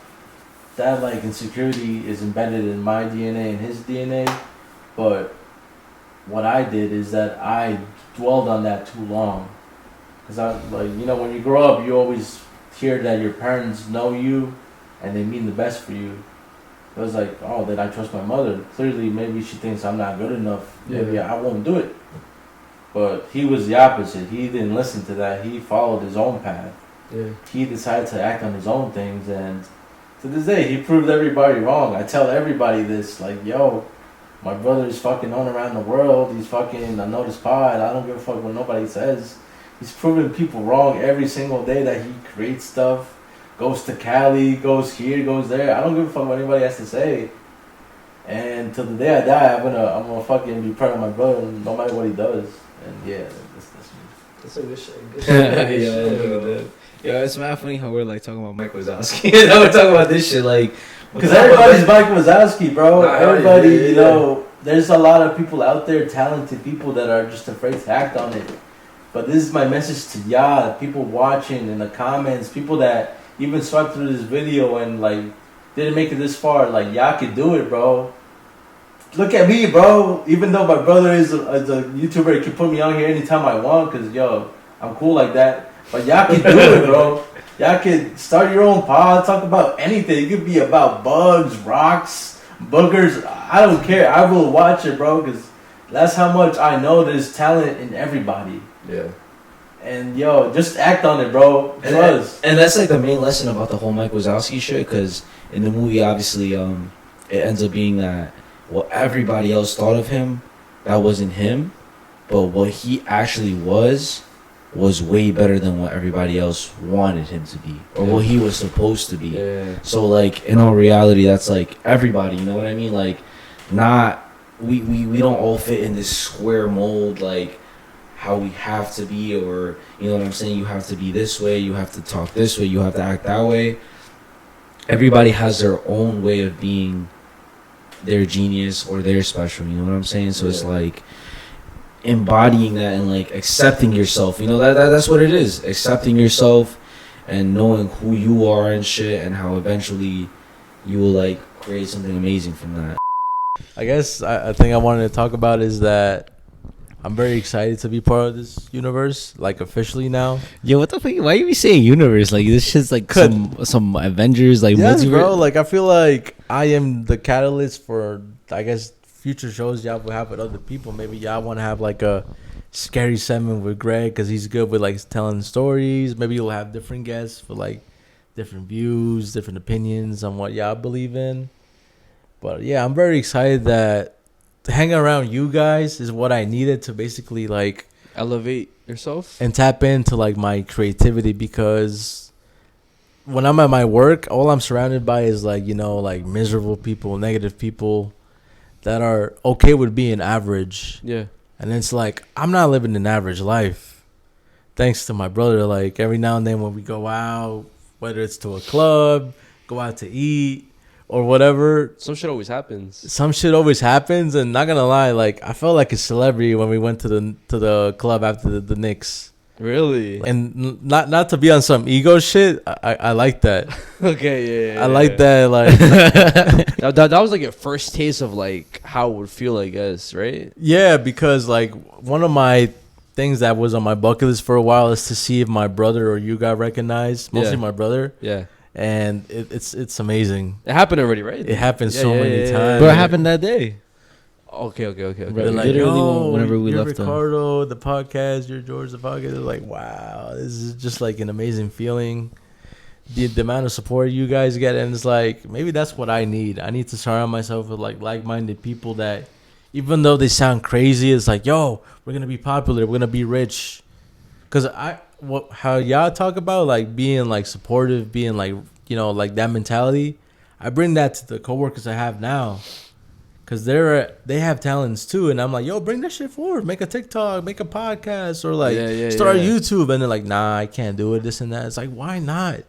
like insecurity is embedded in my DNA and his DNA, but what I did is that I dwelled on that too long. Because I like, you know, when you grow up, you always hear that your parents know you and they mean the best for you. It was like, oh, then I trust my mother. Clearly, maybe she thinks I'm not good enough. Maybe I won't do it. But he was the opposite. He didn't listen to that. He followed his own path. Yeah. He decided to act on his own things. And to this day, he proved everybody wrong. I tell everybody this, like, yo, my brother is fucking known around the world. He's fucking UNNOTICED pod. I don't give a fuck what nobody says. He's proving people wrong every single day that he creates stuff, goes to Cali, goes here, goes there. I don't give a fuck what anybody has to say. And till the day I die, I'm gonna fucking be proud of my brother, no matter what he does. And yeah, that's me. That's a good shit. Yeah, it's mad funny how we're like talking about Mike Wazowski. And now we're talking about this shit like because everybody's Mike Wazowski, bro. Everybody, yeah. You know, there's a lot of people out there, talented people that are just afraid to act on it. But this is my message to y'all, people watching in the comments, people that even swiped through this video and like didn't make it this far. Like y'all can do it, bro. Look at me, bro. Even though my brother is a YouTuber, he can put me on here anytime I want, cause yo, I'm cool like that. But y'all can do it, bro. Y'all can start your own pod, talk about anything. It could be about bugs, rocks, boogers. I don't care. I will watch it, bro, because that's how much I know there's talent in everybody. Yeah. And, yo, just act on it, bro. And that's, like, the main lesson about the whole Mike Wazowski shit, because in the movie, obviously, it ends up being that what everybody else thought of him, that wasn't him. But what he actually was way better than what everybody else wanted him to be, or what he was supposed to be. Yeah. So like in all reality, that's like everybody, you know what I mean? Like not we don't all fit in this square mold like how we have to be, or you know what I'm saying, you have to be this way, you have to talk this way, you have to act that way. Everybody has their own way of being their genius or their special, you know what I'm saying? So it's like embodying that and like accepting yourself, you know, that's what it is, accepting yourself and knowing who you are and shit, and how eventually you will like create something amazing from that. I guess I think I wanted to talk about is that I'm very excited to be part of this universe, like officially now. Yo, what the fuck? Why are you saying universe? Like this shit's like some Avengers, like yes, multiverse, bro. Like I feel like I am the catalyst for, I guess, future shows y'all will have with other people. Maybe y'all want to have like a scary segment with Greg because he's good with like telling stories. Maybe you'll have different guests for like different views, different opinions on what y'all believe in. But yeah, I'm very excited that hanging around you guys is what I needed to basically like elevate yourself and tap into like my creativity, because when I'm at my work, all I'm surrounded by is like, you know, like miserable people, negative people that are okay with being average. Yeah. And it's like, I'm not living an average life. Thanks to my brother. Like every now and then when we go out, whether it's to a club, go out to eat or whatever, some shit always happens. And not gonna lie, like I felt like a celebrity when we went to the club after the Knicks. Really? And not to be on some ego shit. I like that. Okay, yeah. I like that. Like that was like your first taste of like how it would feel, I guess, right? Yeah, because like one of my things that was on my bucket list for a while is to see if my brother or you got recognized. Mostly my brother. Yeah. And it's amazing. It happened already, right? It happened so many times. But it happened that day. Okay. They're like, literally whenever we you're left Ricardo, the podcast, you're George, the podcast. They're like, wow, this is just like an amazing feeling. The amount of support you guys get, and it's like, maybe that's what I need. I need to surround myself with like-minded people that, even though they sound crazy, it's like, yo, we're gonna be popular, we're gonna be rich. Cause how y'all talk about like being like supportive, being like, you know, like that mentality, I bring that to the coworkers I have now. Cause they have talents too, and I'm like, yo, bring that shit forward, make a TikTok, make a podcast, or like start a YouTube, and they're like, nah, I can't do it, this and that. It's like, why not?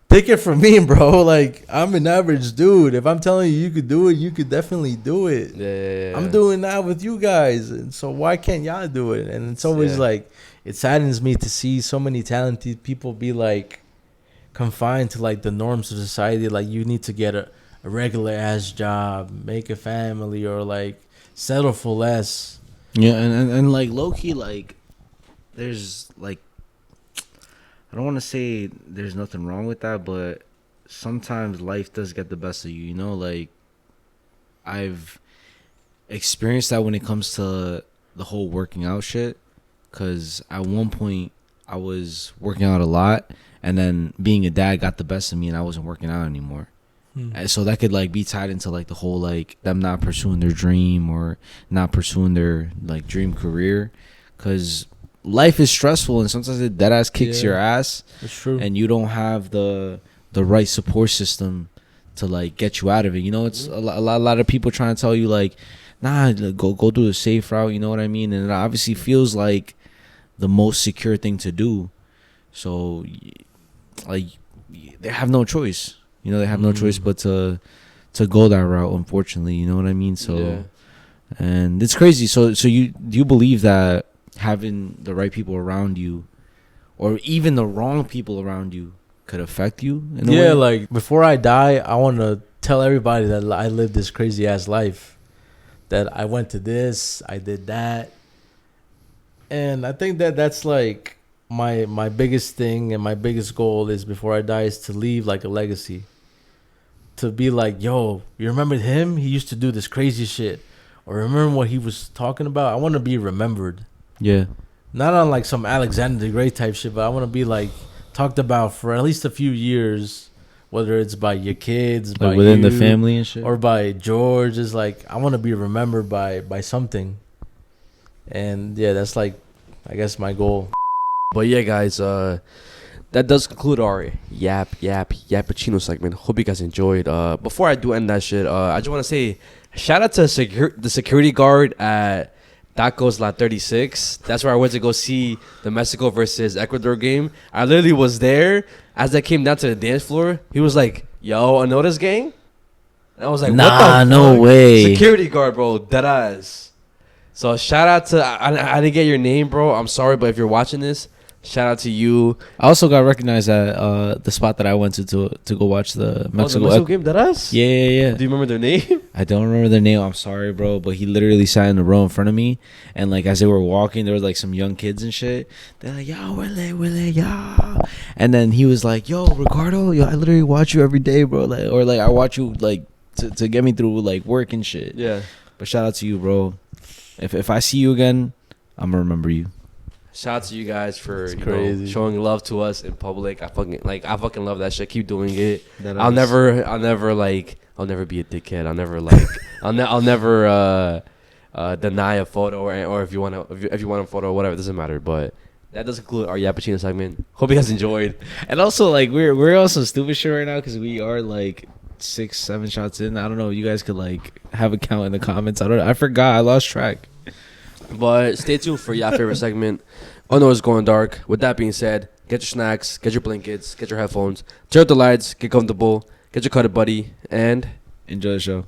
Take it from me, bro. Like, I'm an average dude. If I'm telling you could do it, you could definitely do it. Yeah. I'm doing that with you guys, and so why can't y'all do it? And it's always like, it saddens me to see so many talented people be like confined to like the norms of society. Like, you need to get a regular ass job, make a family, or like settle for less. Yeah, and like low key, like there's like, I don't want to say there's nothing wrong with that, but sometimes life does get the best of you, you know? Like, I've experienced that when it comes to the whole working out shit, because at one point I was working out a lot, and then being a dad got the best of me, and I wasn't working out anymore. And so that could like be tied into like the whole like them not pursuing their dream or not pursuing their like dream career, because life is stressful, and sometimes it dead ass kicks your ass. It's true. And you don't have the right support system to like get you out of it. You know, it's a lot of people trying to tell you like, nah, go do the safe route. You know what I mean? And it obviously feels like the most secure thing to do. So, like, they have no choice. You know, they have no choice but to go that route. Unfortunately, you know what I mean. So, and it's crazy. So do you believe that having the right people around you, or even the wrong people around you, could affect you in a way? Like before I die, I want to tell everybody that I lived this crazy ass life, that I went to this, I did that. And I think that that's like my biggest thing, and my biggest goal is before I die is to leave like a legacy, to be like, yo, you remember him? He used to do this crazy shit, or remember what he was talking about? I want to be remembered. Not on like some Alexander the Great type shit, but I want to be like talked about for at least a few years, whether it's by your kids, like by within you, the family and shit, or by George. Is like, I want to be remembered by something. And yeah, that's like, I guess, my goal. But yeah, guys, that does conclude our Yappuccino segment. Hope you guys enjoyed. Before I do end that shit, I just want to say shout out to the security guard at Tacos La 36. That's where I went to go see the Mexico versus Ecuador game. I literally was there as I came down to the dance floor. He was like, "Yo, Unnoticed gang?" And I was like, "Nah, what the no fuck? way." Security guard, bro, deadass. So shout out to I didn't get your name, bro. I'm sorry, but if you're watching this, shout out to you. I also got recognized at the spot that I went to go watch the Mexico game. Deadass? Yeah. Do you remember their name? I don't remember their name. I'm sorry, bro. But he literally sat in the row in front of me, and like as they were walking, there was like some young kids and shit. They're like, "Yo, Willie, yo," and then he was like, "Yo, Ricardo, yo, I literally watch you every day, bro. Like, or like I watch you like to get me through like work and shit." Yeah. But shout out to you, bro. If I see you again, I'm gonna remember you. Shout out to you guys for showing love to us in public. I fucking love that shit. Keep doing it. I'll never be a dickhead. I'll never deny a photo or if you want a photo or whatever, it doesn't matter. But that does conclude our Yappuccino segment. Hope you guys enjoyed. And also like we're also stupid shit right now because we are like 6-7 shots in. I don't know. You guys could like have a count in the comments. I forgot. I lost track. But stay tuned for your favorite segment. Oh no, it's going dark. With that being said, get your snacks, get your blankets, get your headphones, turn up the lights, get comfortable, get your cutter buddy, and enjoy the show.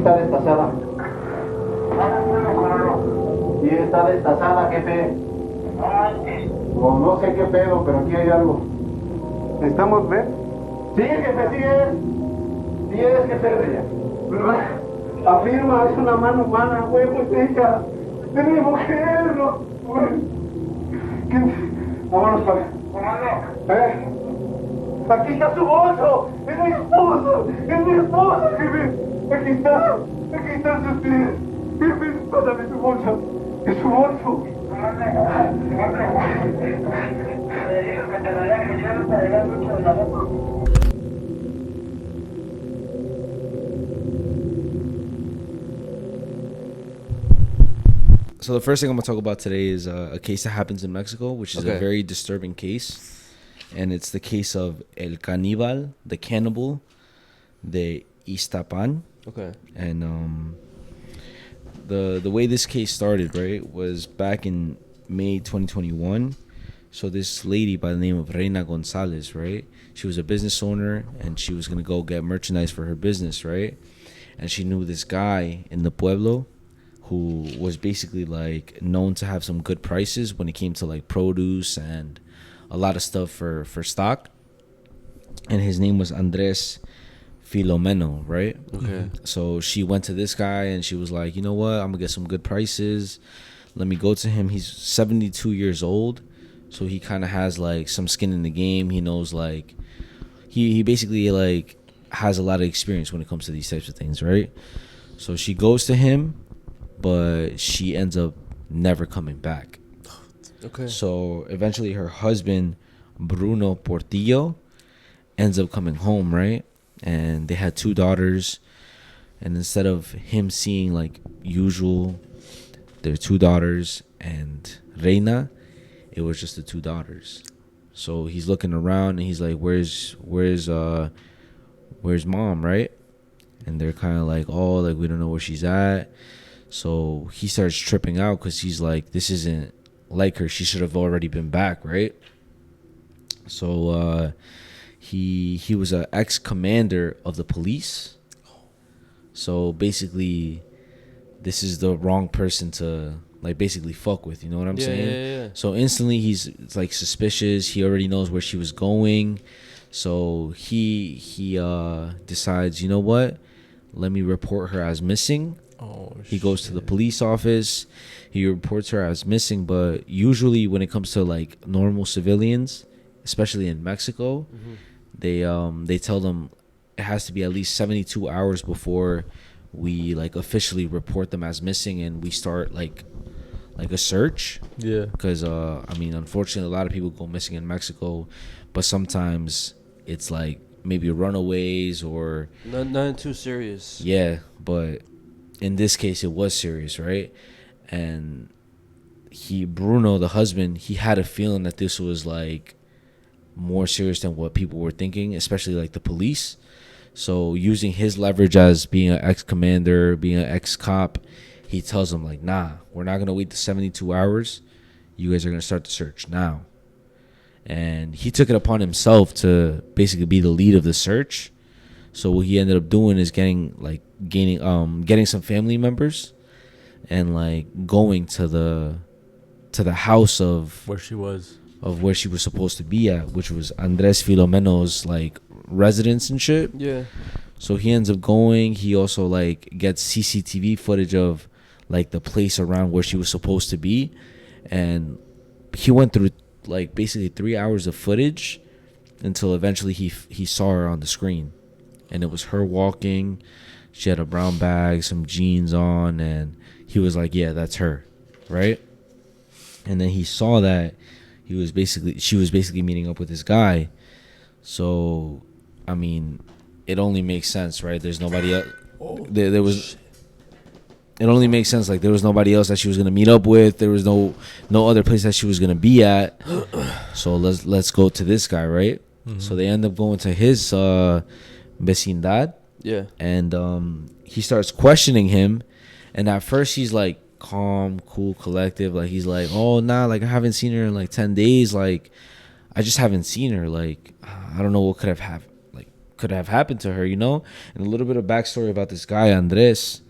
Está destazada. Y está destazada, jefe. No sé qué pedo, pero aquí hay algo. ¿Necesitamos ver? Sí, jefe, sí es. Sí es, jefe. Afirma, es una mano humana, güey, muchacha. De mi mujer, no. Vámonos para acá. Aquí está su bolso. Es mi esposo, jefe. Aquí están sus pies. Jefe, pásame su bolso. Es su bolso. So the first thing I'm going to talk about today is a case that happens in Mexico, which is a very disturbing case. And it's the case of El Caníbal, the cannibal, de Iztapan. Okay. And the way this case started, right, was back in May 2021. So this lady by the name of Reina Gonzalez, right, she was a business owner, and she was going to go get merchandise for her business, right? And she knew this guy in the pueblo who was basically like known to have some good prices when it came to like produce and a lot of stuff for stock. And his name was Andres Filomeno, right? Okay. So she went to this guy and she was like, you know what? I'm going to get some good prices. Let me go to him. He's 72 years old. So he kind of has like some skin in the game. He knows like, he basically like has a lot of experience when it comes to these types of things, right? So she goes to him, but she ends up never coming back. Okay. So eventually her husband, Bruno Portillo, ends up coming home, right? And they had 2 daughters. And instead of him seeing like usual, their 2 daughters and Reina, it was just the 2 daughters. So he's looking around and he's like, where's mom, right? And they're kind of like, oh, like we don't know where she's at. So he starts tripping out because he's like, this isn't like her. She should have already been back, right? So he was an ex-commander of the police. So basically, this is the wrong person to like basically fuck with. You know what I'm saying? Yeah. So instantly he's like suspicious. He already knows where she was going. So he decides, you know what? Let me report her as missing. He goes to the police office. He reports her as missing. But usually when it comes to like normal civilians, especially in Mexico, they tell them it has to be at least 72 hours before we like officially report them as missing and we start like a search. Yeah. Because I mean, unfortunately, a lot of people go missing in Mexico, but sometimes it's like maybe runaways or nothing too serious. Yeah, but in this case, it was serious, right? And Bruno, the husband, he had a feeling that this was like more serious than what people were thinking, especially like the police. So using his leverage as being an ex-commander, being an ex-cop, he tells them like, nah, we're not going to wait the 72 hours. You guys are going to start the search now. And he took it upon himself to basically be the lead of the search. So what he ended up doing is getting some family members and like going to the house of where she was supposed to be at, which was Andres Filomeno's like residence and shit. Yeah. So he ends up going. He also like gets CCTV footage of like the place around where she was supposed to be, and he went through like basically 3 hours of footage until eventually he saw her on the screen, and it was her walking. She had a brown bag, some jeans on, and he was like, yeah, that's her, right? And then he saw that she was basically meeting up with this guy. So I mean, it only makes sense, right? There's nobody else. It only makes sense. Like there was nobody else that she was gonna meet up with. There was no other place that she was gonna be at. So let's go to this guy, right? Mm-hmm. So they end up going to his vecindad. Yeah. And he starts questioning him, and at first he's like calm, cool, collective. Like he's like, oh nah, like I haven't seen her in like 10 days. Like I just haven't seen her. Like I don't know what could have happened to her, you know? And a little bit of backstory about this guy, Andres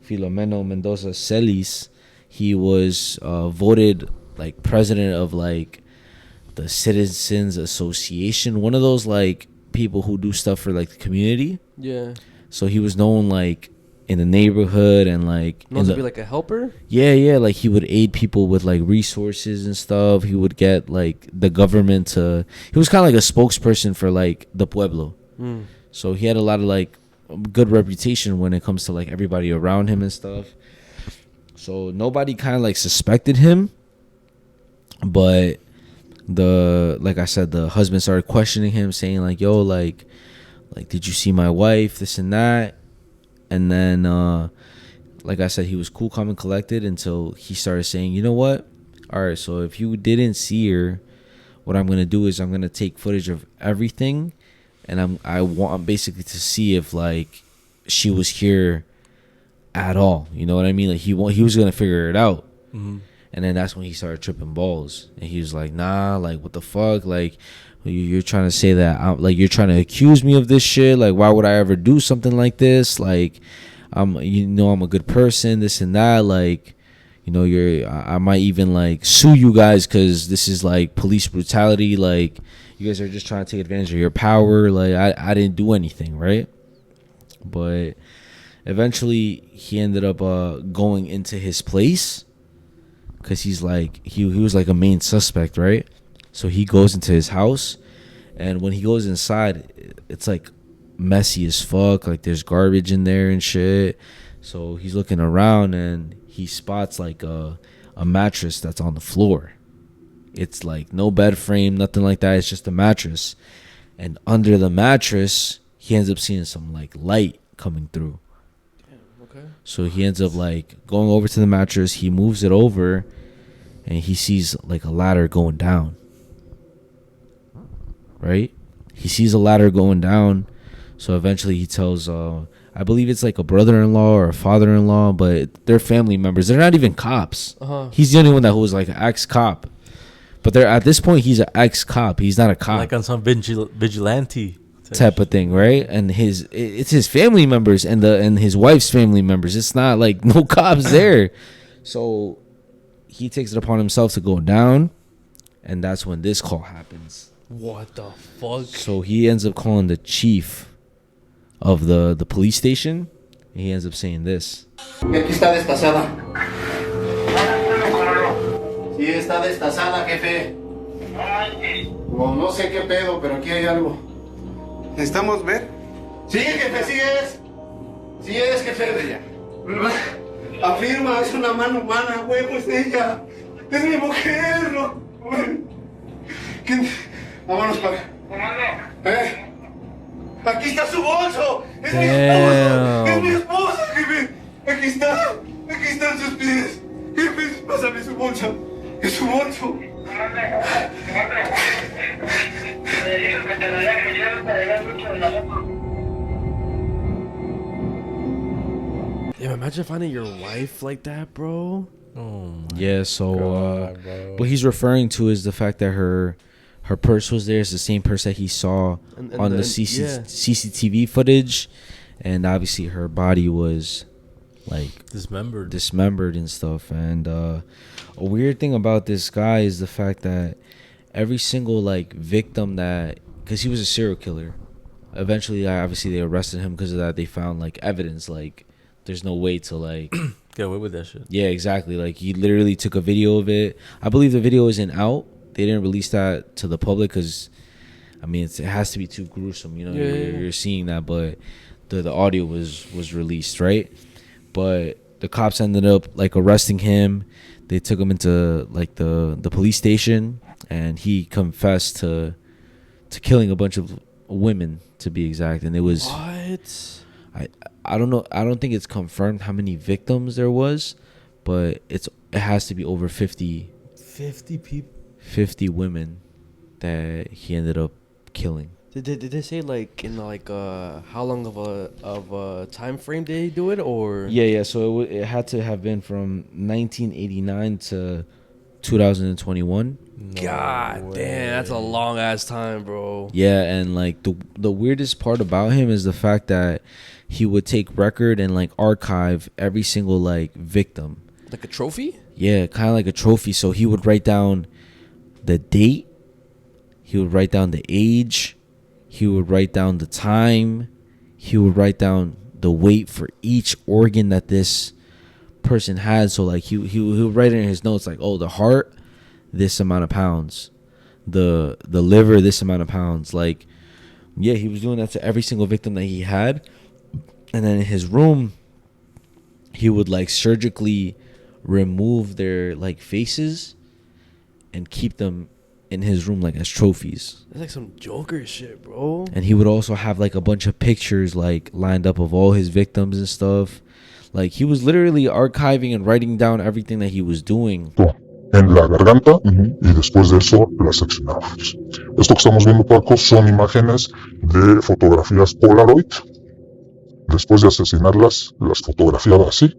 Filomeno Mendoza Celis. He was voted like president of like the Citizens Association, one of those like people who do stuff for like the community. Yeah. So he was known like in the neighborhood and like known to be like a helper. Yeah, like he would aid people with like resources and stuff. He would get like the government to. He was kind of like a spokesperson for like the pueblo. So he had a lot of like good reputation when it comes to like everybody around him and stuff. So nobody kind of like suspected him, but like I said, the husband started questioning him, saying like, yo, like did you see my wife, this and that. And then like I said, he was cool, calm, and collected until he started saying, you know what, all right, so if you didn't see her, what I'm gonna do is I'm gonna take footage of everything, and I want basically to see if like she was here at all. You know what I mean? Like he was gonna figure it out. Mm-hmm. And then that's when he started tripping balls, and he was like, nah, like what the fuck, like you're trying to say that you're trying to accuse me of this shit. Like why would I ever do something like this? Like I'm a good person, this and that. Like, you know, I might even like sue you guys because this is like police brutality. Like you guys are just trying to take advantage of your power. Like I didn't do anything, right? But eventually he ended up going into his place because he's like he was like a main suspect, right? So he goes into his house, and when he goes inside, it's like messy as fuck. Like there's garbage in there and shit. So he's looking around and he spots like a mattress that's on the floor. It's like no bed frame, nothing like that. It's just a mattress. And under the mattress, he ends up seeing some like light coming through. Okay. So he ends up like going over to the mattress. He moves it over and he sees like a ladder going down. Right? He sees a ladder going down. So eventually he tells, I believe it's like a brother-in-law or a father-in-law, but they're family members. They're not even cops. He's the only one that was like an ex-cop. But they're at this point, he's an ex-cop. He's not a cop. Like on some vigilante type of thing, right? And it's his family members and his wife's family members. It's not like no cops there. So he takes it upon himself to go down, and that's when this call happens. What the fuck? So he ends up calling the chief of the police station, and he ends up saying this. Aquí está destazada. Sí, está destazada, jefe. No sé qué pedo, pero aquí hay algo. ¿Necesitamos ver? Sí, jefe, sí es. Sí es, jefe. Afirma, es una mano humana, güey, pues ella. Es mi mujer, ¿no? Vámonos para acá. Aquí está su bolso. Es mi esposa. Es mi esposa, jefe. Aquí están sus pies. Jefe, pásame su bolsa. Es su bolso. Damn, imagine finding your wife like that, bro. Yeah, so what he's referring to is the fact that her purse was there. It's the same purse that he saw on the CCTV footage, and obviously her body was like dismembered and stuff. And a weird thing about this guy is the fact that every single like victim that, because he was a serial killer, eventually obviously they arrested him because of that. They found like evidence, like there's no way to like get away with that shit. Yeah, exactly. Like he literally took a video of it. I believe the video isn't out. They didn't release that to the public because, I mean, it has to be too gruesome. You know, you're seeing that, but the audio was released, right? But the cops ended up like arresting him. They took him into like the police station, and he confessed to killing a bunch of women, to be exact. And it was what? I don't know. I don't think it's confirmed how many victims there was, but it has to be over 50 people. 50 women that he ended up killing. Did they say like in like how long of a time frame did he do it, or? Yeah. So it had to have been from 1989 to 2021. God damn, that's a long ass time, bro. Yeah, and like the weirdest part about him is the fact that he would take record and like archive every single like victim. Like a trophy? Yeah, kind of like a trophy. So he would write down the date, he would write down the age, he would write down the time, he would write down the weight for each organ that this person had. So like he would write it in his notes like, oh, the heart, this amount of pounds, the liver, this amount of pounds. Like, yeah, he was doing that to every single victim that he had. And then in his room, he would like surgically remove their like faces and keep them in his room like as trophies. That's like some Joker shit, bro. And he would also have like a bunch of pictures like lined up of all his victims and stuff. Like he was literally archiving and writing down everything that he was doing. En la garganta y después de eso las seccionamos. Esto que estamos viendo, Paco, son imágenes de fotografías Polaroid. Después de asesinarlas, las fotografiaba así.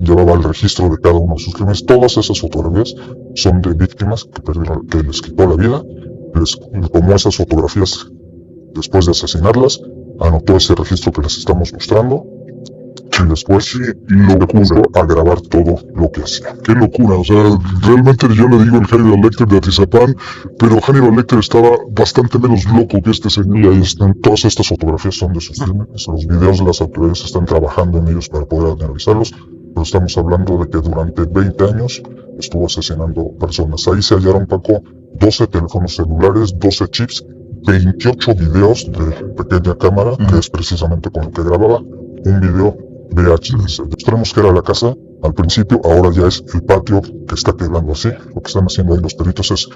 Llevaba el registro de cada uno de sus crímenes. Todas esas fotografías son de víctimas que les quitó la vida. Les tomó esas fotografías después de asesinarlas, anotó ese registro que les estamos mostrando, y después lo puso a grabar todo lo que hacía. Qué locura, o sea, realmente yo le digo el Hannibal Lecter de Atizapán, pero Hannibal Lecter estaba bastante menos loco que este señor. Y ahí están, todas estas fotografías son de sus crímenes. Los videos de las autoridades están trabajando en ellos para poder analizarlos. Pero estamos hablando de que durante 20 años estuvo asesinando personas. Ahí se hallaron, Paco, 12 teléfonos celulares, 12 chips, 28 videos de pequeña cámara, que es precisamente con lo que grababa, un video VHS. Mostremos que era la casa al principio, ahora ya es el patio que está quedando así. Lo que están haciendo ahí los peritos es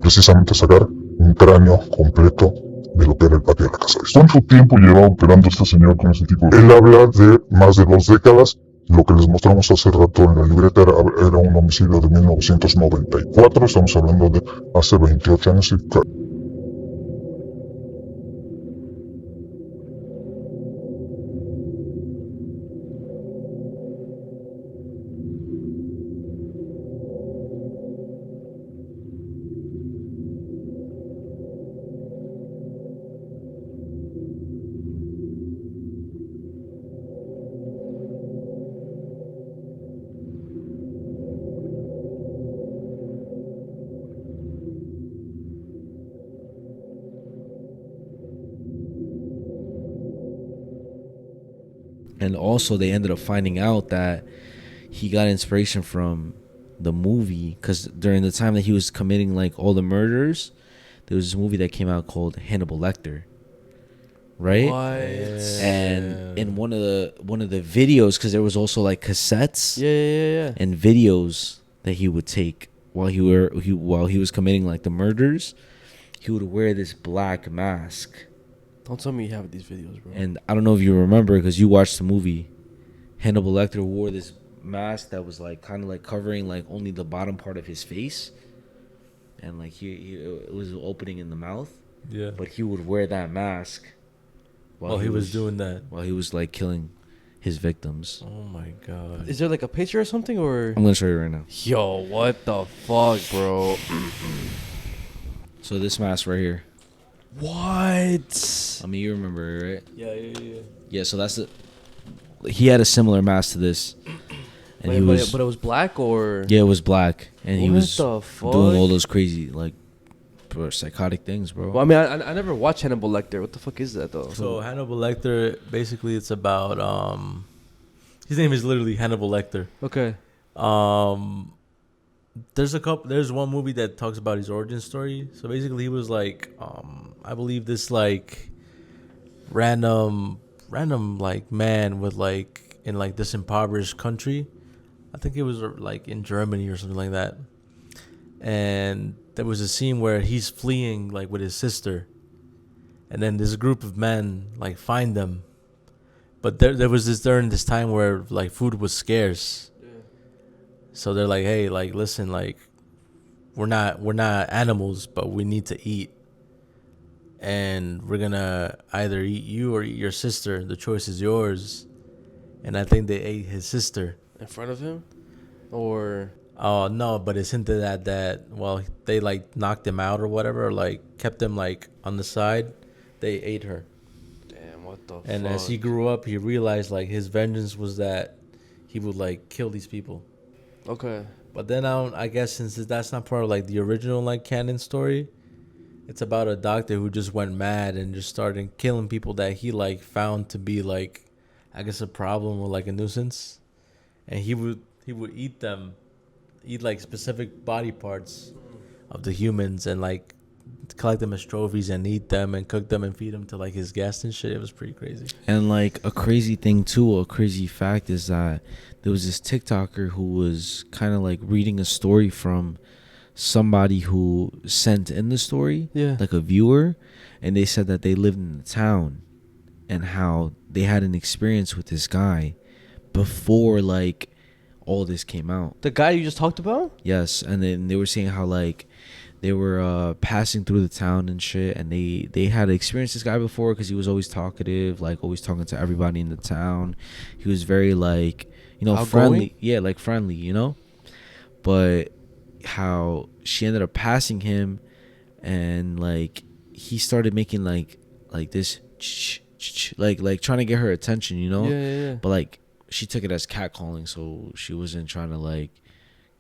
precisamente sacar un cráneo completo de lo que era el patio de la casa. ¿Cuánto tiempo llevaba operando este señor con ese tipo de...? Él habla de más de 2 décadas. Lo que les mostramos hace rato en la libreta era un homicidio de 1994. Estamos hablando de hace 28 años. And also, they ended up finding out that he got inspiration from the movie, because during the time that he was committing like all the murders, there was this movie that came out called Hannibal Lecter, right? What? And in one of the videos, because there was also like cassettes, Yeah. and videos that he would take while he was committing like the murders, he would wear this black mask. Don't tell me you have these videos, bro. And I don't know if you remember, because you watched the movie. Hannibal Lecter wore this mask that was like kind of like covering like only the bottom part of his face, and like it was opening in the mouth. Yeah. But he would wear that mask while he was doing that. While he was like killing his victims. Oh my god. Is there like a picture or something, or? I'm gonna show you right now. Yo, what the fuck, bro? So this mask right here. What? I mean, you remember it, right? Yeah. Yeah, so that's it. He had a similar mask to this. And But it was black, or? Yeah, it was black. And he was the fuck? doing all those crazy, like, psychotic things, bro. Well, I mean, I never watched Hannibal Lecter. What the fuck is that, though? So Hannibal Lecter, basically, it's about his name is literally Hannibal Lecter. Okay. There's one movie that talks about his origin story. So basically, he was like, I believe this like random like man with like in like this impoverished country. I think it was like in Germany or something like that. And there was a scene where he's fleeing like with his sister, and then this group of men like find them. But there was during this time where like food was scarce. Yeah. So they're like, hey, like listen, like we're not animals, but we need to eat. And we're gonna either eat you or eat your sister. The choice is yours. And I think they ate his sister. In front of him? Or... Oh, no, but it's hinted at that, well, they, like, knocked him out or whatever, or, like, kept him, like, on the side. They ate her. Damn, what the fuck? And as he grew up, he realized, like, his vengeance was that he would, like, kill these people. Okay. But then, I guess, since that's not part of, like, the original, like, canon story, it's about a doctor who just went mad and just started killing people that he, like, found to be, like, I guess a problem or, like, a nuisance. And he would eat them. Eat like specific body parts of the humans and like collect them as trophies and eat them and cook them and feed them to like his guests and shit. It was pretty crazy. And like a crazy thing too, a crazy fact is that there was this TikToker who was kind of like reading a story from somebody who sent in the story, like a viewer, and they said that they lived in the town and how they had an experience with this guy before like all this came out. The guy you just talked about? Yes, and then they were saying how like they were passing through the town and shit, and they had experienced this guy before because he was always talkative, like always talking to everybody in the town. He was very like, you know, outgoing? friendly. Yeah, like friendly, you know. But how she ended up passing him, and like he started making like this like trying to get her attention, you know. Yeah. But like she took it as catcalling, so she wasn't trying to like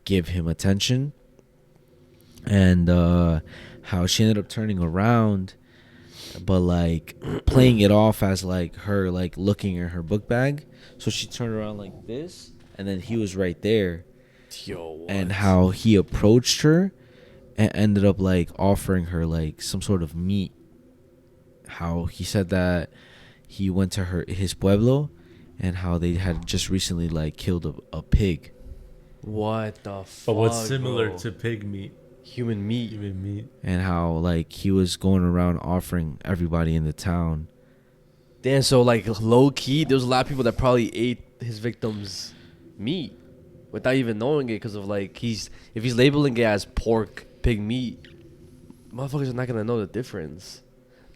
give him attention. And how she ended up turning around, but like playing it off as like her like looking at her book bag. So she turned around like this, and then he was right there. Yo, what? And how he approached her and ended up like offering her like some sort of meat how he said that he went to his pueblo, and how they had just recently like killed a pig. What the fuck? But what's similar bro? to pig meat? Human meat. Human meat. And how like he was going around offering everybody in the town. Damn, so like low key, there was a lot of people that probably ate his victims' meat without even knowing it, because of like if he's labeling it as pork, pig meat, motherfuckers are not gonna know the difference.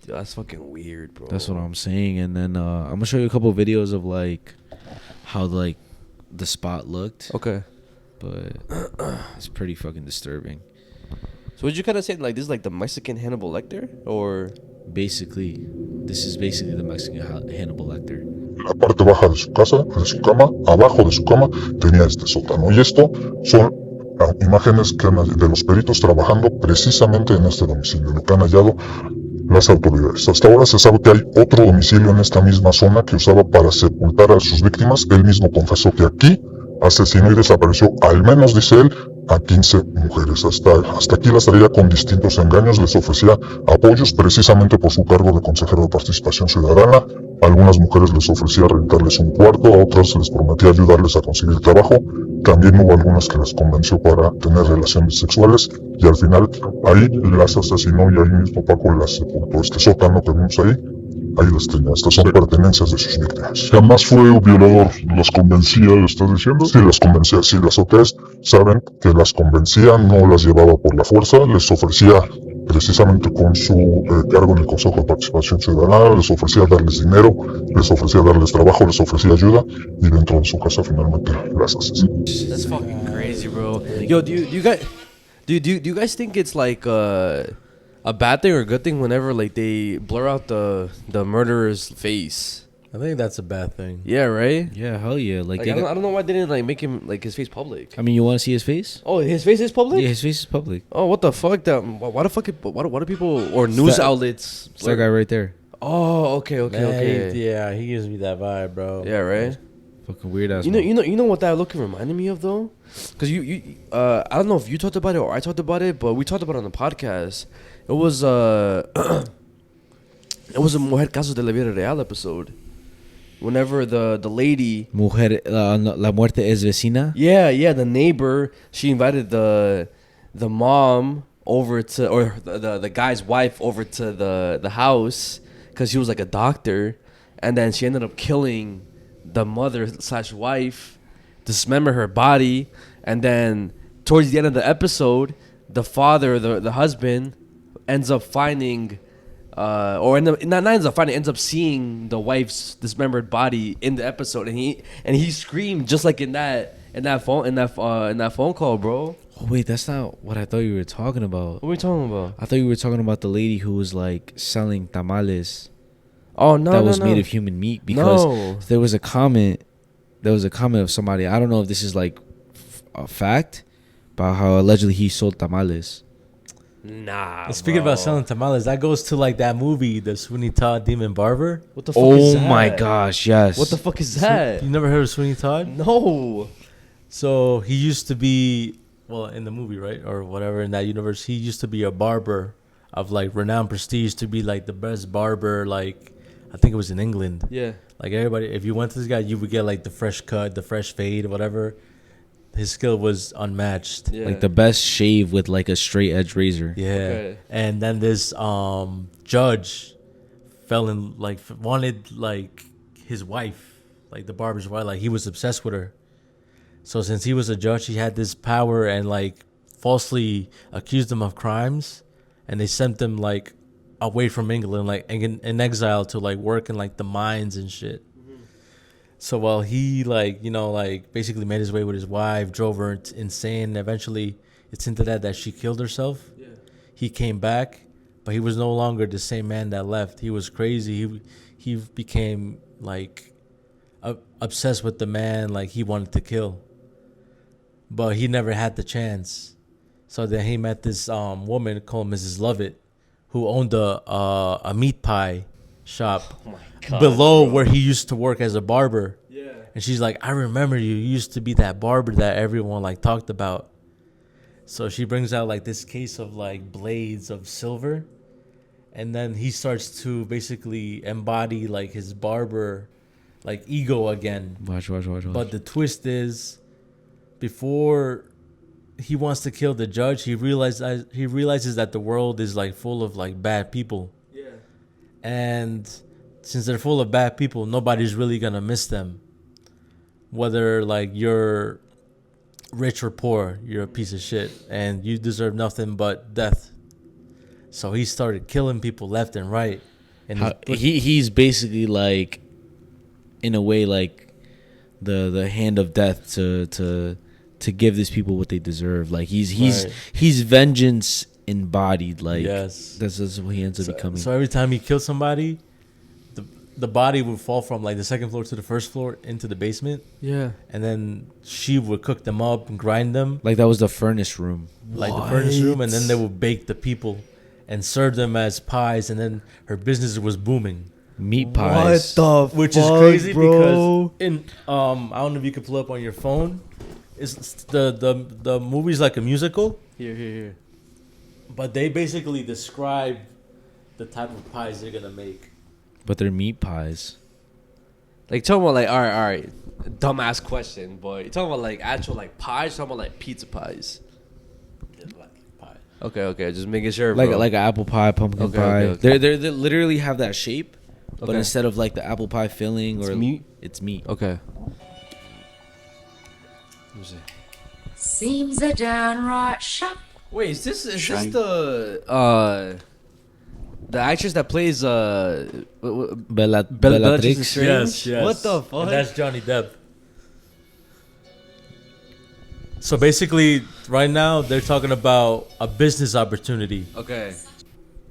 Dude, that's fucking weird, bro. That's what I'm saying. And then I'm gonna show you a couple of videos of like how like the spot looked. Okay. But it's pretty fucking disturbing. So would you kind of say like this is like the Mexican Hannibal Lecter, or basically this is basically the Mexican Hannibal Lecter? La parte baja de su casa, de su cama, abajo de su cama, tenía este sótano. Y esto son imágenes de los peritos trabajando precisamente en este domicilio, lo que han hallado las autoridades. Hasta ahora se sabe que hay otro domicilio en esta misma zona que usaba para sepultar a sus víctimas. Él mismo confesó que aquí asesinó y desapareció, al menos dice él, a 15 mujeres. Hasta aquí las traía con distintos engaños, les ofrecía apoyos precisamente por su cargo de consejero de participación ciudadana. A algunas mujeres les ofrecía rentarles un cuarto, a otras les prometía ayudarles a conseguir trabajo. También hubo algunas que las convenció para tener relaciones sexuales y al final ahí las asesinó y ahí mismo Paco las sepultó. Este sótano que vemos ahí las tenía. Estas son pertenencias de sus víctimas. Jamás fue un violador. ¿Las convencía, estás diciendo? Sí, las convencía. Sí, las autoridades saben que las convencía, no las llevaba por la fuerza, les ofrecía precisamente con su cargo en el Consejo de Participación Ciudadana, les ofrecía darles dinero, les ofrecía darles trabajo, les ofrecía ayuda y dentro de su casa finalmente las asesinó. That's fucking crazy, bro. Yo, do you guys think it's like a bad thing or a good thing whenever like they blur out the murderer's face? I think that's a bad thing. Yeah, right? Yeah, hell yeah. Like I don't know why they didn't like make him like his face public. I mean, you want to see his face? Oh, his face is public? Yeah, his face is public. Oh, what the fuck? Why the fuck? Why do people or news outlets? It's that guy right there. Oh, okay. Yeah, he gives me that vibe, bro. Yeah, right. Fucking weird ass. You know what that looking reminded me of though? Because I don't know if you talked about it or I talked about it, but we talked about it on the podcast. It was it was a Mujer Casos de la Vida Real episode. Whenever the lady Mujer la muerte es vecina. Yeah, the neighbor, she invited the mom over to, or the guy's wife over to the house because she was like a doctor, and then she ended up killing the mother/wife, dismember her body, and then towards the end of the episode, the father, the husband, ends up finding, ends up seeing the wife's dismembered body in the episode, and he screamed just like in that phone call, bro. Oh wait, that's not what I thought you were talking about. What are we talking about? I thought you were talking about the lady who was like selling tamales. Oh no, that was made of human meat, because there was a comment of somebody. I don't know if this is like a fact, about how allegedly he sold tamales. Nah. Speaking about selling tamales, that goes to like that movie, the Sweeney Todd Demon Barber. What the fuck is that? Oh my gosh, yes. What the fuck is that? You never heard of Sweeney Todd? No. So he used to be, well, in the movie, right, or whatever, in that universe, he used to be a barber of like renowned prestige, to be like the best barber, like I think it was in England. Yeah. Like everybody, if you went to this guy, you would get like the fresh cut, the fresh fade, whatever. His skill was unmatched. Yeah. Like the best shave with like a straight edge razor. Yeah. Okay. And then this judge wanted like his wife, like the barber's wife, like he was obsessed with her. So since he was a judge, he had this power and like falsely accused him of crimes, and they sent him like away from England, like in exile, to like work in like the mines and shit. So while he like, you know, like basically made his way with his wife, drove her insane. Eventually, it's into that she killed herself. Yeah. He came back, but he was no longer the same man that left. He was crazy. He became like obsessed with the man like he wanted to kill. But he never had the chance. So then he met this woman called Mrs. Lovett, who owned a meat pie shop below where he used to work as a barber. Yeah. And she's like, I remember you used to be that barber that everyone like talked about. So she brings out like this case of like blades of silver, and then he starts to basically embody like his barber, like ego again. Watch. But the twist is, before he wants to kill the judge, he realizes that the world is like full of like bad people. Yeah. And since they're full of bad people, nobody's really gonna miss them. Whether like you're rich or poor, you're a piece of shit, and you deserve nothing but death. So he started killing people left and right. And he's basically like, in a way, like the hand of death to give these people what they deserve. Like he's vengeance embodied. Like, yes, that's what he ends up becoming. So every time he kills somebody, the body would fall from like the second floor to the first floor into the basement. Yeah. And then she would cook them up and grind them. Like that was the furnace room. Like the furnace room, and then they would bake the people and serve them as pies, and then her business was booming. Meat pies. What the Which fuck, is crazy, bro? because in I don't know if you could pull up on your phone. It's the movie's like a musical. Here. But they basically describe the type of pies they're gonna make. But they're meat pies. Like, talking about, like, all right, dumbass question, but you're talking about, like, actual, like, pies, talking about, like, pizza pies. Okay, just making sure, bro. Like an apple pie, pumpkin pie. Okay. They literally have that shape, but Okay. instead of, like, the apple pie filling It's or meat? It's meat. Okay. Seems a downright shock. Wait, is this the actress that plays Bellatrix? Yes. What the fuck? And that's Johnny Depp. So basically, right now they're talking about a business opportunity. Okay.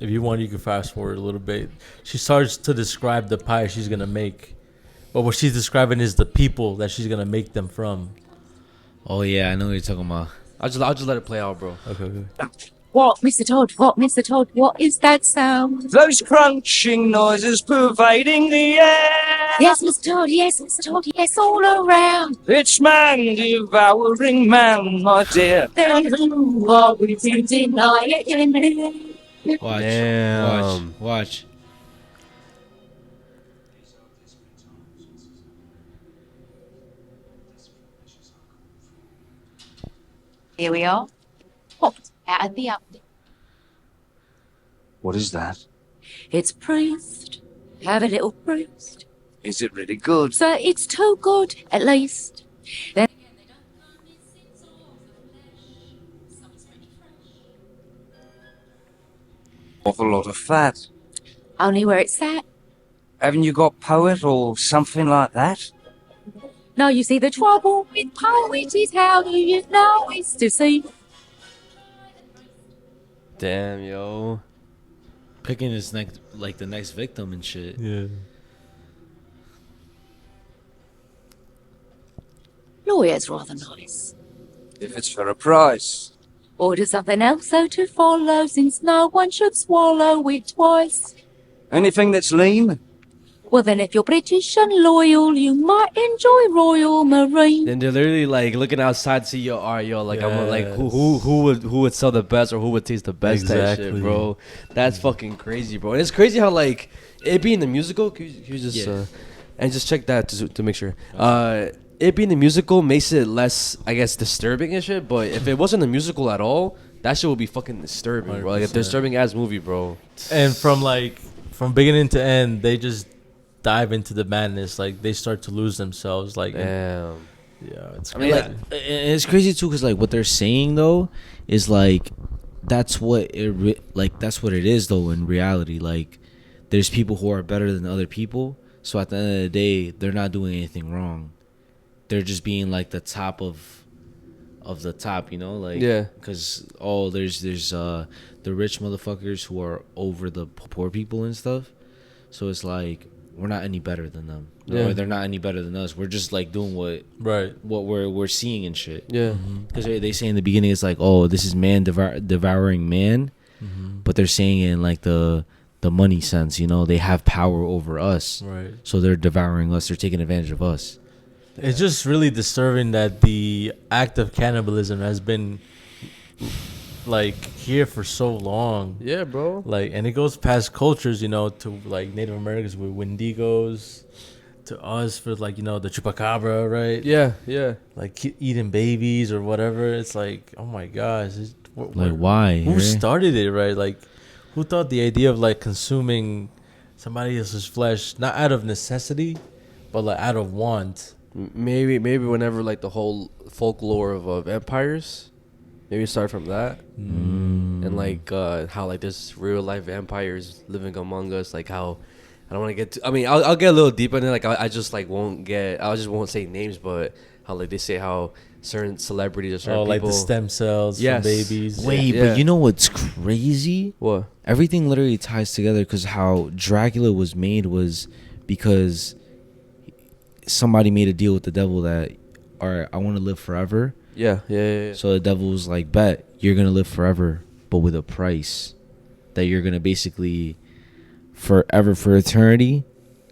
If you want, you can fast forward a little bit. She starts to describe the pie she's gonna make, but what she's describing is the people that she's gonna make them from. Oh yeah, I know what you're talking about. I'll just let it play out, bro. Okay. What, Mr. Todd? Mr. Todd? What is that sound? Those crunching noises pervading the air. Yes, Mr. Todd. Yes, all around. It's man devouring man, my dear. Then who are we to deny it? Watch. Damn. Watch. Here we are. Popped out of the oven. What is that? It's priest. Have a little priest. Is it really good? So it's too good, at least. Then Awful lot of fat. only where it's at. Haven't you got poet or something like that? No, you see, the trouble with poets is how do you know it's deceived? Damn, yo. Picking his next, like the next victim and shit. Yeah. Lawyer's rather nice. If it's for a price. Order something else so to follow, since no one should swallow it twice. Anything that's lean? Well, then, if you're British and loyal, you might enjoy Royal Marine. Then they're literally like looking outside to see yo, all right, yo, like I'm like who would sell the best or who would taste the best type shit, bro. That's fucking crazy, bro. And it's crazy how like it being the musical, can you just and just check that to make sure. It being the musical makes it less, I guess, disturbing and shit. But if it wasn't a musical at all, that shit would be fucking disturbing, bro. Like a disturbing ass movie, bro. And from beginning to end, they just dive into the madness. Like they start to lose themselves. Like, damn. Yeah, it's I mean, like, and it's crazy too, because like what they're saying though is like that's what that's what it is though in reality. Like there's people who are better than other people, so at the end of the day, they're not doing anything wrong. They're just being like the top of the top, you know, like because there's the rich motherfuckers who are over the poor people and stuff. So it's like we're not any better than them. Or they're not any better than us. We're just like doing what we're seeing and shit. Yeah, because they say in the beginning it's like, oh, this is man devouring man, but they're saying it in like the money sense, you know, they have power over us, right? So they're devouring us. They're taking advantage of us. It's just really disturbing that the act of cannibalism has been like here for so long. Yeah, bro. Like, and it goes past cultures, you know, to like Native Americans with Wendigos, to us for like, you know, the chupacabra, right? Yeah, yeah. Like eating babies or whatever. It's like, oh my gosh, like why? Who right? started it, right? Like, who thought the idea of like consuming somebody else's flesh, not out of necessity, but like out of want? Maybe whenever like the whole folklore of vampires, maybe start from that, and like how like there's real life vampires living among us. Like how I don't want to get to, I mean I'll get a little deeper in it. Like I just like won't say names, but how like they say how certain celebrities or certain people, like the stem cells from babies. Wait, but you know what's crazy? What? Everything literally ties together because how Dracula was made was because somebody made a deal with the devil that, all right, I want to live forever. Yeah. So the devil was like, bet you're gonna live forever, but with a price that you're gonna basically forever, for eternity,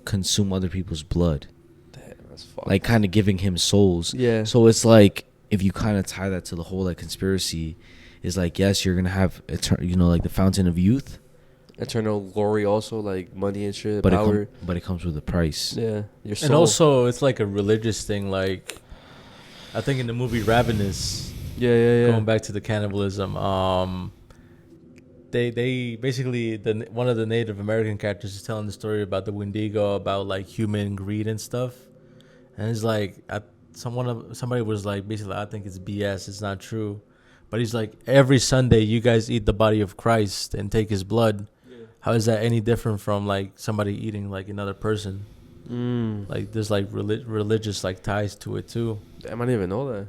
consume other people's blood. Damn, that's fucked. Like kind of giving him souls. Yeah. So it's like if you kind of tie that to the whole like conspiracy, is like, yes, you're gonna have you know, like the fountain of youth, eternal glory, also like money and shit, but power. But it comes with a price. Yeah, your soul. And also it's like a religious thing. Like I think in the movie Ravenous, going back to the cannibalism, they basically one of the Native American characters is telling the story about the Wendigo, about like human greed and stuff, and it's like somebody was like, basically, I think it's BS, it's not true, but he's like, every Sunday you guys eat the body of Christ and take his blood. How is that any different from like somebody eating like another person? Like there's like religious like ties to it too. Damn, I didn't even know that.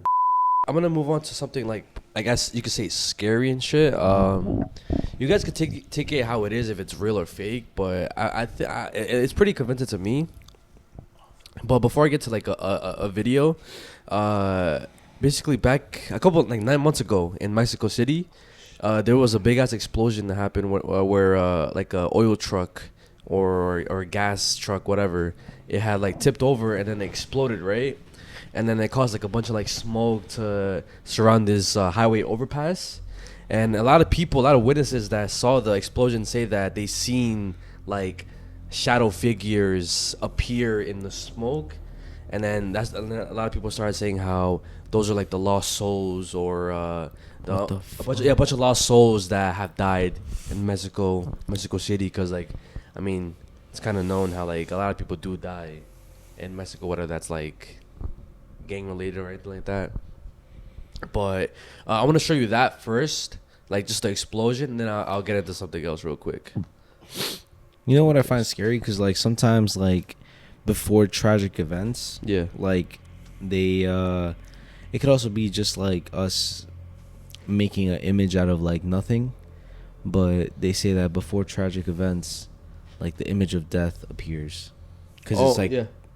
I'm gonna move on to something like, I guess you could say scary and shit. You guys could take it how it is, if it's real or fake, but it's pretty convincing to me. But before I get to like a video, basically back a couple like 9 months ago in Mexico City, there was a big ass explosion that happened where like a oil truck or a gas truck, whatever, it had like tipped over and then it exploded, right? And then it caused like a bunch of like smoke to surround this highway overpass. And a lot of witnesses that saw the explosion say that they seen like shadow figures appear in the smoke. And then a lot of people started saying how those are like the lost souls, or a bunch of lost souls that have died in Mexico City. Because like, I mean, it's kind of known how like a lot of people do die in Mexico, whether that's like gang related or anything like that. But I want to show you that first, like just the explosion, and then I'll get into something else real quick. You know what I find scary? Because like sometimes like before tragic events, like they it could also be just like us making an image out of like nothing, but they say that before tragic events, like the image of death appears, because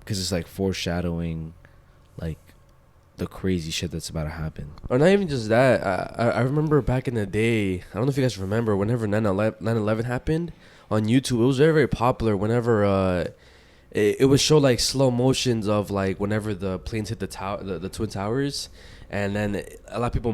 it's like foreshadowing like the crazy shit that's about to happen. Or not even just that. I remember back in the day, I don't know if you guys remember, whenever 9/11 happened on YouTube, it was very, very popular. Whenever it would show like slow motions of like whenever the planes hit the Twin Towers, and then a lot of people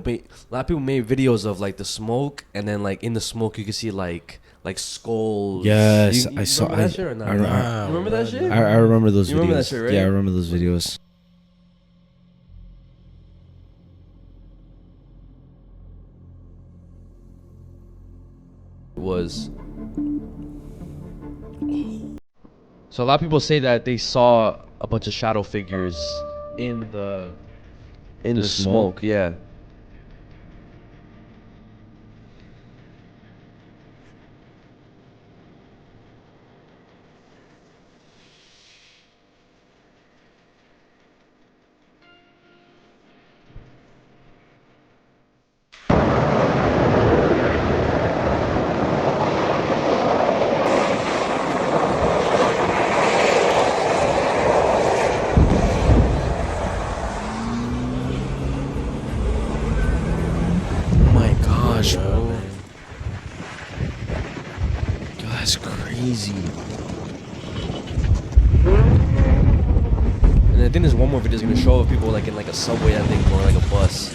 made videos of like the smoke, and then like in the smoke you could see like skulls. Yes, you I saw that shit or not? You remember that shit? I remember those videos. You remember that shit, right? Yeah, I remember those videos. Was so a lot of people say that they saw a bunch of shadow figures in the smoke. Yeah. And I think there's one more video that's gonna show of people like in like a subway, I think, or like a bus.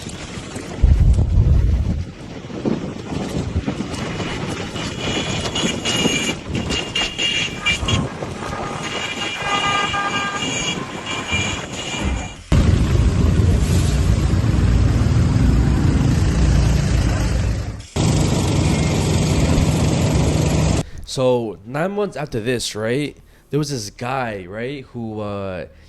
So 9 months after this, right, there was this guy, right, who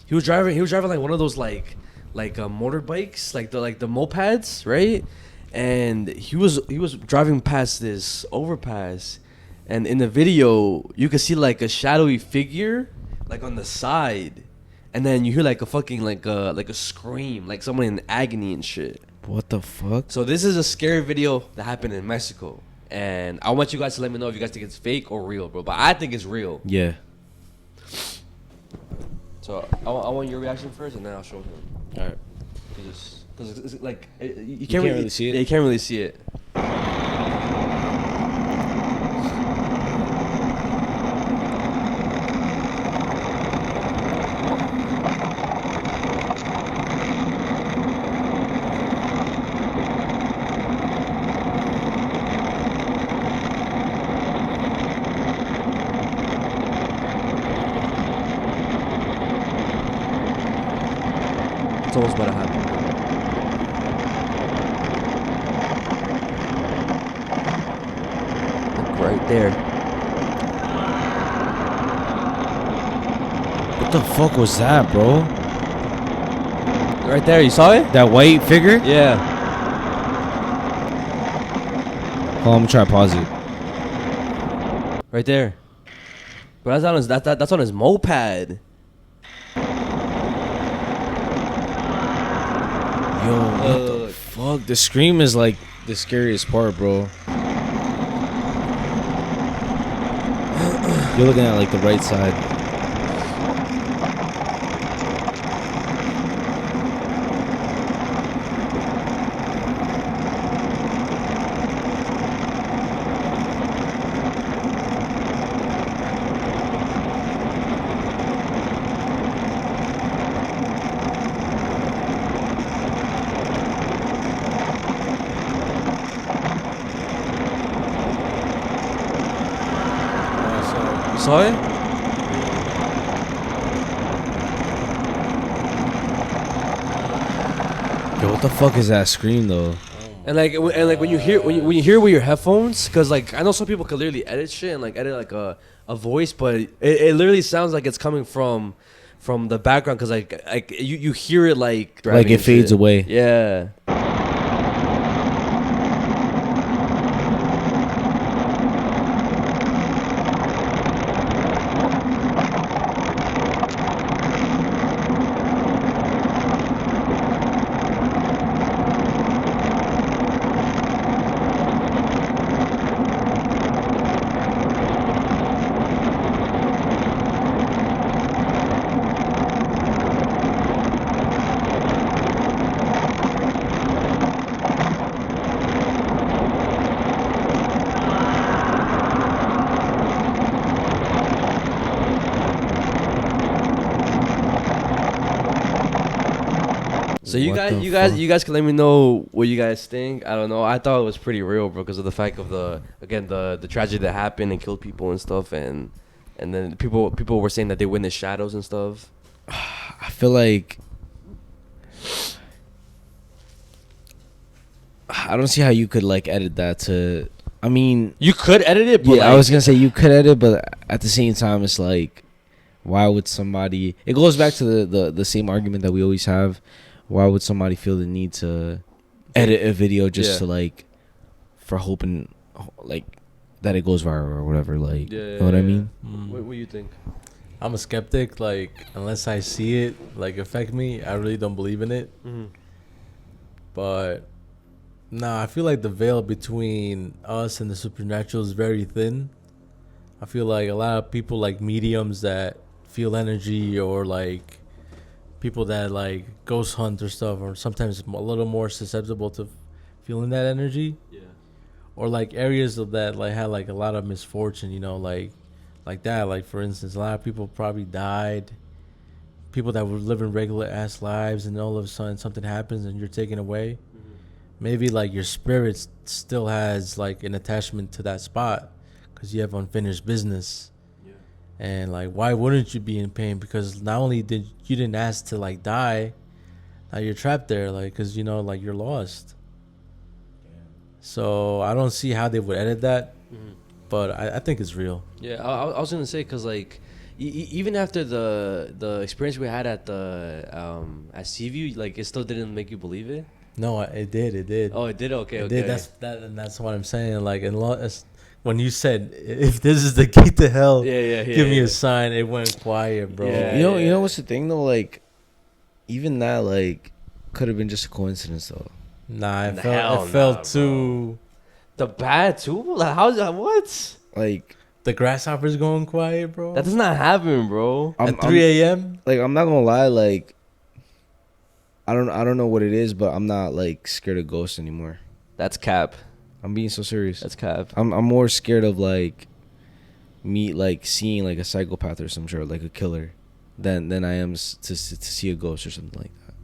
he was driving like one of those like motorbikes, like the mopeds, right? And he was driving past this overpass, and in the video you could see like a shadowy figure like on the side, and then you hear like a fucking like a scream, like someone in agony and shit. What the fuck? So this is a scary video that happened in Mexico, and I want you guys to let me know if you guys think it's fake or real, bro. But I think it's real. Yeah. So I want your reaction first, and then I'll show him. All right. Because it's like you can't really see it. Yeah, you can't really see it. It's almost about to happen. Look right there. What the fuck was that, bro? Right there, you saw it? That white figure? Yeah. Hold on, I'm gonna try to pause it. Right there. But that's on his that's on his moped. Yo, what the fuck? The scream is like the scariest part, bro. You're looking at like the right side. Saw it? Yo, what the fuck is that scream though? And like when you hear when you hear with your headphones, cause like I know some people can literally edit shit and like edit like a voice, but it literally sounds like it's coming from the background, cause like you hear it like it fades shit. away. Yeah. So you guys can let me know what you guys think. I don't know. I thought it was pretty real, bro, because of the fact of the tragedy that happened and killed people and stuff, and then people were saying that they witnessed shadows and stuff. I feel like I don't see how you could like edit that to. I mean, you could edit it, but yeah, I was gonna say you could edit, but at the same time, it's like, why would somebody? It goes back to the same argument that we always have. Why would somebody feel the need to edit a video just to like, for hoping like that it goes viral or whatever? Like, you know what I mean? What do you think? I'm a skeptic. Like, unless I see it like affect me, I really don't believe in it. Mm-hmm. But nah, I feel like the veil between us and the supernatural is very thin. I feel like a lot of people, like mediums that feel energy, or like people that like ghost hunt or stuff, or sometimes a little more susceptible to feeling that energy. Yeah. Or like areas of that like had like a lot of misfortune, you know, like that. Like for instance, a lot of people probably died. People that were living regular ass lives, and all of a sudden something happens and you're taken away. Mm-hmm. Maybe like your spirit still has like an attachment to that spot because you have unfinished business. And like, why wouldn't you be in pain? Because not only didn't ask to like die, now you're trapped there, like, because you know, like, you're lost. So I don't see how they would edit that. Mm-hmm. but I think it's real. Yeah, I was gonna say because like even after the experience we had at the at Seaview, like it still didn't make you believe it. No, it did. Oh, it did. Okay, it okay. did. That's what I'm saying. Like, when you said if this is the key to hell, give me a sign. It went quiet, bro. Yeah, you know what's the thing though? Like, even that like could have been just a coincidence though. Nah, it felt too. The bat too? Like, how's that? What? Like the grasshoppers going quiet, bro. That does not happen, bro. At 3 a.m. Like, I'm not gonna lie, like I don't know what it is, but I'm not like scared of ghosts anymore. That's cap. I'm being so serious. That's cap. I'm more scared of like me like seeing like a psychopath or some sort, like a killer, than I am to see a ghost or something like that.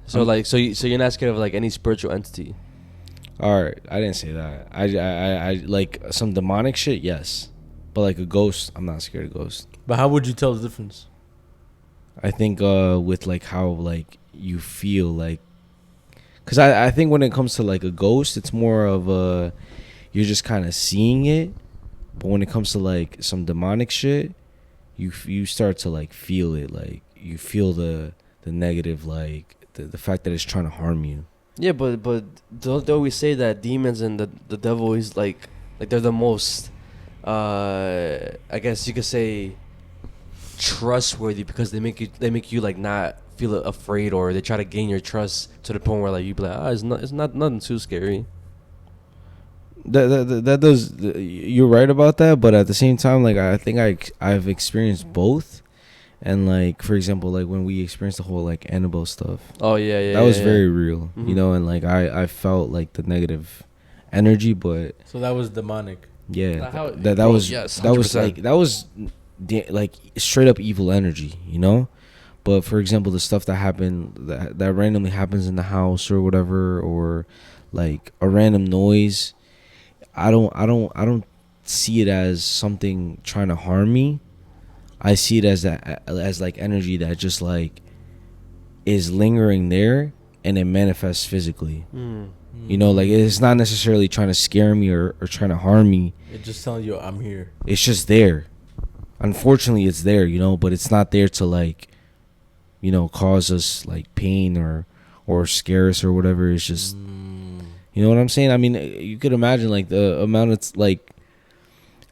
So like so you're not scared of like any spiritual entity. All right, I didn't say that. I like some demonic shit, yes, but like a ghost, I'm not scared of ghosts. But how would you tell the difference? I think with like how like you feel like, because I think when it comes to like a ghost, it's more of you're just kind of seeing it, but when it comes to like some demonic shit, you start to like feel it, like you feel the negative, like the fact that it's trying to harm you. Yeah, but don't they always say that demons and the devil is like they're the most I guess you could say trustworthy because they make you like not feel afraid, or they try to gain your trust to the point where like you be like, it's not nothing too scary. That does, you're right about that, but at the same time, like I think I've experienced both. And like, for example, like when we experienced the whole like Hannibal stuff. Oh yeah. That was very real, you know, and like I felt like the negative energy, but so that was demonic. Yeah, that was like straight up evil energy, you know. But for example, the stuff that happened that randomly happens in the house or whatever, or like a random noise, I don't see it as something trying to harm me. I see it as like energy that just like is lingering there, and it manifests physically. You know, like it's not necessarily trying to scare me or trying to harm me. It's just telling you I'm here. It's just there. Unfortunately, it's there, you know, but it's not there to like, you know, cause us like pain or scare us or whatever. It's just, you know what I'm saying? I mean, you could imagine like the amount of like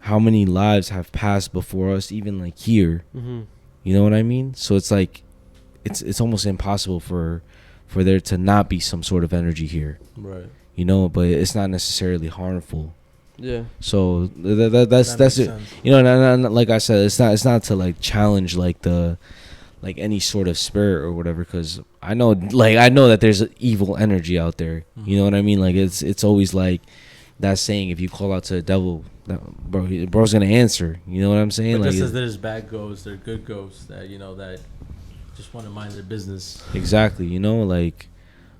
how many lives have passed before us, even like here. You know what I mean? So it's like it's almost impossible for there to not be some sort of energy here, right? You know, but it's not necessarily harmful. Yeah. So that's it. You know, and like I said, it's not to like challenge like any sort of spirit or whatever, because I know that there's evil energy out there. You know what I mean? Like it's always like that saying, if you call out to the devil, bro's gonna answer. You know what I'm saying? But like, just as there's bad ghosts, there are good ghosts that, you know, that just want to mind their business. Exactly. You know, like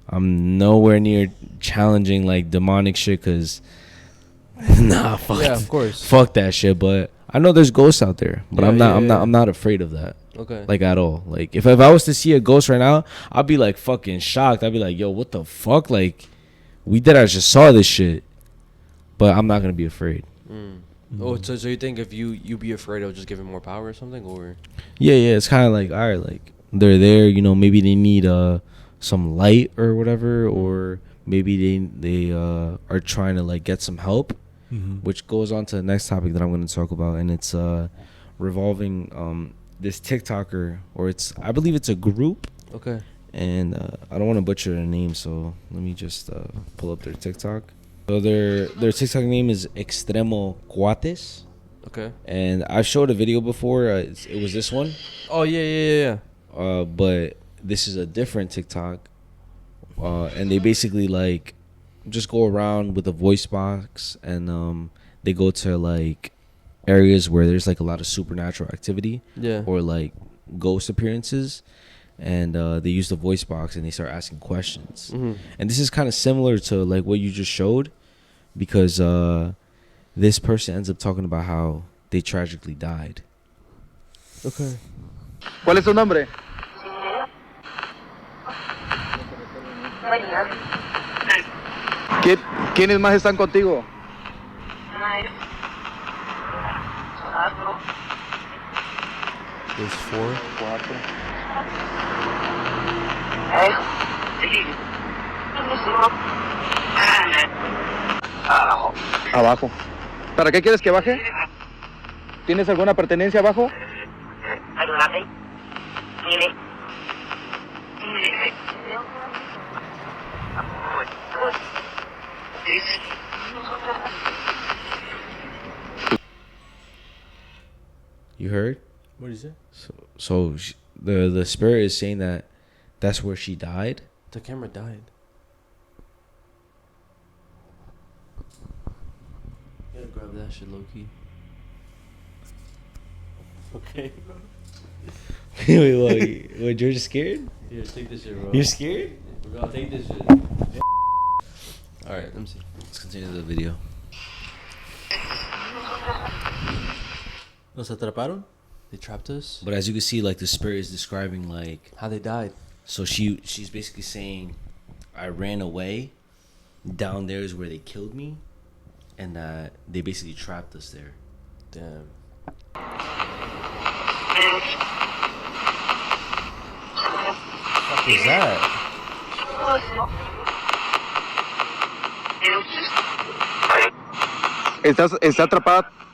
I'm nowhere near challenging like demonic shit, because nah, fuck. Yeah, of course. Fuck that shit. But I know there's ghosts out there, but I'm not afraid of that. Okay. Like at all. Like if I was to see a ghost right now, I'd be like fucking shocked. I'd be like, yo, what the fuck? Like I just saw this shit. But I'm not gonna be afraid. Oh, so you think if you be afraid of just giving more power or something, or? Yeah, it's kind of like, all right, like they're there, you know, maybe they need some light or whatever, or maybe they are trying to like get some help, which goes on to the next topic that I'm going to talk about, and it's revolving this TikToker, or I believe it's a group. Okay. And I don't want to butcher their name, so let me just pull up their TikTok. So their TikTok name is Extremo Cuates. Okay. And I've showed a video before. It was this one. Oh yeah. But this is a different TikTok. And they basically like just go around with a voice box, and they go to like areas where there's like a lot of supernatural activity. Yeah. Or like ghost appearances. And they use the voice box and they start asking questions. And this is kind of similar to like what you just showed, because this person ends up talking about how they tragically died. Okay. ¿Cuál es su nombre? ¿Quiénes más están contigo? There's 4. Abajo. ¿Para qué quieres que baje? ¿Tienes alguna pertenencia abajo? You heard? What did you say? So the spirit is saying that that's where she died. The camera died. You gotta grab that shit low key. Okay. Wait, George is scared? Yeah, take this shit, bro. You're scared? We're gonna take this shit. Alright, let me see. Let's continue the video. ¿Nos atraparon? They trapped us? But as you can see, like the spirit is describing like how they died. So she's basically saying, I ran away. Down there is where they killed me, and they basically trapped us there. Damn. What is that?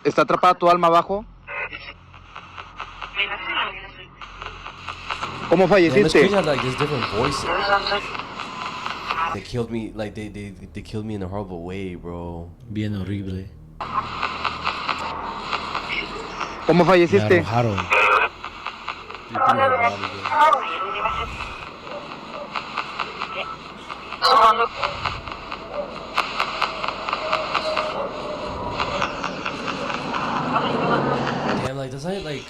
¿Está atrapada tu alma abajo? ¿Cómo falleciste? Like there's different voices. They killed me like they killed me in a horrible way, bro. Bien horrible. ¿Cómo falleciste? Me arrojaron. Damn, like does I like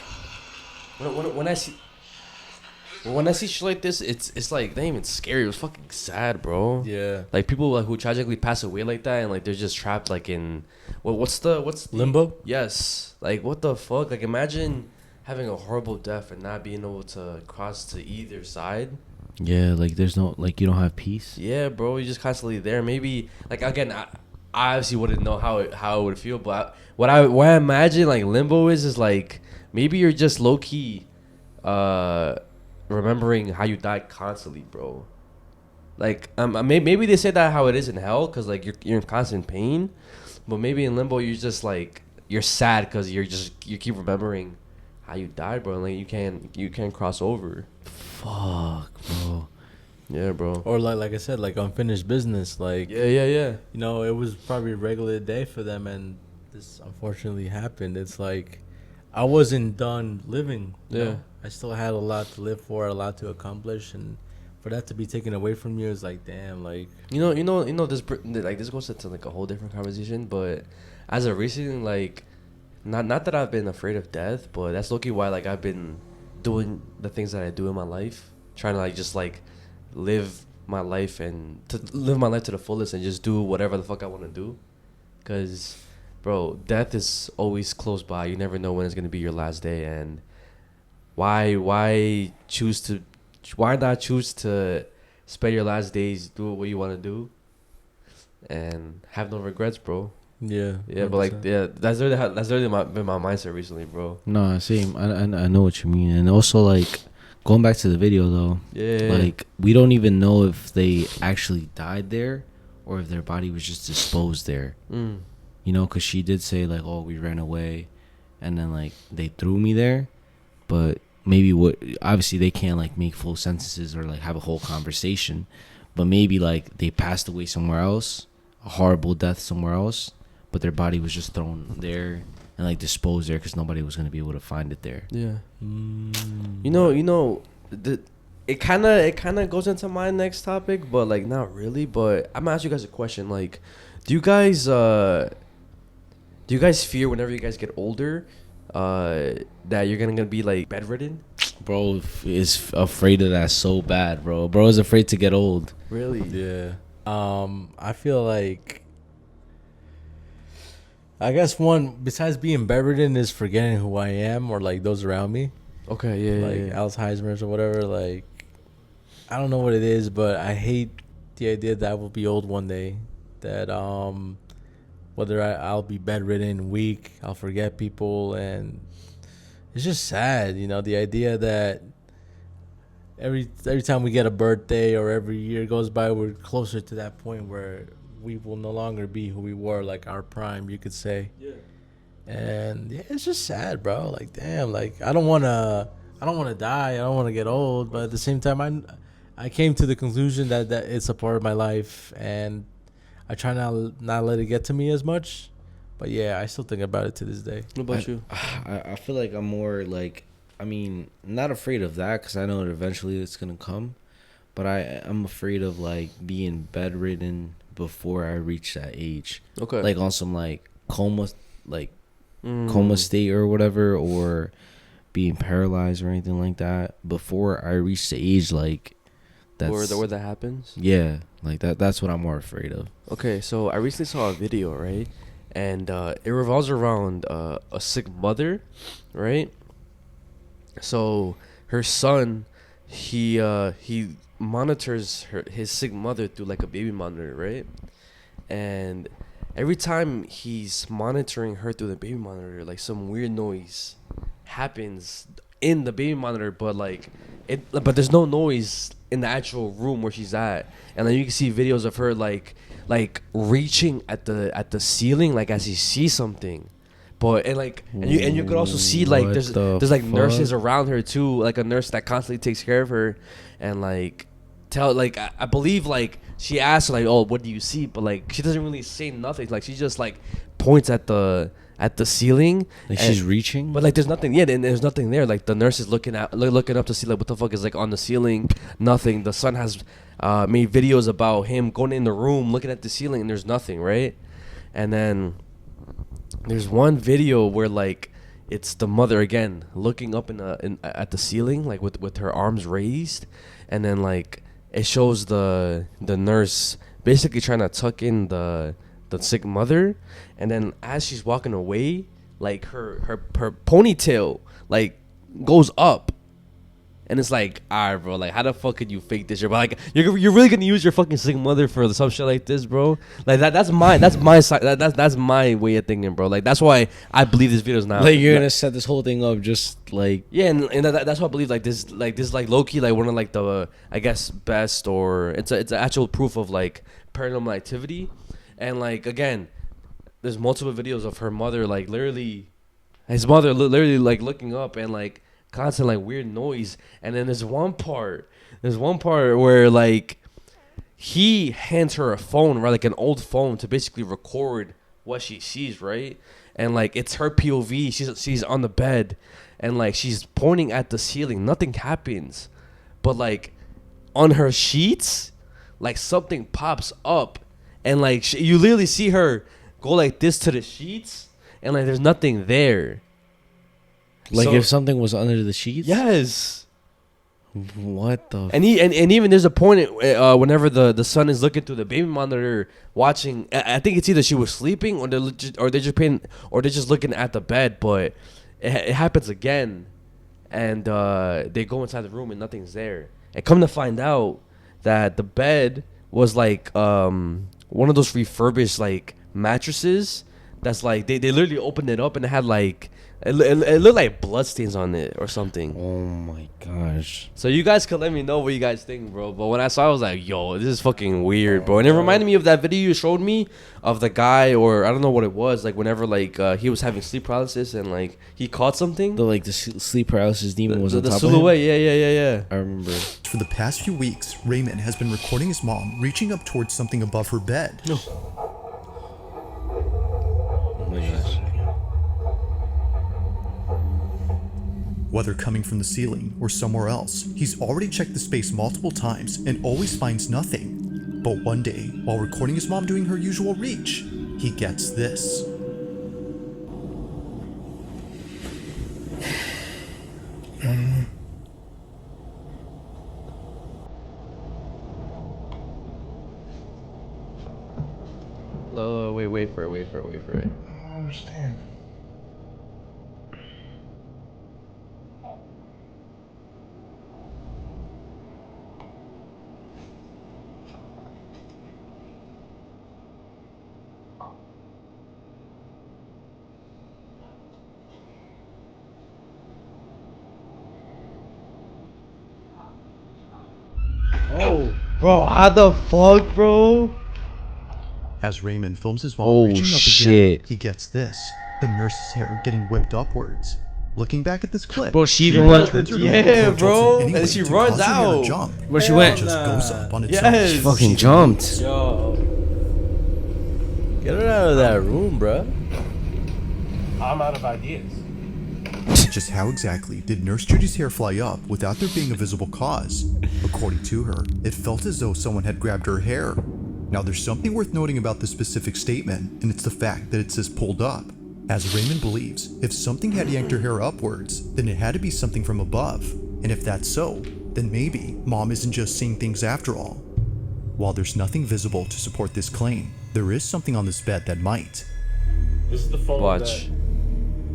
when I see shit like this, it's like they ain't even scary. It was fucking sad, bro. Yeah. Like people like who tragically pass away like that, and like they're just trapped like in what's the limbo? Yes. Like what the fuck? Like imagine having a horrible death and not being able to cross to either side. Yeah, like there's no like you don't have peace. Yeah, bro. You're just constantly there. Maybe like again, I obviously wouldn't know how it would feel, but what I imagine like limbo is like maybe you're just low key, remembering how you died constantly, bro. Like maybe they say that how it is in hell because like you're in constant pain, but maybe in limbo you're just like you're sad because you keep remembering how you died, bro. And like you can't cross over. Fuck, bro. Yeah, bro. Or like I said, like unfinished business. Like yeah. You know, it was probably a regular day for them, and this unfortunately happened. It's like I wasn't done living. You know? I still had a lot to live for, a lot to accomplish, and for that to be taken away from you is like, damn, like you know this like this goes into like a whole different conversation. But as of recently, like not that I've been afraid of death, but that's low-key why like I've been doing the things that I do in my life, trying to like just like live my life to the fullest and just do whatever the fuck I want to do, cause bro, death is always close by. You never know when it's gonna be your last day, and why not choose to spend your last days doing what you want to do and have no regrets, bro. Yeah, but like that's really been my mindset recently, bro. No, same. I know what you mean, and also like going back to the video though. Yeah. Like we don't even know if they actually died there or if their body was just disposed there. Mm. You know, because she did say like, "Oh, we ran away," and then like they threw me there, but maybe obviously they can't like make full sentences or like have a whole conversation, but maybe like they passed away somewhere else, a horrible death somewhere else, but their body was just thrown there and like disposed there because nobody was gonna be able to find it there. Yeah. You know, it kind of goes into my next topic, but like not really. But I'm gonna ask you guys a question. Like, do you guys fear whenever you guys get older, that you're gonna be like bedridden? Bro is afraid of that so bad, bro. Bro is afraid to get old. Really? Yeah. I feel like, I guess one besides being bedridden is forgetting who I am or like those around me. Okay, yeah, like Alzheimer's or whatever. Like, I don't know what it is, but I hate the idea that I will be old one day. That whether I'll be bedridden, weak, I'll forget people, and it's just sad, you know, the idea that every time we get a birthday or every year goes by, we're closer to that point where we will no longer be who we were, like our prime, you could say. Yeah. And yeah, it's just sad, bro. Like, damn, like I don't wanna die. I don't wanna get old, but at the same time, I came to the conclusion that it's a part of my life, and I try not let it get to me as much. But yeah, I still think about it to this day. What about you? I feel like I'm more like, I mean, not afraid of that because I know that eventually it's gonna come, but I'm afraid of like being bedridden before I reach that age. Okay. Like on some like coma state or whatever, or being paralyzed or anything like that before I reach the age like that's where that happens. Yeah, like that's what I'm more afraid of. Okay, so I recently saw a video, right, and it revolves around a sick mother, right. So her son, he monitors his sick mother through like a baby monitor, right, and every time he's monitoring her through the baby monitor, like some weird noise happens in the baby monitor, but there's no noise in the actual room where she's at. And then you can see videos of her like reaching at the ceiling, like as he sees something. But and you could also see like there's like nurses around her too, like a nurse that constantly takes care of her, and like I believe like she asks like, oh, what do you see? But like she doesn't really say nothing. Like she just like points at the ceiling. Like she's reaching, but like there's nothing. Yeah, and there's nothing there. Like the nurse is looking up to see like what the fuck is like on the ceiling. Nothing. The son has made videos about him going in the room looking at the ceiling, and there's nothing, right? And then there's one video where like it's the mother again looking up at the ceiling, like with her arms raised, and then like it shows the nurse basically trying to tuck in the sick mother, and then as she's walking away, like her ponytail like goes up, and it's like, alright, bro, like how the fuck could you fake this? But like you're really gonna use your fucking sick mother for some shit like this, bro? Like that's my way of thinking, bro. Like that's why I believe this video is not like you're gonna set this whole thing up just like and that's why I believe like this low key like one of like the I guess best, or it's actual proof of like paranormal activity. And like again, there's multiple videos of her mother like his mother literally like looking up and like constant like weird noise. And then there's one part where like he hands her a phone, right, like an old phone, to basically record what she sees, right? And like it's her POV. She's on the bed, and like she's pointing at the ceiling. Nothing happens, but like on her sheets, like something pops up. And like you literally see her go like this to the sheets, and like there's nothing there. Like if something was under the sheets. Yes. What the? And even there's a point whenever the son is looking through the baby monitor watching. I think it's either she was sleeping or they're just looking at the bed. But it happens again, and they go inside the room and nothing's there. And come to find out that the bed was like one of those refurbished like mattresses that's like they literally opened it up and it had like it looked like bloodstains on it or something. Oh my gosh. So you guys could let me know what you guys think, bro. But when I saw it, I was like, yo, this is fucking weird, bro. And it reminded me of that video you showed me of the guy, or I don't know what it was, like whenever like he was having sleep paralysis and like he caught something. The sleep paralysis demon was on top silhouette. of him. Yeah. I remember. For the past few weeks, Raymond has been recording his mom reaching up towards something above her bed. No. Oh my gosh. Whether coming from the ceiling or somewhere else, he's already checked the space multiple times and always finds nothing. But one day, while recording his mom doing her usual reach, he gets this. Wait for it. I don't understand. Bro, how the fuck, bro? As Raymond films his mom Oh, reaching up shit. again, he gets this. The nurse's hair getting whipped upwards. Looking back at this clip, Bro, she even went. Yeah, bro. And she runs out. Jump. Where she went? Just goes up on its Yes. She fucking jumped. Yo. Get her out of that room, bro. I'm out of ideas. Just how exactly did Nurse Judy's hair fly up without there being a visible cause? According to her, it felt as though someone had grabbed her hair. Now there's something worth noting about this specific statement, and it's the fact that it says pulled up. As Raymond believes, if something had yanked her hair upwards, then it had to be something from above. And if that's so, then maybe Mom isn't just seeing things after all. While there's nothing visible to support this claim, there is something on this bed that might. This is the phone Watch. that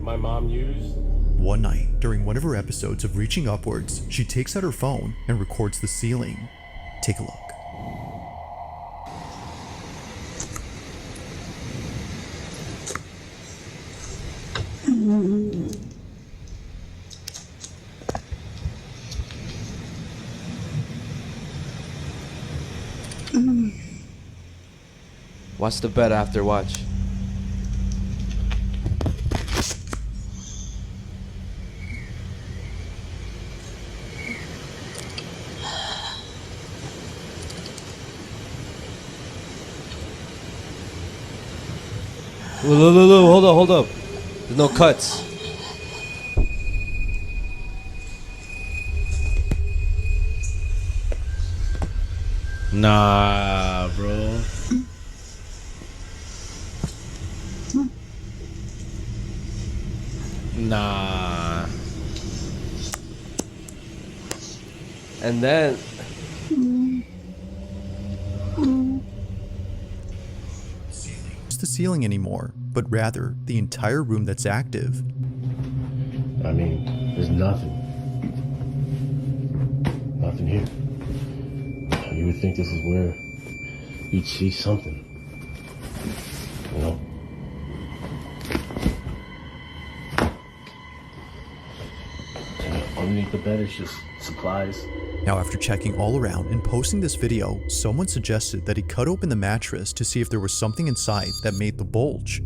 my mom used. One night, during one of her episodes of Reaching Upwards, she takes out her phone and records the ceiling. Take a look. Watch the bed after. Watch. Look, hold up. There's no cuts. Nah, bro. Nah. And then It's the ceiling anymore, but rather the entire room that's active. I mean, there's nothing. Nothing here. You would think this is where you'd see something. You know? And underneath the bed is just supplies. Now, after checking all around and posting this video, someone suggested that he cut open the mattress to see if there was something inside that made the bulge.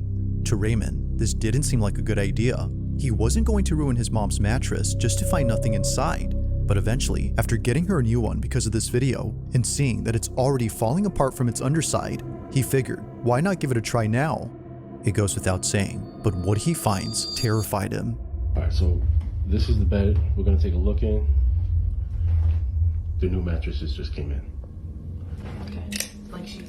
To Raymond, this didn't seem like a good idea. He wasn't going to ruin his mom's mattress just to find nothing inside. But eventually, after getting her a new one because of this video, and seeing that it's already falling apart from its underside, he figured, why not give it a try now? It goes without saying, but what he finds terrified him. Alright, so this is the bed. We're gonna take a look in. The new mattresses just came in. Okay. Like she.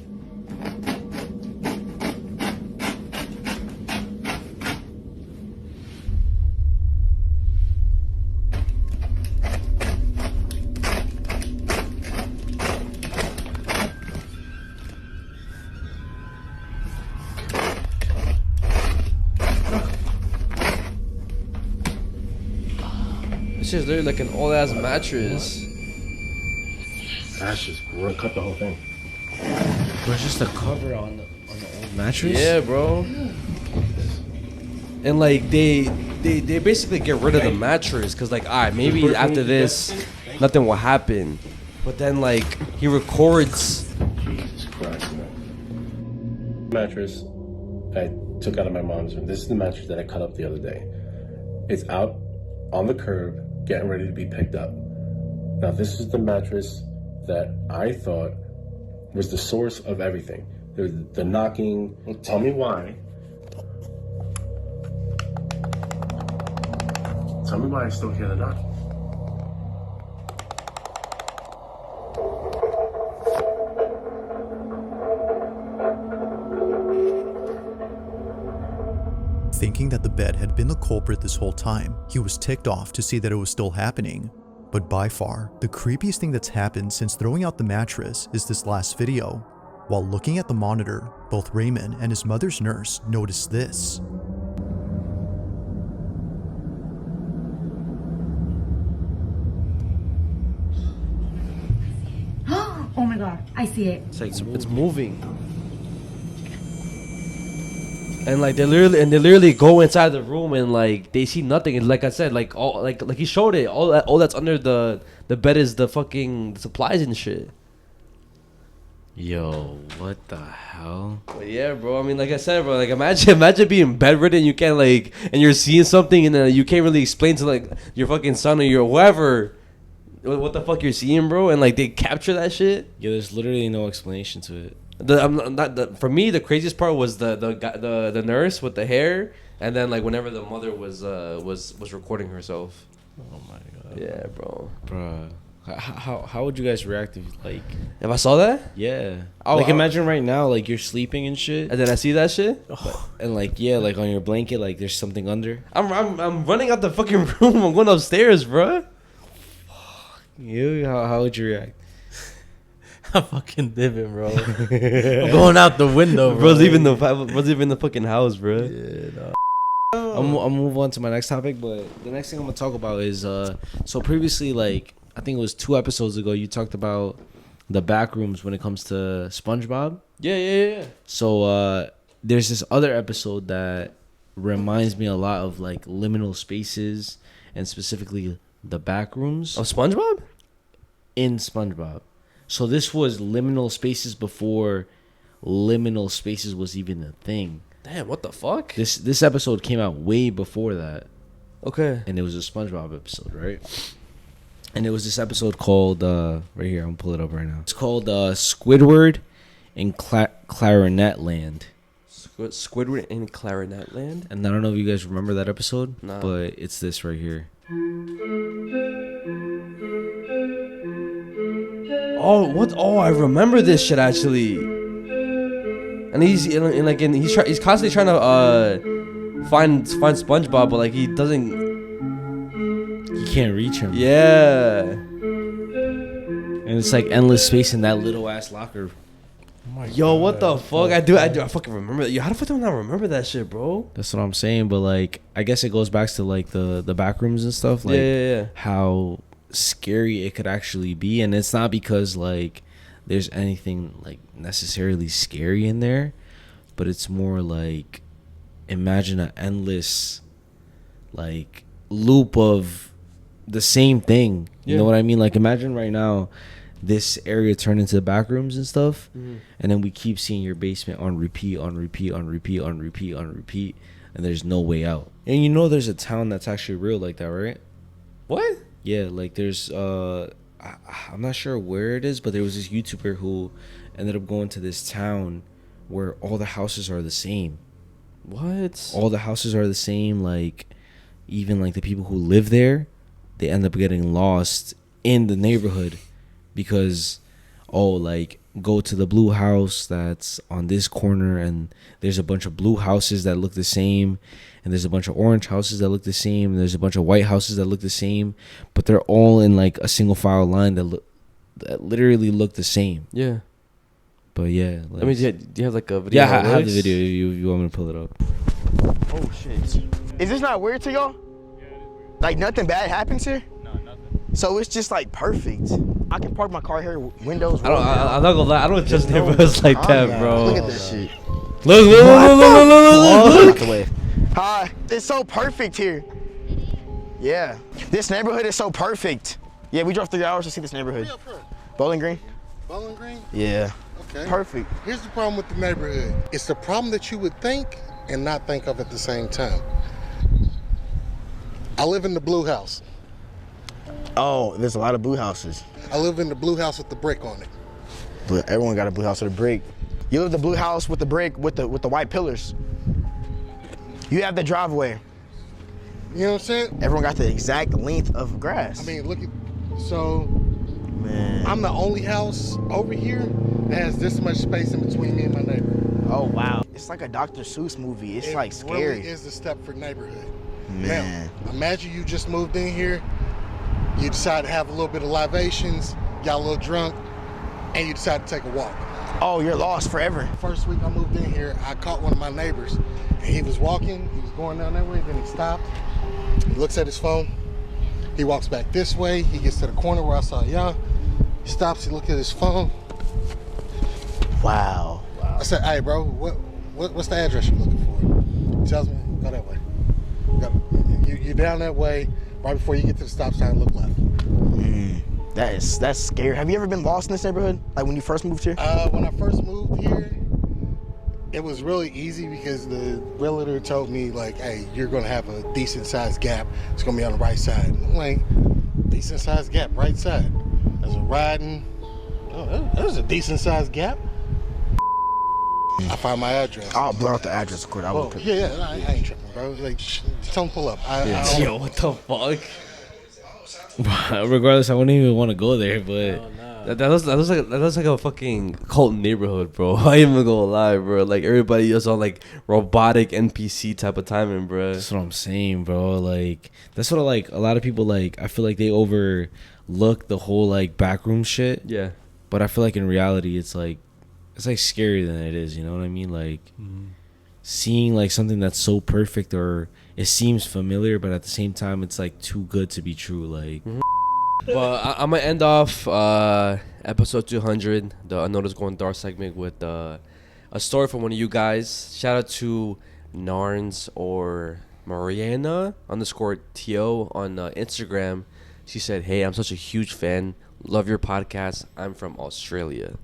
it's just literally like an old ass mattress. That's just cut the whole thing. Bro, it's just a cover on the old mattress? Yeah, bro. And like they basically get rid of the mattress because like, alright, maybe after this nothing will happen. But then like he records. Jesus Christ, man. Mattress I took out of my mom's room. This is the mattress that I cut up the other day. It's out on the curb, getting ready to be picked up. Now this is the mattress that I thought was the source of everything. The knocking. Tell me why. Tell me why I still hear the knocking. Thinking that the bed had been the culprit this whole time, he was ticked off to see that it was still happening. But by far, the creepiest thing that's happened since throwing out the mattress is this last video. While looking at the monitor, both Raymond and his mother's nurse noticed this. Oh my god, I see it. It's like it's moving. And like they literally go inside the room and like they see nothing. And like I said, like all like he showed it. All that's under the bed is the fucking supplies and shit. Yo, what the hell? But yeah, bro. I mean, like I said, bro. Like imagine being bedridden. You can't like, and you're seeing something, and then you can't really explain to like your fucking son or your whoever what the fuck you're seeing, bro. And like they capture that shit. Yeah, there's literally no explanation to it. For me, the craziest part was the nurse with the hair, and then like whenever the mother was recording herself. Oh my god. Yeah, bro. Bruh. How would you guys react if I saw that? Yeah. Imagine right now, like you're sleeping and shit, and then I see that shit, and like like on your blanket, like there's something under. I'm running out the fucking room. I'm going upstairs, bro. You? How would you react? I'm fucking dipping, bro. I'm going out the window, bro. Bro's leaving the fucking house, bro. Yeah, no. I'll move on to my next topic, but the next thing I'm gonna talk about is so previously, like I think it was 2 episodes ago, you talked about the back rooms when it comes to SpongeBob. Yeah. So there's this other episode that reminds me a lot of like Liminal Spaces and specifically the back rooms of SpongeBob. In SpongeBob. So this was Liminal Spaces before Liminal Spaces was even a thing. Damn, what the fuck? This episode came out way before that. Okay. And it was a SpongeBob episode, right? And it was this episode called right here. I'm gonna pull it up right now. It's called Squidward in Clarinet Land. Squidward in Clarinet Land. And I don't know if you guys remember that episode, Nah. but it's this right here. Oh, what? Oh, I remember this shit actually. And he's constantly trying to find SpongeBob, but like he doesn't. You can't reach him. Yeah. And it's like endless space in that little ass locker. Yo, what the fuck? I fucking remember that. Yo, how the fuck do I not remember that shit, bro? That's what I'm saying, but like I guess it goes back to like the back rooms and stuff. Like yeah. How scary it could actually be, and it's not because like there's anything like necessarily scary in there, but it's more like imagine an endless like loop of the same thing. You know what I mean? Like imagine right now this area turned into the back rooms and stuff, and then we keep seeing your basement on repeat, on repeat, on repeat, on repeat, on repeat, and there's no way out. And you know there's a town that's actually real like that, right? What? Yeah, like there's I'm not sure where it is, but there was this YouTuber who ended up going to this town where all the houses are the same. What? All the houses are the same, like even like the people who live there, they end up getting lost in the neighborhood because like go to the blue house that's on this corner and there's a bunch of blue houses that look the same, and there's a bunch of orange houses that look the same, and there's a bunch of white houses that look the same, but they're all in like a single file line that literally look the same. Yeah. But yeah, I mean, do you have like a video? Yeah, I have the video if you want me to pull it up. Oh shit. Is this not weird to y'all? Like nothing bad happens here? No, nothing. So it's just like perfect. I can park my car here, windows. I'm not gonna lie. I don't trust neighborhoods like that, bro. Look at this shit. Look. Hi. It's so perfect here. Yeah. This neighborhood is so perfect. Yeah, we drove 3 hours to see this neighborhood. Bowling Green? Bowling Green? Yeah. Okay. Perfect. Here's the problem with the neighborhood. It's the problem that you would think and not think of at the same time. I live in the blue house. Oh, there's a lot of blue houses. I live in the blue house with the brick on it. But everyone got a blue house with a brick. You live in the blue house with the brick with the white pillars. You have the driveway. You know what I'm saying? Everyone got the exact length of grass. I mean, look at, so man, I'm the only house over here that has this much space in between me and my neighbor. Oh wow. It's like a Dr. Seuss movie. It's like scary. It really is the Stepford neighborhood. Man. Now, imagine you just moved in here, you decide to have a little bit of libations, got a little drunk, and you decide to take a walk. Oh, you're lost forever. First week I moved in here, I caught one of my neighbors, and he was walking, he was going down that way, then he stopped, he looks at his phone, he walks back this way, he gets to the corner where I saw y'all, he stops, he looks at his phone. Wow. I said, hey bro, what's the address you're looking for? He tells me, go that way. You're down that way, right before you get to the stop sign, look left. That's scary. Have you ever been lost in this neighborhood? Like when you first moved here? When I first moved here, it was really easy because the realtor told me, like, hey, you're going to have a decent-sized gap. It's going to be on the right side. I'm like, decent-sized gap, right side. As a riding, there's a decent-sized gap. I found my address. I'll blur out the address, of course. Yeah, I ain't tripping, bro. Like, tell them pull up. Yo, what the fuck? Regardless, I wouldn't even want to go there, but that looks like a fucking cult neighborhood, bro. I ain't even gonna lie, bro. Like everybody is on like robotic NPC type of timing, bro. That's what I'm saying, bro. Like that's what a lot of people like. I feel like they overlook the whole like backroom shit. Yeah. But I feel like in reality, it's like scarier than it is. You know what I mean? Like seeing like something that's so perfect or it seems familiar, but at the same time, it's like too good to be true. Like, Well, I'm gonna end off episode 200, the Unnoticed Going Dark segment, with a story from one of you guys. Shout out to Narns or Mariana _TO on Instagram. She said, "Hey, I'm such a huge fan. Love your podcast. I'm from Australia,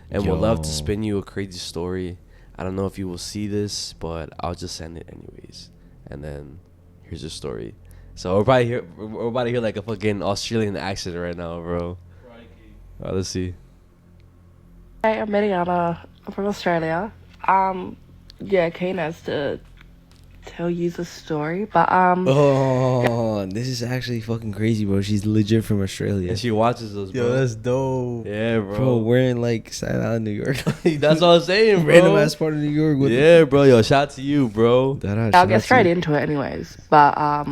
and would love to spin you a crazy story. I don't know if you will see this, but I'll just send it anyways." And then here's the story. So we're about to hear like a fucking Australian accent right now, bro. Alright, let's see. Hey, I'm Mariana. I'm from Australia. Keen as to tell you the story, but this is actually fucking crazy, bro. She's legit from Australia. And she watches us, bro. Yo, that's dope. Yeah, bro. Bro, we're in like Staten Island, New York. That's what I'm saying, bro. Random ass part of New York. Yeah, bro. Yo, shout out to you, bro. I'll get straight into it anyways. But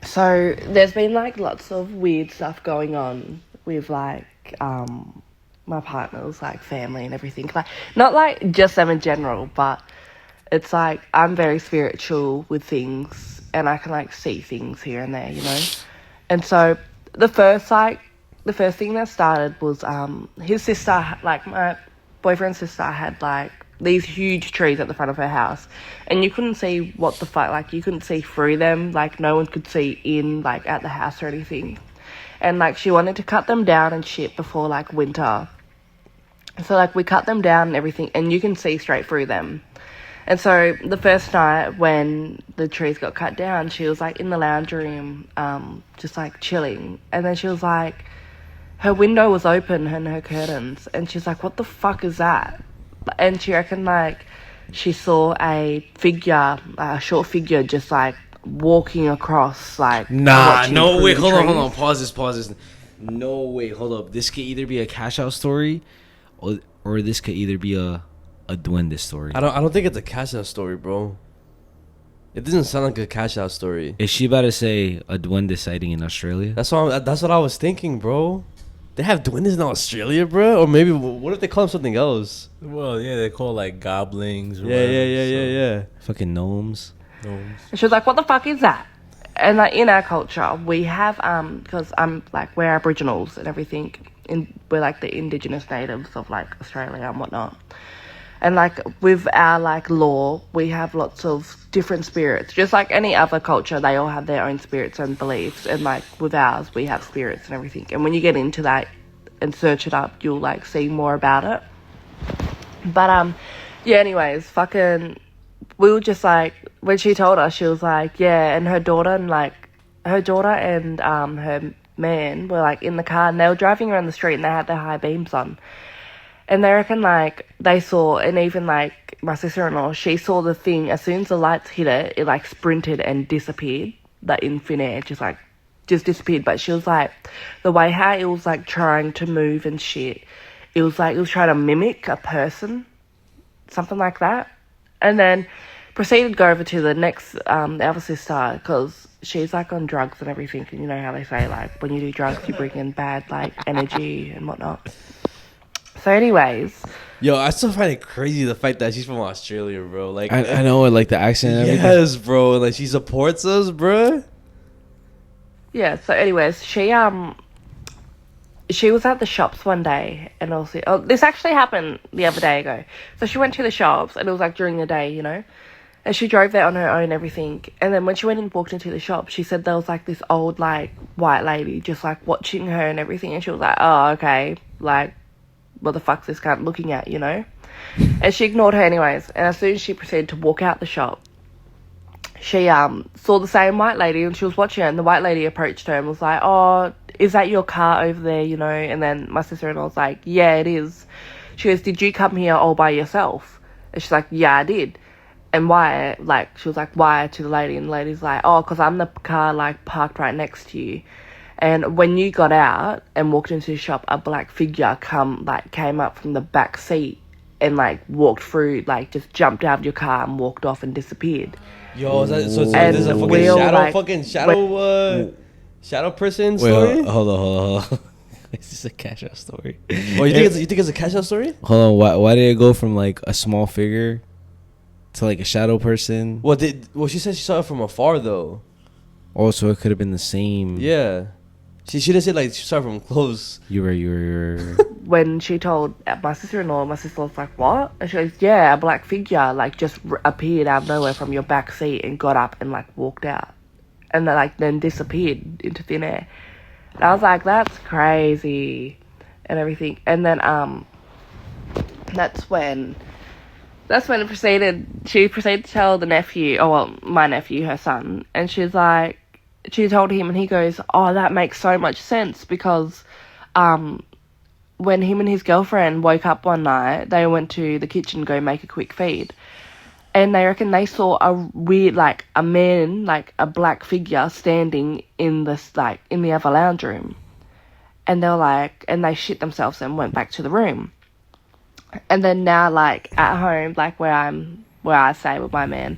so there's been like lots of weird stuff going on with like my partner's like family and everything. Like not like just them in general, but it's like I'm very spiritual with things and I can like see things here and there, you know? And so the first thing that started was his sister, like my boyfriend's sister had like these huge trees at the front of her house and you couldn't see what the fuck, like you couldn't see through them, like no one could see in like at the house or anything. And like she wanted to cut them down and shit before like winter. So like we cut them down and everything and you can see straight through them. And so the first night when the trees got cut down, she was like in the lounge room, just like chilling. And then she was like, her window was open and her curtains. And she's like, what the fuck is that? And she reckoned like she saw a short figure just like walking across like. Nah, no, wait, hold on. Pause this. No, wait, hold up. This could either be a cash out story or this could either be a duende story. I don't think it's a cash out story, bro. It doesn't sound like a cash out story. Is she about to say a duende sighting in Australia? That's what I was thinking, bro. They have duendes in Australia, bro? Or maybe what if they call them something else? Well, yeah, they call like goblins. Or Yeah. Fucking gnomes. And she was like, what the fuck is that? And like in our culture, we have because I'm like we're Aboriginals and everything. We're like the indigenous natives of like Australia and whatnot. And like with our like law, we have lots of different spirits. Just like any other culture, they all have their own spirits and beliefs. And like with ours, we have spirits and everything. And when you get into that and search it up, you'll like see more about it. But yeah. Anyways, fucking, we were just like when she told us, she was like, yeah, and her daughter and her man were like in the car and they were driving around the street and they had their high beams on. And they reckon, like, they saw, and even, like, my sister-in-law, she saw the thing, as soon as the lights hit it, it, like, sprinted and disappeared, like, in thin air, just disappeared. But she was, like, the way how it was, like, trying to move and shit, it was, like, it was trying to mimic a person, something like that. And then proceeded to go over to the next, the other sister, because she's, like, on drugs and everything, and you know how they say, like, when you do drugs, you bring in bad, like, energy and whatnot. So anyways. Yo, I still find it crazy the fact that she's from Australia, bro. Like I know, like the accent and everything. Yes, bro. Like she supports us, bro. Yeah, so anyways, she was at the shops one day and also this actually happened the other day ago. So she went to the shops and it was like during the day, you know. And she drove there on her own and everything. And then when she went and walked into the shop, she said there was like this old like white lady just like watching her and everything. And she was like, oh, okay, like what the fuck's this cunt looking at, you know? And she ignored her anyways. And as soon as she proceeded to walk out the shop, she saw the same white lady and she was watching her, and the white lady approached her and was like, oh, is that your car over there, you know? And then my sister-in-law was like, yeah, it is. She goes, did you come here all by yourself? And she's like, yeah, I did. And why? Like, she was like, why to the lady? And the lady's like, oh, because I'm the car, like, parked right next to you. And when you got out and walked into the shop, a black figure came up from the back seat and, like, walked through, like, just jumped out of your car and walked off and disappeared. Yo, so there's a fucking shadow person story? Wait, hold on. Is this a cash out story? Oh, you think it's a cash out story? Hold on, why did it go from like a small figure to like a shadow person? Well, she said she saw it from afar though. Oh, so it could have been the same. Yeah. She didn't say like she saw it from close. You were. When she told my sister-in-law was like, what? And she goes, yeah, a black figure like just appeared out of nowhere from your back seat and got up and like walked out. And then disappeared into thin air. And I was like, that's crazy and everything. And then that's when she proceeded to tell the nephew, my nephew, her son, and she told him, and he goes, oh, that makes so much sense, because when him and his girlfriend woke up one night, they went to the kitchen to go make a quick feed. And they reckon they saw a weird, like, a man, like, a black figure standing in this, like, in the other lounge room. And they were like, and they shit themselves and went back to the room. And then now, like, at home, like, where I stay with my man,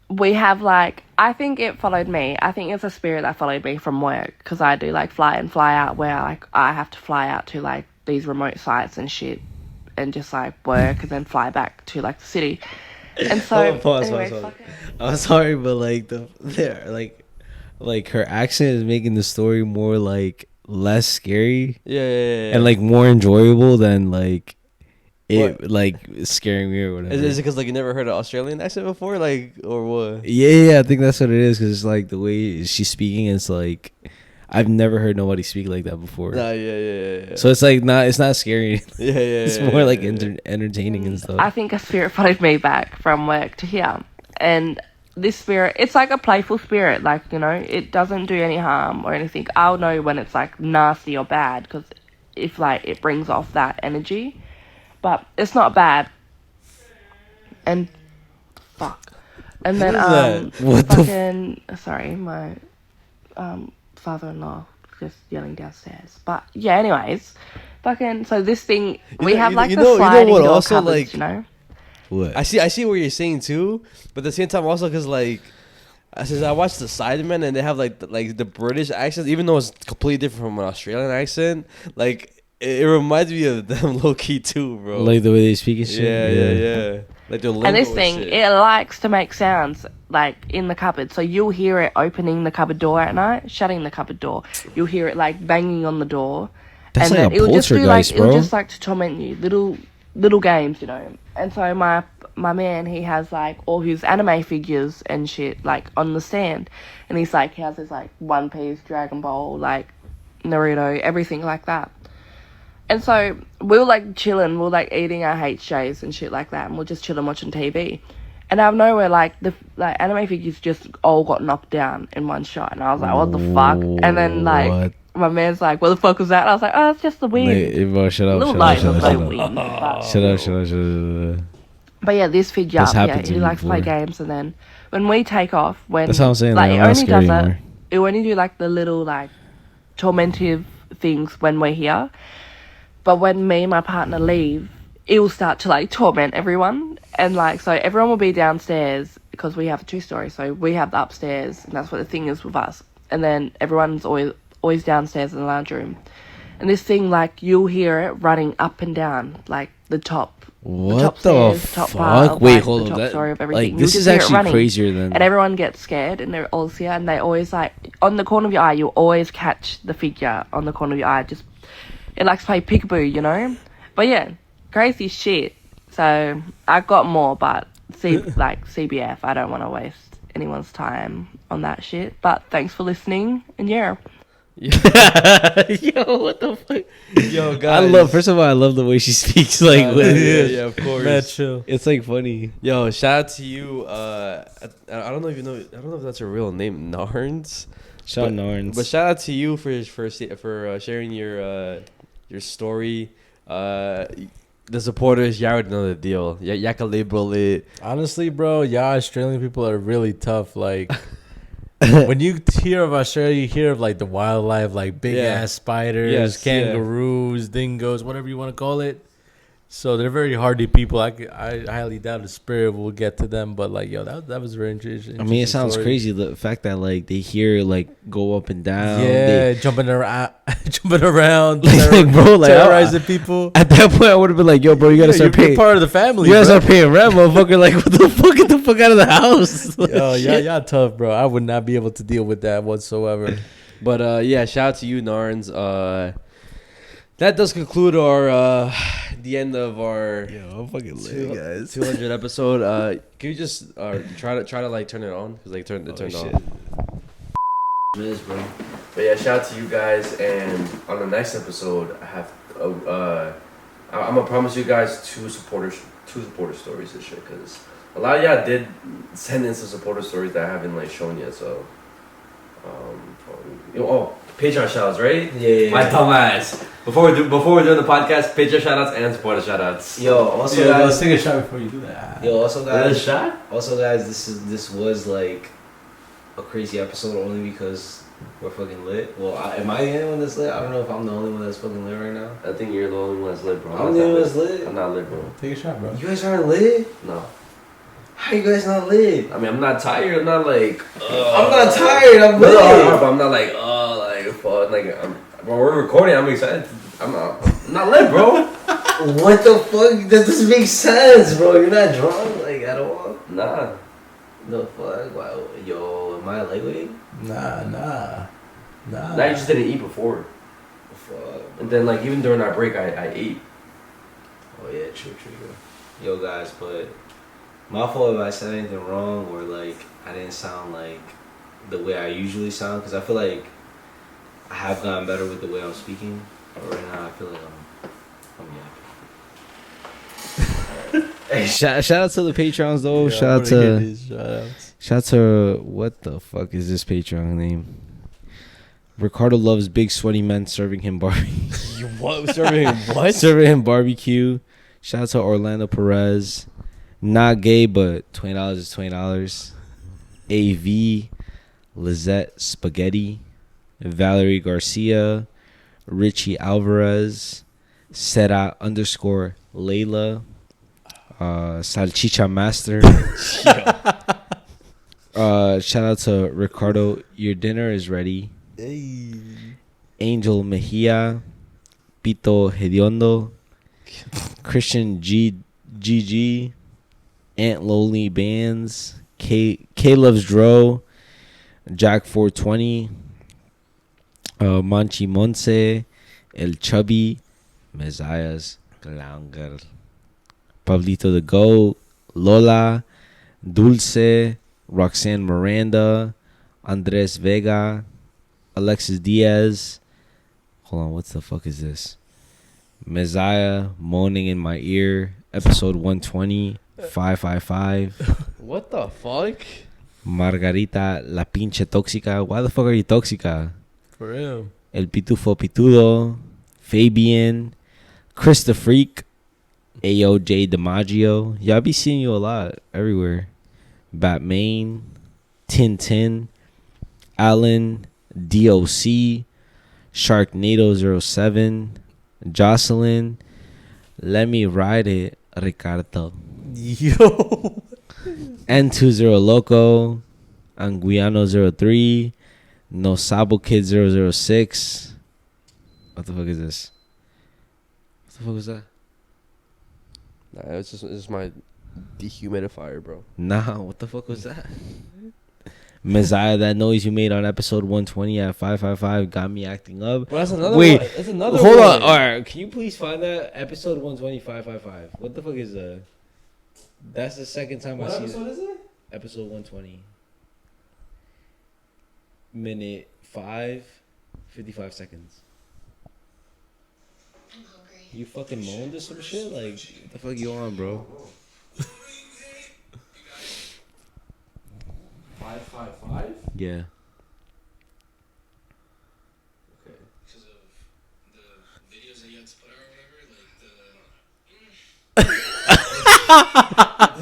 we have, like, I think it followed me. I think it's a spirit that followed me from work, because I do, like, fly in, fly out, where, like, I have to fly out to, like, these remote sites and shit. And just like work and then fly back to like the city. And so pause. I'm sorry, but like like her accent is making the story more like less scary. Yeah. And like more enjoyable than like it like scaring me or whatever. Is it because like you never heard an Australian accent before, like, or what? Yeah, I think that's what it is, because like the way she's speaking is like, I've never heard nobody speak like that before. Nah, yeah. So it's like it's not scary. Yeah. It's more like entertaining and stuff. I think a spirit followed me back from work to here, and this spirit, it's like a playful spirit. Like, you know, it doesn't do any harm or anything. I'll know when it's like nasty or bad, because if like it brings off that energy, but it's not bad. And fuck. And then sorry, my father-in-law just yelling downstairs. But yeah, anyways, so this thing, we have like the sliding door also, cupboards, like, you know? What? I see what you're saying too, but at the same time also, because like I watched the Sidemen and they have like the British accent, even though it's completely different from an Australian accent. Like it reminds me of them low key too, bro. Like the way they speak and shit. Yeah. Like the and this thing, it likes to make sounds like in the cupboard. So you'll hear it opening the cupboard door at night, shutting the cupboard door. You'll hear it like banging on the door. That's and like then a it'll just do like bro. it'll just like to torment you, little games, you know. And so my man, he has like all his anime figures and shit like on the stand, and he's like, he has his like One Piece, Dragon Ball, like Naruto, everything like that. And so we were like chilling, we were like eating our HJs and shit like that, and we're just chilling watching TV. And out of nowhere, like the anime figures just all got knocked down in one shot, and I was like, what the fuck? And then like my man's like, what the fuck was that? And I was like, oh, it's just the wind. Bro, shut up. Shut up. But yeah, this figure, he likes to play games, and then when we take off, that's how I'm saying, like, it only does it. It only do like the little like tormentive things when we're here. But when me and my partner leave, it will start to like torment everyone. And like, so everyone will be downstairs, because we have a 2-story. So we have the upstairs, and that's what the thing is with us. And then everyone's always downstairs in the lounge room. And this thing, like, you'll hear it running up and down, like the top. What the top the stairs, top fuck? part of, Wait, like, hold the on. top story of everything. Like, this You'll is just hear it actually running, crazier than. and everyone gets scared, and they're all here, and they always like on the corner of your eye. You always catch the figure on the corner of your eye. Just it likes to play peekaboo, you know. But yeah, crazy shit. So I got more, but CBF. I don't want to waste anyone's time on that shit. But thanks for listening, and yeah. Yo, what the fuck? Yo, guys. First of all, I love the way she speaks. Like, yeah, of course. Mad chill. It's like funny. Yo, shout out to you. I don't know if you know. I don't know if that's her real name, Narns. Shout out Narns. But shout out to you for sharing your story. The supporters, y'all already know the deal. Yakale Honestly, bro, y'all Australian people are really tough. Like, when you hear of Australia, you hear of like the wildlife, like big ass spiders, kangaroos, dingoes, whatever you want to call it. So they're very hardy people. I highly doubt the spirit will get to them. But like, yo, that was very interesting. I mean, it sounds crazy. The fact that like they hear like go up and down. Yeah, jumping around, like, bro, like terrorizing people. At that point, I would have been like, yo, bro, you gotta start paying. You're part of the family. You gotta start paying rent, motherfucker. Like, what the fuck? Get the fuck out of the house. Yo, y'all tough, bro. I would not be able to deal with that whatsoever. But yeah, shout out to you, Narns. That does conclude our the end of our I'm fucking lit, guys. 200 episode. Can you just try to like turn it on? Because like it turned on. Bro. But yeah, shout out to you guys. And on the next episode, I have I'm gonna promise you guys two supporter stories and shit. Because a lot of y'all did send in some supporter stories that I haven't like shown yet. So Patreon shoutouts, right? Yeah. My dumbass. Before we're doing the podcast, Patreon shoutouts and supporter shoutouts. Yo, also guys, let's take a shot before you do that. Yo, also guys, shot? Also guys, this was like a crazy episode only because we're fucking lit. Well, am I the only one that's lit? I don't know if I'm the only one that's fucking lit right now. I think you're the only one that's lit, bro. I'm the only one that's lit. I'm not lit, bro. Take a shot, bro. You guys aren't lit? No. How you guys not lit? I mean, I'm not tired. I'm not like. I'm not tired. I'm lit. But I'm not like fuck. Like, when we're recording, I'm excited. I'm not lit, bro. What the fuck? That doesn't make sense, bro. You're not drunk, like, at all? Nah. The fuck? Wow. Yo, am I lightweight? Nah. Nah, you just didn't eat before. Fuck. And then, like, even during our break, I ate. Oh, yeah, true. Yo, guys, but my fault if I said anything wrong or, like, I didn't sound, like, the way I usually sound. Because I feel like I have gotten better with the way I'm speaking. But right now, I feel like I'm yapping. Hey, shout out to the Patreons, though. Yeah, Shout out to, what the fuck is this Patreon name? Ricardo loves big sweaty men serving him barbecue. What? Serving him what? Serving him barbecue. Shout out to Orlando Perez. Not gay, but $20 is $20. AV. Lizette Spaghetti. Valerie Garcia. Richie Alvarez. Sera _ Layla. Salchicha Master. Shout out to Ricardo. Your dinner is ready. Hey. Angel Mejia. Pito Hediondo. Christian GG. Aunt Loli Bands. K Loves Dro. Jack 420. Manchi Monse. El Chubby. Mezziah's Clown Girl. Pablito the Goat. Lola. Dulce. Roxanne Miranda. Andres Vega. Alexis Diaz. Hold on, what the fuck is this? Mezziah, Moaning in My Ear, episode 120, 555. What the fuck? Margarita, La Pinche Tóxica. Why the fuck are you tóxica? For real. El Pitufo Pitudo, Fabian, Chris the Freak, AOJ DiMaggio. Y'all be seeing you a lot, everywhere. Batman, Tintin, Alan, DOC, Sharknado 07, Jocelyn, Let Me Ride It, Ricardo. Yo. N20 Loco, Anguiano 03, No Sabo Kid 006. What the fuck is this? What the fuck was that? Nah, it's just my dehumidifier, bro. Nah, what the fuck was that? Mezziah, that noise you made on episode 120 at 555 got me acting up. Well, that's another Wait, one. That's another hold one. on. All right, can you please find that episode 120 555? What the fuck is That's the second time What I see episode is it? Episode 120. Minute 55 seconds. You fucking moaned or some shit? Like, what the fuck you on, bro? 555? Yeah. Okay. Because of the videos that you had to put out or whatever,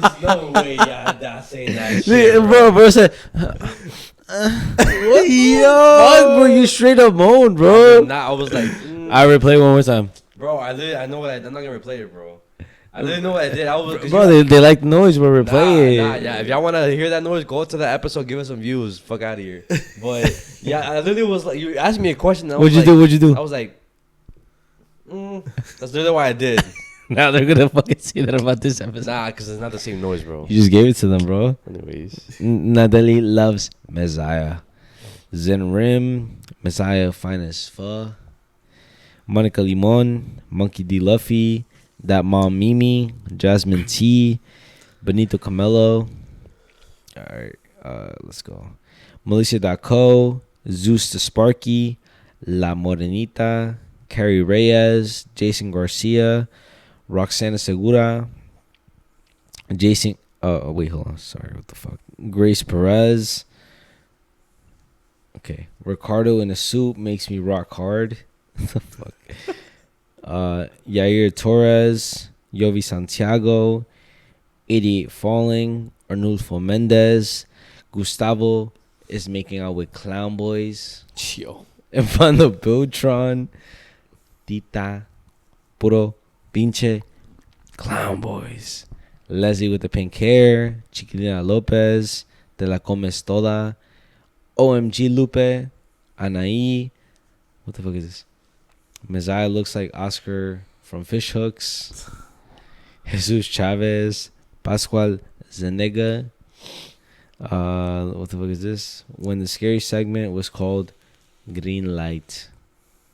like There's no way y'all not saying that shit, bro said, what? Yo, fuck, bro, you straight up moaned, bro. Nah, I was like, I replay one more time. Bro, I know what I'm not gonna replay it, bro. I didn't know what I did. I was, bro, they like the noise, bro. Replay it. Yeah. If y'all wanna hear that noise, go to the episode, give us some views. Fuck out of here. But yeah, I literally was like, you asked me a question. What'd you do? I was like, that's literally what I did. Now they're gonna fucking say that about this episode. Nah, because it's not the same noise, bro. You just gave it to them, bro. Anyways, Natalie loves Mezziah. Zen Rim, Mezziah fine as fuck. Monica Limon, Monkey D. Luffy, That Mom Mimi, Jasmine T, Benito Camelo. Alright, let's go. Melissa.co, Zeus the Sparky, La Morenita, Carrie Reyes, Jason Garcia, Roxana Segura, Jason. Wait, hold on. Sorry, what the fuck? Grace Perez. Okay, Ricardo in a suit makes me rock hard. What the fuck? Yair Torres, Yovi Santiago, 88 Falling, Arnulfo Mendez, Gustavo is making out with Clown Boys. Yo. Infando Beltron, Tita, Puro, Pinche, Clown Boys. Leslie with the pink hair, Chiquilina Lopez, De La Comes Toda, OMG Lupe, Anaí. What the fuck is this? Mezziah looks like Oscar from Fish Hooks. Jesus Chavez, Pascual Zenega. What the fuck is this? When the scary segment was called Green Light.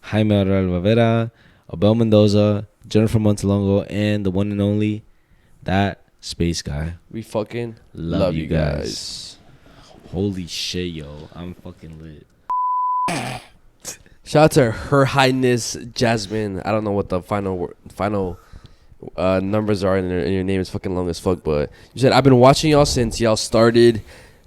Jaime Alvavera, Abel Mendoza, Jennifer Montalongo, and the one and only, that space guy. We fucking love you guys. Holy shit, yo. I'm fucking lit. Shout out to Her Highness Jasmine. I don't know what the final numbers are in your name. It's fucking long as fuck. But you said, I've been watching y'all since y'all started.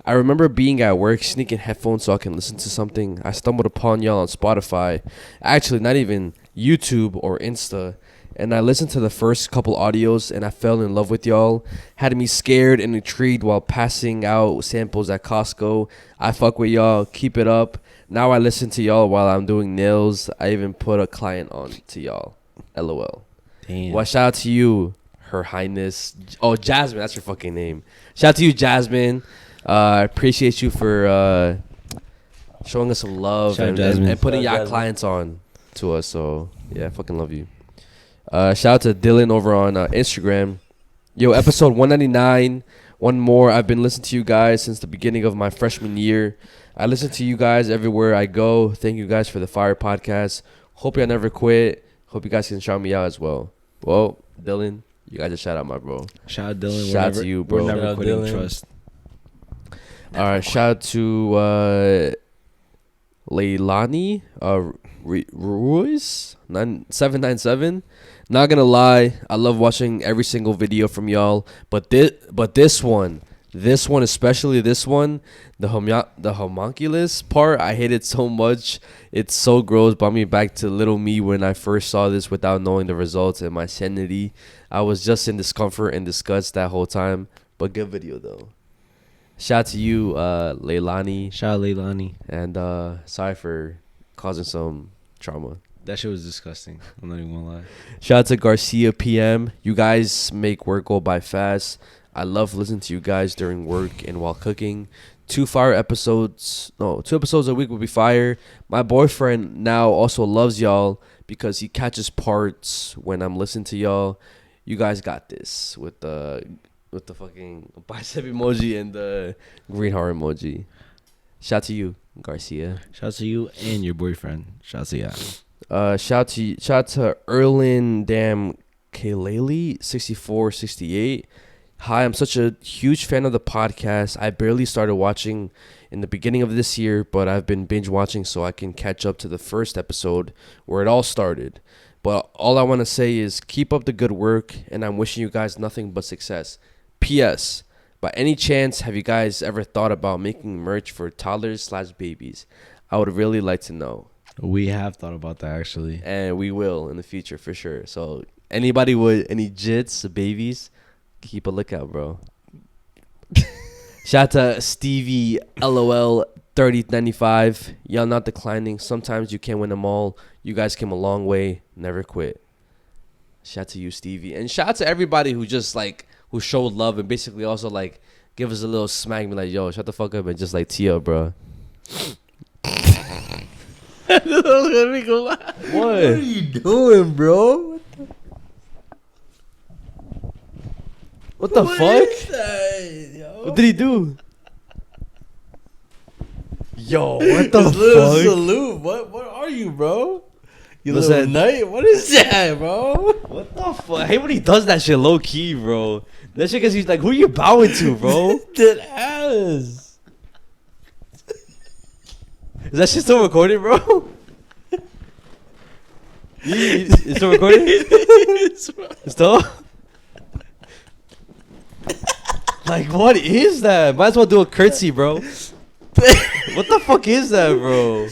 I remember being at work, sneaking headphones so I can listen to something. I stumbled upon y'all on Spotify. Actually, not even YouTube or Insta. And I listened to the first couple audios and I fell in love with y'all. Had me scared and intrigued while passing out samples at Costco. I fuck with y'all. Keep it up. Now I listen to y'all while I'm doing nails. I even put a client on to y'all. LOL. Damn. Well, shout out to you, Her Highness. Oh, Jasmine. That's your fucking name. Shout out to you, Jasmine. I appreciate you for showing us some love and putting y'all clients on to us. So, yeah, I fucking love you. Shout out to Dylan over on Instagram. Yo, episode 199. One more. I've been listening to you guys since the beginning of my freshman year. I listen to you guys everywhere I go. Thank you guys for the fire podcast. Hope y'all never quit. Hope you guys can shout me out as well. Well, Dylan, you guys just shout out my bro. Shout out Dylan. Shout out to you, bro. We're never quitting. Trust. All right, shout out to Leilani Ruiz 797. Not gonna lie, I love watching every single video from y'all, but this one especially, the homunculus part, I hate it so much. It's so gross. Brought me back to little me when I first saw this without knowing the results and my sanity. I was just in discomfort and disgust that whole time, but good video though. Shout out to you, Leilani. Shout out Leilani. And sorry for causing some trauma. That shit was disgusting. I'm not even gonna lie. Shout out to Garcia PM. You guys make work go by fast. I love listening to you guys during work and while cooking. 2 episodes a week would be fire. My boyfriend now also loves y'all because he catches parts when I'm listening to y'all. You guys got this with the fucking bicep emoji and the green heart emoji. Shout out to you, Garcia. Shout out to you and your boyfriend. Shout out to you. Shout out to Erlin Kaleli 6468. Hi, I'm such a huge fan of the podcast. I barely started watching in the beginning of this year, but I've been binge watching so I can catch up to the first episode where it all started. But all I want to say is keep up the good work, and I'm wishing you guys nothing but success. P.S. By any chance, have you guys ever thought about making merch for toddlers/babies? I would really like to know. We have thought about that, actually. And we will in the future for sure. So anybody with any jits, babies, keep a lookout, bro. Shout out to Stevie LOL 3095. Y'all not declining. Sometimes you can't win them all. You guys came a long way. Never quit. Shout out to you, Stevie. And shout out to everybody who just like who showed love and basically also like give us a little smack, be like, yo, shut the fuck up and just like tee up, bro. What are you doing, bro? What the fuck? Is that, yo? What did he do? Yo, what the His little fuck? salute. What are you, bro? You What's little that? nut? What is that, bro? What the fuck? I hate when he does that shit low key, bro. That shit, cause he's like, who you bowing to, bro? That ass. Is that shit still recording, bro? It's still recording? It's still? Like, what is that? Might as well do a curtsy, bro. What the fuck is that, bro?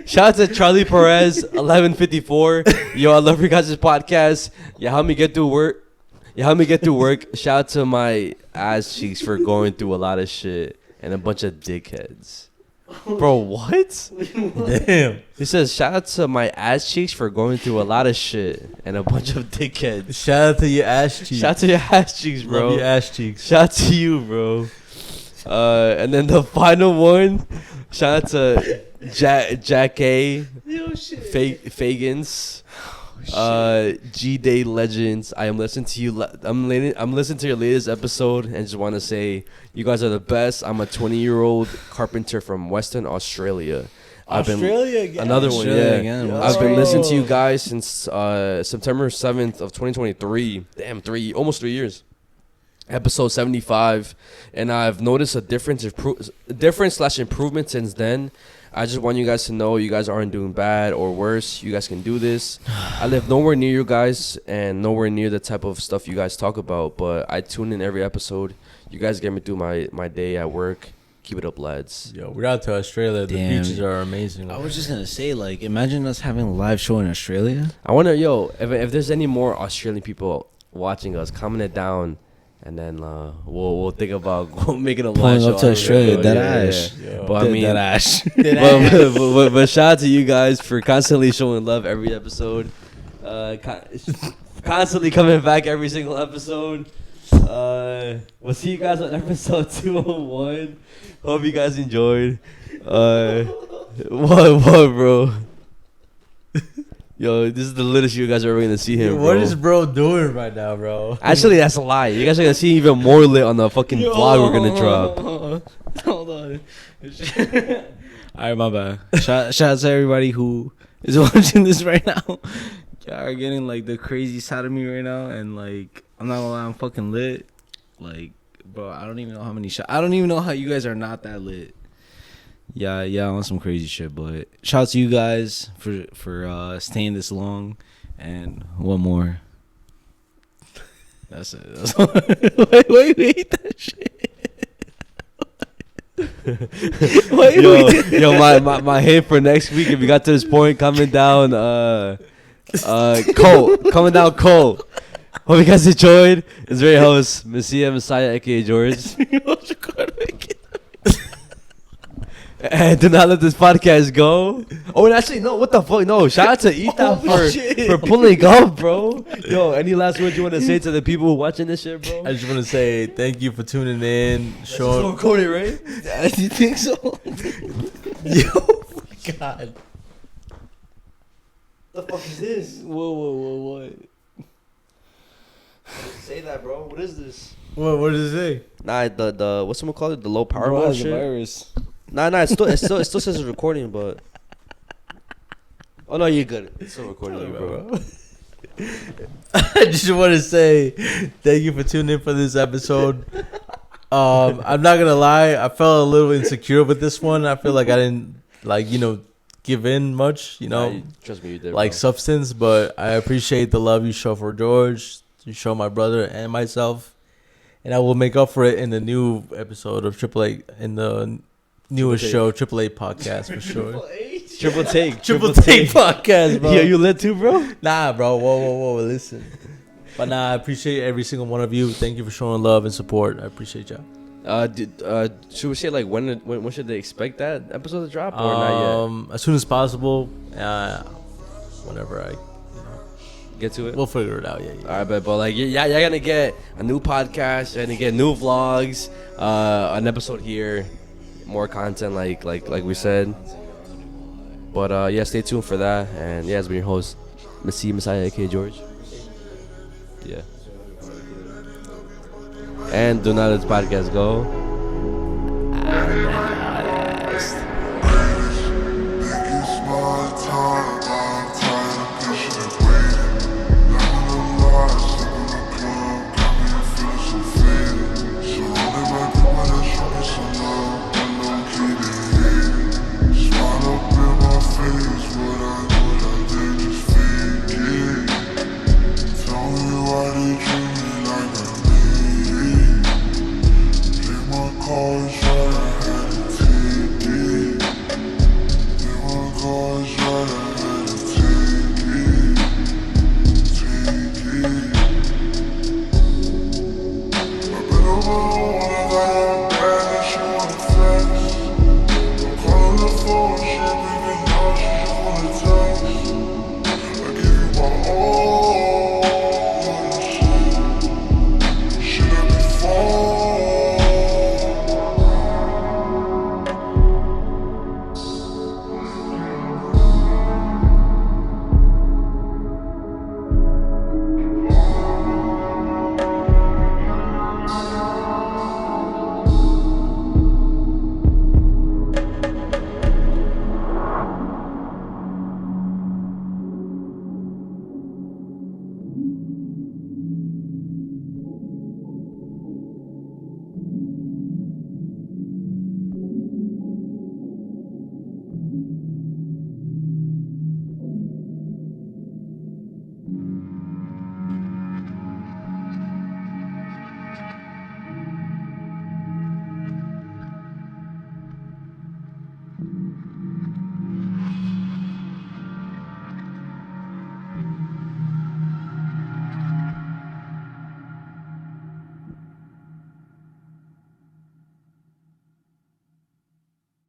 Shout out to Charlie Perez, 1154. Yo, I love your guys' podcast. You help me get through work. Shout out to my ass cheeks for going through a lot of shit and a bunch of dickheads. Bro, what? Damn. He says, shout out to my ass cheeks for going through a lot of shit and a bunch of dickheads. Shout out to your ass cheeks. Shout out to your ass cheeks, bro. Love your ass cheeks. Shout out to you, bro. And then the final one, shout out to Jack A. Fagans. G-Day Legends. I am listening to you. I'm listening to your latest episode and just want to say you guys are the best. I'm a 20-year-old carpenter from Western Australia. Australia again. Another one, Australia yeah. again. I've been listening to you guys since September 7th of 2023. Damn, almost 3 years. Episode 75, and I've noticed a difference/improvement since then. I just want you guys to know you guys aren't doing bad or worse. You guys can do this. I live nowhere near you guys and nowhere near the type of stuff you guys talk about, but I tune in every episode. You guys get me through my day at work. Keep it up, lads. Yo, we're out to Australia. The Damn. beaches are amazing. I was just gonna say, like, imagine us having a live show in Australia. I wonder, yo, if there's any more Australian people watching us, comment it down. And then we'll think about making a live show up to Australia, that ash. Yeah. But I mean, that ash. but shout out to you guys for constantly showing love every episode, constantly coming back every single episode. We'll see you guys on episode 201. Hope you guys enjoyed. What, bro? Yo, this is the littlest you guys are ever gonna see him. What bro. is bro doing right now, bro? Actually, that's a lie. You guys are gonna see even more lit on the fucking vlog we're gonna drop. Hold on. Alright, my bad. Shout out to everybody who is watching this right now. Y'all are getting like the crazy side of me right now, and like I'm not gonna lie, I'm fucking lit. Like, bro, I don't even know how many shots. I don't even know how you guys are not that lit. Yeah, on some crazy shit, but shout out to you guys for staying this long. And one more. That's it. That's wait, that shit. Yo, my hint for next week, if you got to this point, comment down Cole. Comment down Cole. Hope you guys enjoyed. It's very host, Mezziah, aka George. And do not let this podcast go. Oh, and actually, no, what the fuck? No, shout out to Ethan for pulling up, bro. Yo, any last words you want to say to the people who watching this shit, bro? I just want to say thank you for tuning in. Still recording, right? Do you think so? Yo, my God. What the fuck is this? Whoa, what? Say that, bro. What is this? What does it say? Nah, the what's someone call it? The low power Bro, mode it's a shit. virus. Nah, it still says it's recording, but oh no, you're good. It's still recording, bro. I just want to say thank you for tuning in for this episode. I'm not gonna lie, I felt a little insecure with this one. I feel like I didn't give in much, trust me, you did, like bro. substance. But I appreciate the love you show for George, you show my brother and myself, and I will make up for it in the new episode of Triple A, in the newest show, Triple A podcast for sure. Triple take podcast, bro. Yo, you lit too, bro? Nah, bro. Whoa. Listen. But nah, I appreciate every single one of you. Thank you for showing love and support. I appreciate y'all. Should we say like when should they expect that episode to drop or not yet? As soon as possible. Whenever I get to it, we'll figure it out. Yeah. All right, but like you're gonna get a new podcast and get new vlogs, an episode here, more content like we said. But stay tuned for that. And it's been your host, Mezziah, aka George. Yeah. And do not let this podcast go.